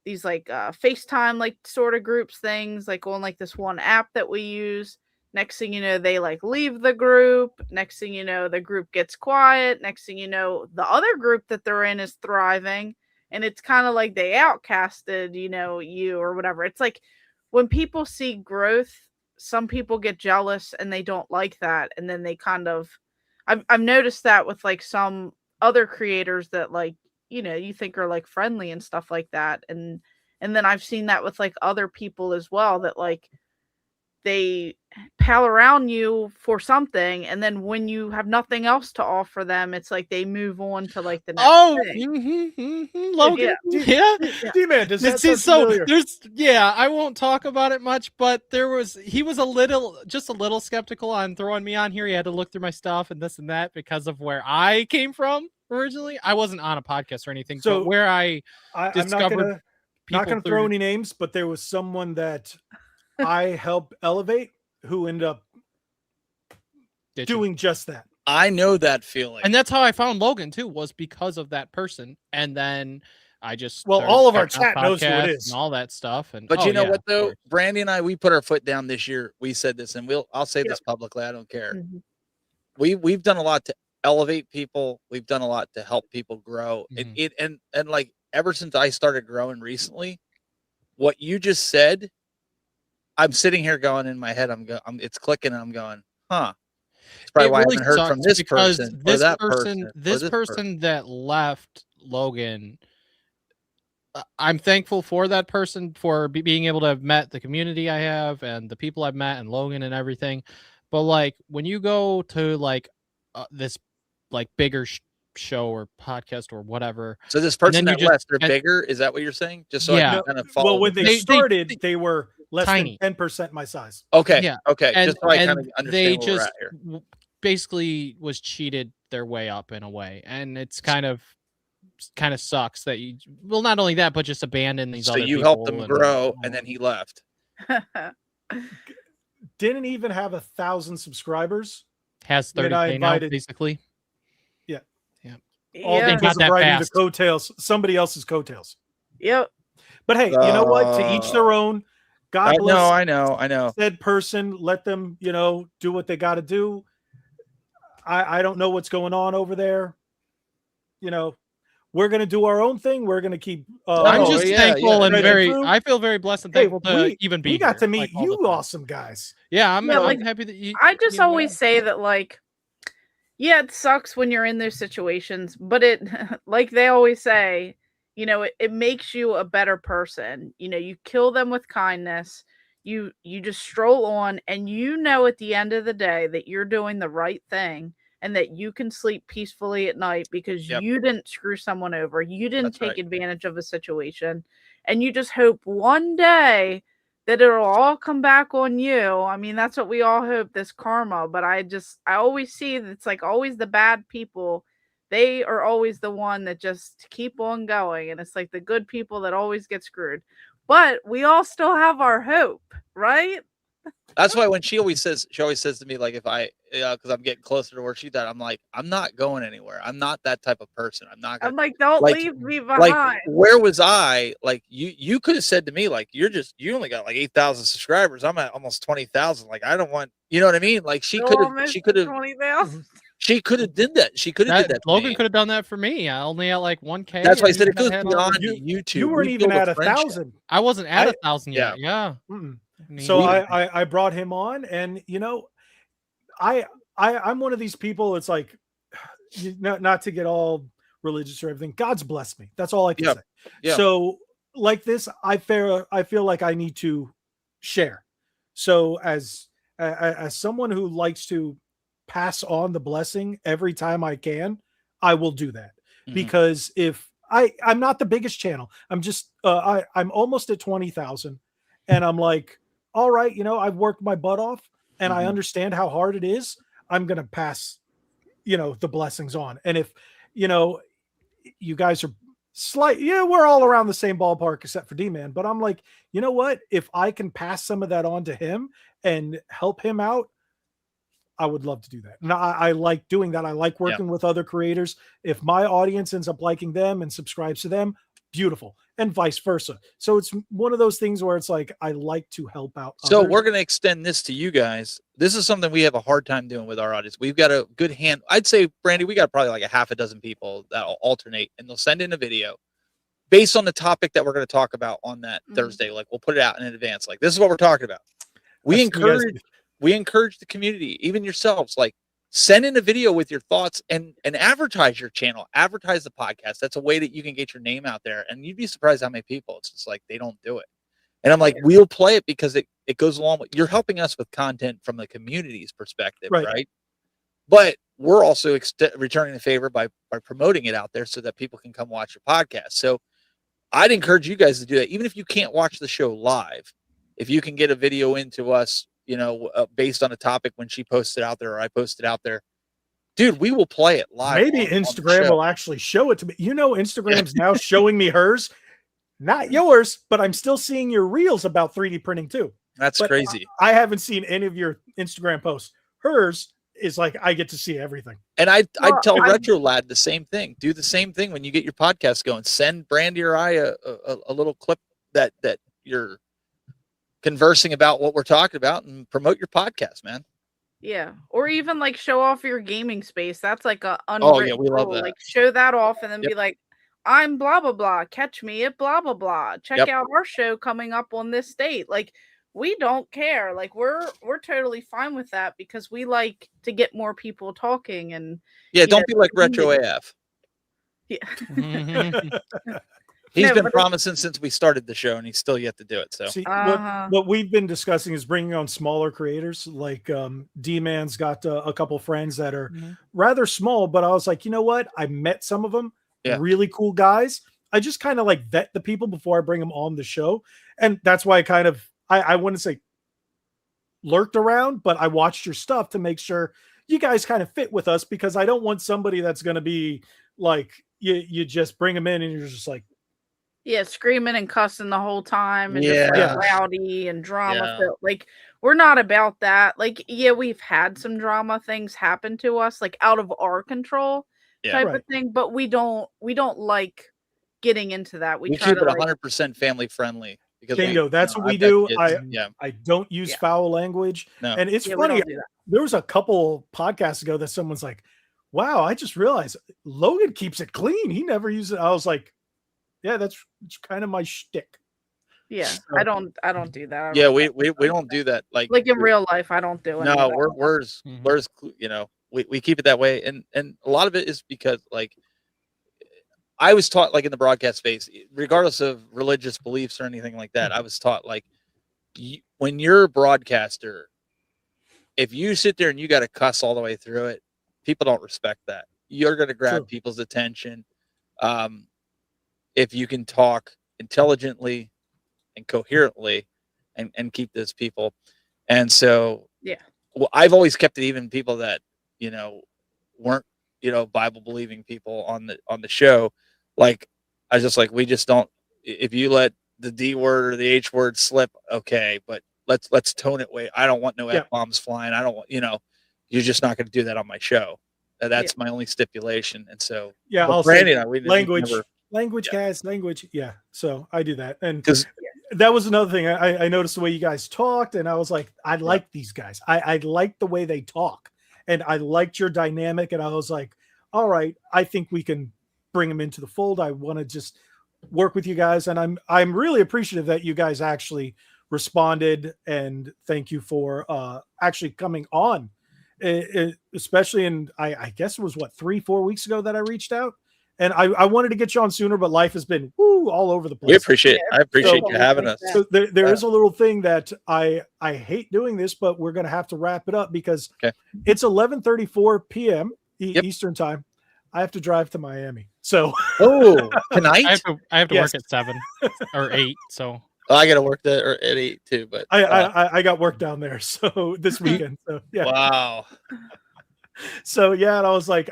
FaceTime like sort of groups things, like on like this one app that we use. Next thing you know, they like leave the group. Next thing you know, the group gets quiet. Next thing you know, the other group that they're in is thriving. And it's kind of like they outcasted, you or whatever. It's like when people see growth, some people get jealous and they don't like that, and then they kind of I've noticed that with like some other creators that like you think are like friendly and stuff like that, and then I've seen that with like other people as well, that like they pal around you for something, and then when you have nothing else to offer them, it's like they move on to like the next thing. Logan, yeah. D-Man, does that See, sound so familiar? I won't talk about it much, but he was a little skeptical on throwing me on here. He had to look through my stuff and this and that because of where I came from originally. I wasn't on a podcast or anything, So, but where I'm discovered not gonna throw any names, but there was someone that I helped elevate who ended up doing just that. I know that feeling. And that's how I found Logan too, was because of that person. And then I just all of our chat knows who it is and all that stuff. And but you know what though, Brandy and I, we put our foot down this year. We said this, and I'll say this publicly. I don't care. We've done a lot to elevate people. We've done a lot to help people grow. And like ever since I started growing recently, what you just said, I'm sitting here going in my head, it's clicking, and I'm going, huh. It's probably why I haven't heard from this person or that person. This person that left Logan, I'm thankful for that person for being able to have met the community I have and the people I've met and Logan and everything. But like when you go to like this like bigger show or podcast or whatever. So this person that left, they're bigger. Is that what you're saying? Just so I can kind of follow. Well, when they started, they were less tiny. than 10% my size. Okay. Yeah. Okay. And, just so I kind of understand they where we're just at here. basically was cheated their way up in a way. And it's kind of sucks that you, well, not only that, but just abandon these other people. So you helped them grow and then he left. Didn't even have 1,000 subscribers. Has 30K now, basically. Yeah. Yeah. All because of riding the coattails, somebody else's coattails. Yep. But hey, you know what? To each their own. God bless. I know. Said person, let them, do what they got to do. I don't know what's going on over there. We're going to do our own thing. We're going to keep. I'm just thankful and I feel very blessed and thankful to even be. We got to meet like, you, awesome guys. Yeah, I'm happy that you. I just always say that, like, yeah, it sucks when you're in those situations, but it, like they always say, it makes you a better person. You kill them with kindness. You just stroll on, and at the end of the day that you're doing the right thing. And that you can sleep peacefully at night because you didn't screw someone over. You didn't take advantage of a situation. And you just hope one day that it'll all come back on you. I mean, that's what we all hope, this karma. But I always see that it's like always the bad people. They are always the one that just keep on going. And it's like the good people that always get screwed. But we all still have our hope, right? That's why when she always says to me, like, if I, because I'm getting closer to where she's at, I'm like, I'm not going anywhere. I'm not that type of person. I'm like, don't leave me behind. Like, where was I? Like, you could have said to me, like, you only got like 8,000 subscribers. I'm at almost 20,000. Like, I don't want, you know what I mean? Like, she could have 20,000. She could have did that. She could have did that. Logan could have done that for me. I only at like 1K. That's why I said it goes beyond YouTube. You weren't even at 1,000. I wasn't at 1,000 yet. Yeah. So I brought him on, and I'm one of these people. It's like, not to get all religious or everything. God's blessed me. That's all I can say. Yeah. So like this, I feel like I need to share. So as someone who likes to pass on the blessing every time I can, I will do that. Because if I'm not the biggest channel, I'm just I'm almost at 20,000, and I'm like, all right, I've worked my butt off, and I understand how hard it is. I'm going to pass, the blessings on. And if, you guys are we're all around the same ballpark except for D-Man, but I'm like, you know what? If I can pass some of that on to him and help him out, I would love to do that. And I like doing that. I like working with other creators. If my audience ends up liking them and subscribes to them, beautiful, and vice versa. So it's one of those things where it's like, I like to help out. So we're going to extend this to you guys. This is something we have a hard time doing with our audience. We've got a good hand. I'd say, Brandy, we got probably like a half a dozen people that'll alternate, and they'll send in a video based on the topic that we're going to talk about on that Thursday. Like, we'll put it out in advance. Like, this is what we're talking about. We encourage the community, even yourselves, like, send in a video with your thoughts and advertise your channel, advertise the podcast. That's a way that you can get your name out there. And you'd be surprised how many people, it's just like, they don't do it. And I'm like, we'll play it because it goes along with, you're helping us with content from the community's perspective, right? But we're also returning the favor by promoting it out there so that people can come watch your podcast. So I'd encourage you guys to do that. Even if you can't watch the show live, if you can get a video into us, based on a topic when she posted out there or I posted out there, dude, we will play it live. Maybe Instagram will actually show it to me. Instagram's now showing me hers, not yours, but I'm still seeing your reels about 3D printing too. That's crazy. I haven't seen any of your Instagram posts. Hers is like, I get to see everything. And I'd tell Retro Lad the same thing. Do the same thing when you get your podcast going. Send Brandy or I a little clip that you're conversing about what we're talking about and promote your podcast, man. Yeah. Or even like show off your gaming space. That's like a unwritten we love rule. that. Like show that off and then be like, I'm blah blah blah. Catch me at blah blah blah. Check out our show coming up on this date. Like, we don't care. Like, we're totally fine with that because we like to get more people talking and don't be like Retro AF. Yeah. He's been promising since we started the show and he's still yet to do it. So see, what we've been discussing is bringing on smaller creators. Like D-Man's got a couple friends that are rather small, but I was like, you know what? I met some of them. Really cool guys. I just kind of like vet the people before I bring them on the show. And that's why I wouldn't say lurked around, but I watched your stuff to make sure you guys kind of fit with us, because I don't want somebody that's going to be like, you just bring them in and you're just like, screaming and cussing the whole time and just like rowdy and drama. Like, we're not about that. Like, we've had some drama things happen to us, like out of our control type of thing, but we don't like getting into that. We try keep to it 100% family friendly. Bingo, that's what we do. I don't use foul language. No. And it's funny. There was a couple podcasts ago that someone's like, wow, I just realized Logan keeps it clean. He never uses it. I was like, yeah, that's kind of my shtick. Yeah, so, I don't do that. We don't do that. Like in real life, I don't do it. No, we keep it that way. And a lot of it is because, like, I was taught, like, in the broadcast space, regardless of religious beliefs or anything like that, I was taught, like, when you're a broadcaster, if you sit there and you got to cuss all the way through it, people don't respect that. You're going to grab people's attention. If you can talk intelligently and coherently and keep those people. And so, well, I've always kept it even people that, weren't, Bible believing people on the show. Like, I was just like, we just don't, if you let the D word or the H word slip, okay, but let's tone it way. I don't want no F-bombs flying. I don't want, you're just not going to do that on my show. That's my only stipulation. And so, I'll Brandy say and I, language, guys, language. Yeah. So I do that. And that was another thing. I noticed the way you guys talked, and I was like, I like these guys. I like the way they talk, and I liked your dynamic. And I was like, all right, I think we can bring them into the fold. I want to just work with you guys. And I'm really appreciative that you guys actually responded, and thank you for actually coming on, especially I guess it was 3-4 weeks ago that I reached out. And I wanted to get you on sooner, but life has been all over the place. We appreciate it. I appreciate you having us. So there is a little thing that I hate doing this, but we're going to have to wrap it up because it's 11:34 p.m. Eastern time. I have to drive to Miami. So tonight I have to work at 7 or 8. So I got to work at 8 too. But I got work down there so this weekend. So wow. So and I was like,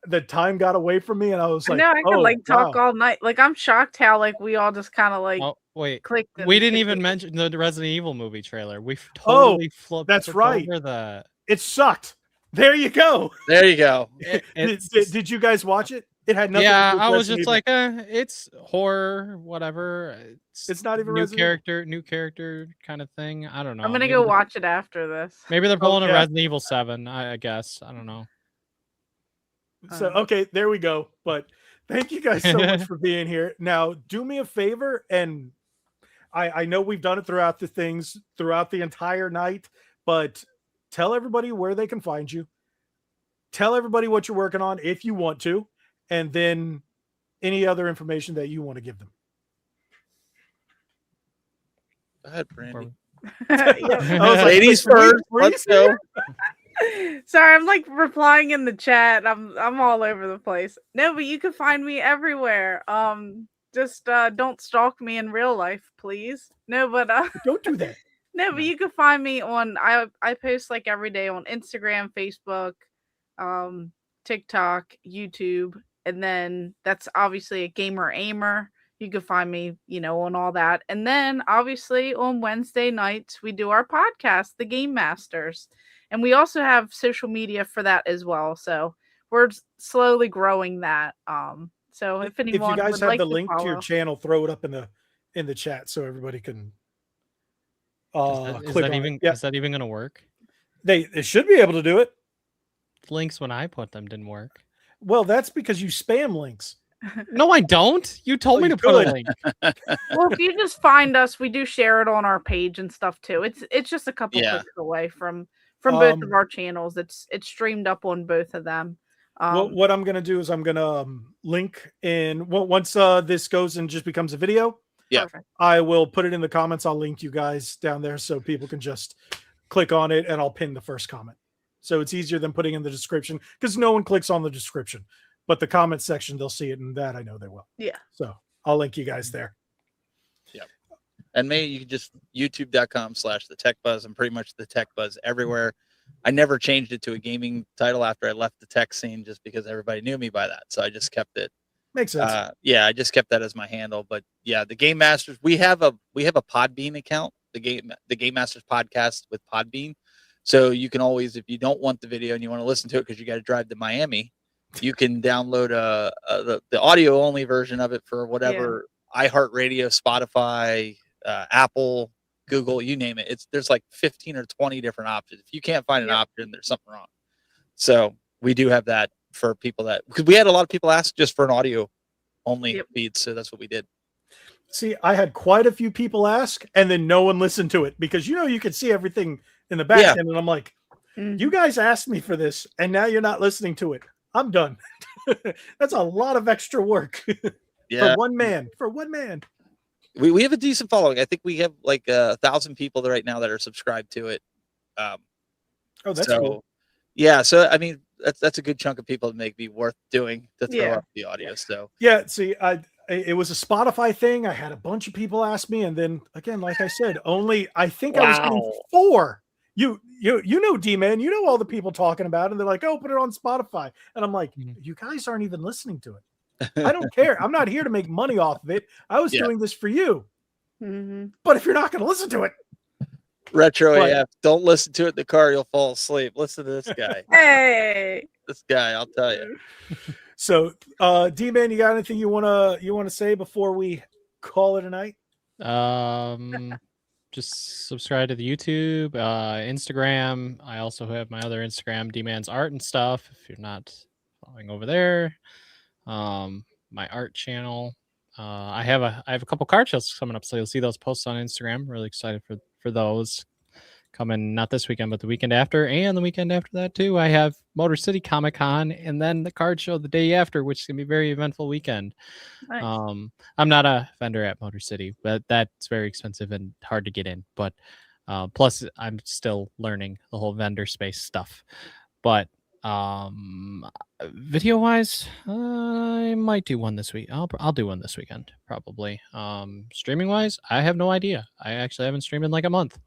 the time got away from me, and I was like, I could talk all night. Like, I'm shocked how we all just kind of clicked. We didn't even mention the Resident Evil movie trailer. We totally flipped. That's right. Over that. It sucked. There you go. Did you guys watch it? It had nothing. Yeah, to do with I was Resident just like, it's horror, whatever. It's not even new character kind of thing. I don't know. I'm gonna go watch it after this. Maybe they're pulling a Resident Evil 7. I guess. I don't know. So okay, there we go. But thank you guys so much for being here. Now, do me a favor, and I know we've done it throughout the entire night, but tell everybody where they can find you. Tell everybody what you're working on if you want to, and then any other information that you want to give them. Go ahead, Brandy. Yeah. I was like, Ladies wait, first. were you Let's go. serious? Ladies Were you- first. were you Let's go. Sorry, I'm like replying in the chat. I'm all over the place. No, but you can find me everywhere. Just don't stalk me in real life, please. No, but Don't do that. no, but you can find me on I post like every day on Instagram, Facebook, TikTok, YouTube, and then that's obviously a gamer aimer. You can find me, on all that. And then obviously on Wednesday nights we do our podcast, The Game Masters. And we also have social media for that as well. So we're slowly growing that. So if anyone you guys would have like the to link to your follow. channel, throw it up in the chat so everybody can Is click that on even it. Yeah, is that even gonna work? they should be able to do it. Links when I put them didn't work. Well, that's because you spam links. No, I don't. You told me you to put a could. link. Well, if you just find us, we do share it on our page and stuff too. It's just a couple Yeah. clicks away from both of Um, our channels. It's streamed up on both of them. What I'm gonna do is I'm gonna link in once this goes and just becomes a video. Yeah. Perfect. I will put it in the comments. I'll link you guys down there so people can just click on it, and I'll pin the first comment. So it's easier than putting in the description because no one clicks on the description, but the comment section they'll see it, and that I know they will. Yeah. So I'll link you guys there. And maybe you can just youtube.com/the-tech-buzz and pretty much the Tech Buzz everywhere. I never changed it to a gaming title after I left the tech scene just because everybody knew me by that. So I just kept it. Makes sense. I just kept that as my handle. But yeah, the Game Masters, we have a Podbean account, the Game Masters podcast with Podbean. So you can always, if you don't want the video and you want to listen to it because you got to drive to Miami, you can download the audio only version of it for whatever iHeartRadio, Spotify, Apple, Google, you name it. There's like 15 or 20 different options. If you can't find an option, there's something wrong. So we do have that for people because we had a lot of people ask just for an audio only feed. So that's what we did. See, I had quite a few people ask, and then no one listened to it because you could see everything in the back end, and I'm like, you guys asked me for this, and now you're not listening to it. I'm done. That's a lot of extra work for one man. We have a decent following. I think we have like 1,000 people right now that are subscribed to it. That's cool. Yeah, so I mean that's a good chunk of people to make me worth doing to throw up the audio. So see, it was a Spotify thing. I had a bunch of people ask me, and then again, like I said, I think I was getting 4. You know, D-Man, you know all the people talking about it, and they're like, oh, put it on Spotify. And I'm like, you guys aren't even listening to it. I don't care. I'm not here to make money off of it. I was doing this for you. Mm-hmm. But if you're not going to listen to it. Retro AF, don't listen to it in the car. You'll fall asleep. Listen to this guy. Hey. This guy, I'll tell you. So, D-Man, you got anything you want to say before we call it a night? Just subscribe to the YouTube, Instagram. I also have my other Instagram, D-Man's Art and stuff. If you're not following over there, my art channel. I have a couple card shows coming up, so you'll see those posts on Instagram. Really excited for those coming not this weekend, but the weekend after, and the weekend after that too. I have Motor City Comic Con, and then the card show the day after, which is gonna be a very eventful weekend. Nice. I'm not a vendor at Motor City, but that's very expensive and hard to get in. But plus, I'm still learning the whole vendor space stuff. But video wise, I might do one this week. I'll do one this weekend probably. Streaming wise, I have no idea. I actually haven't streamed in like a month.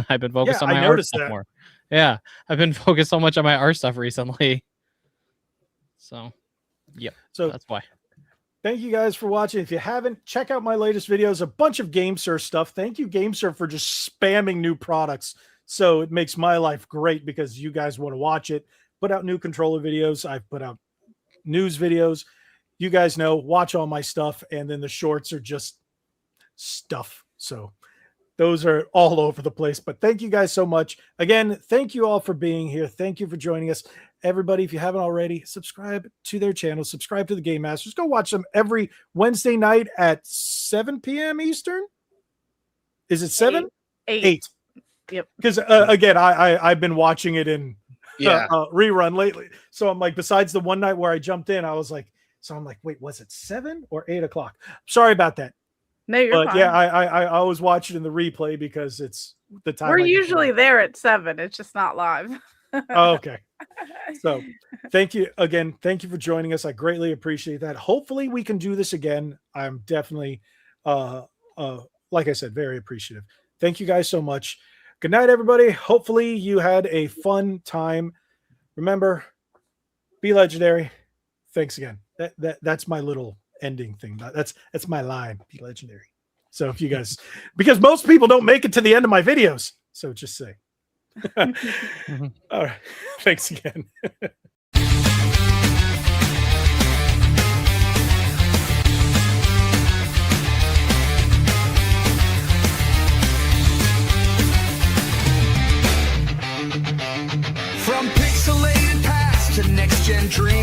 I've been focused on my art stuff more. Yeah, I've been focused so much on my art stuff recently. So that's why. Thank you guys for watching. If you haven't, check out my latest videos, a bunch of GameSurf stuff. Thank you, GameSurf, for just spamming new products. So it makes my life great because you guys want to watch it. Put out new controller videos. I've put out news videos. You guys know, watch all my stuff. And then the shorts are just stuff. So those are all over the place. But thank you guys so much. Again, thank you all for being here. Thank you for joining us. Everybody, if you haven't already, subscribe to their channel. Subscribe to the Game Masters. Go watch them every Wednesday night at 7 p.m. Eastern. Is it 7? 8. Yep. Because again, I've been watching it in rerun lately. So I'm like, besides the one night where I jumped in, I was like, so I'm like, wait, was it 7 or 8 o'clock? Sorry about that. No, you're But fine. yeah, I always watch it in the replay because it's the time. We're I get to usually watch. there at 7. It's just not live. Oh, okay. So thank you again. Thank you for joining us. I greatly appreciate that. Hopefully we can do this again. I'm definitely, like I said, very appreciative. Thank you guys so much. Good night, everybody. Hopefully you had a fun time. Remember, be legendary. Thanks again. That's my little ending thing. That's my line. Be legendary. So if you guys, because most people don't make it to the end of my videos, so just say. All right. Thanks again. From pixelated past to next gen dreams.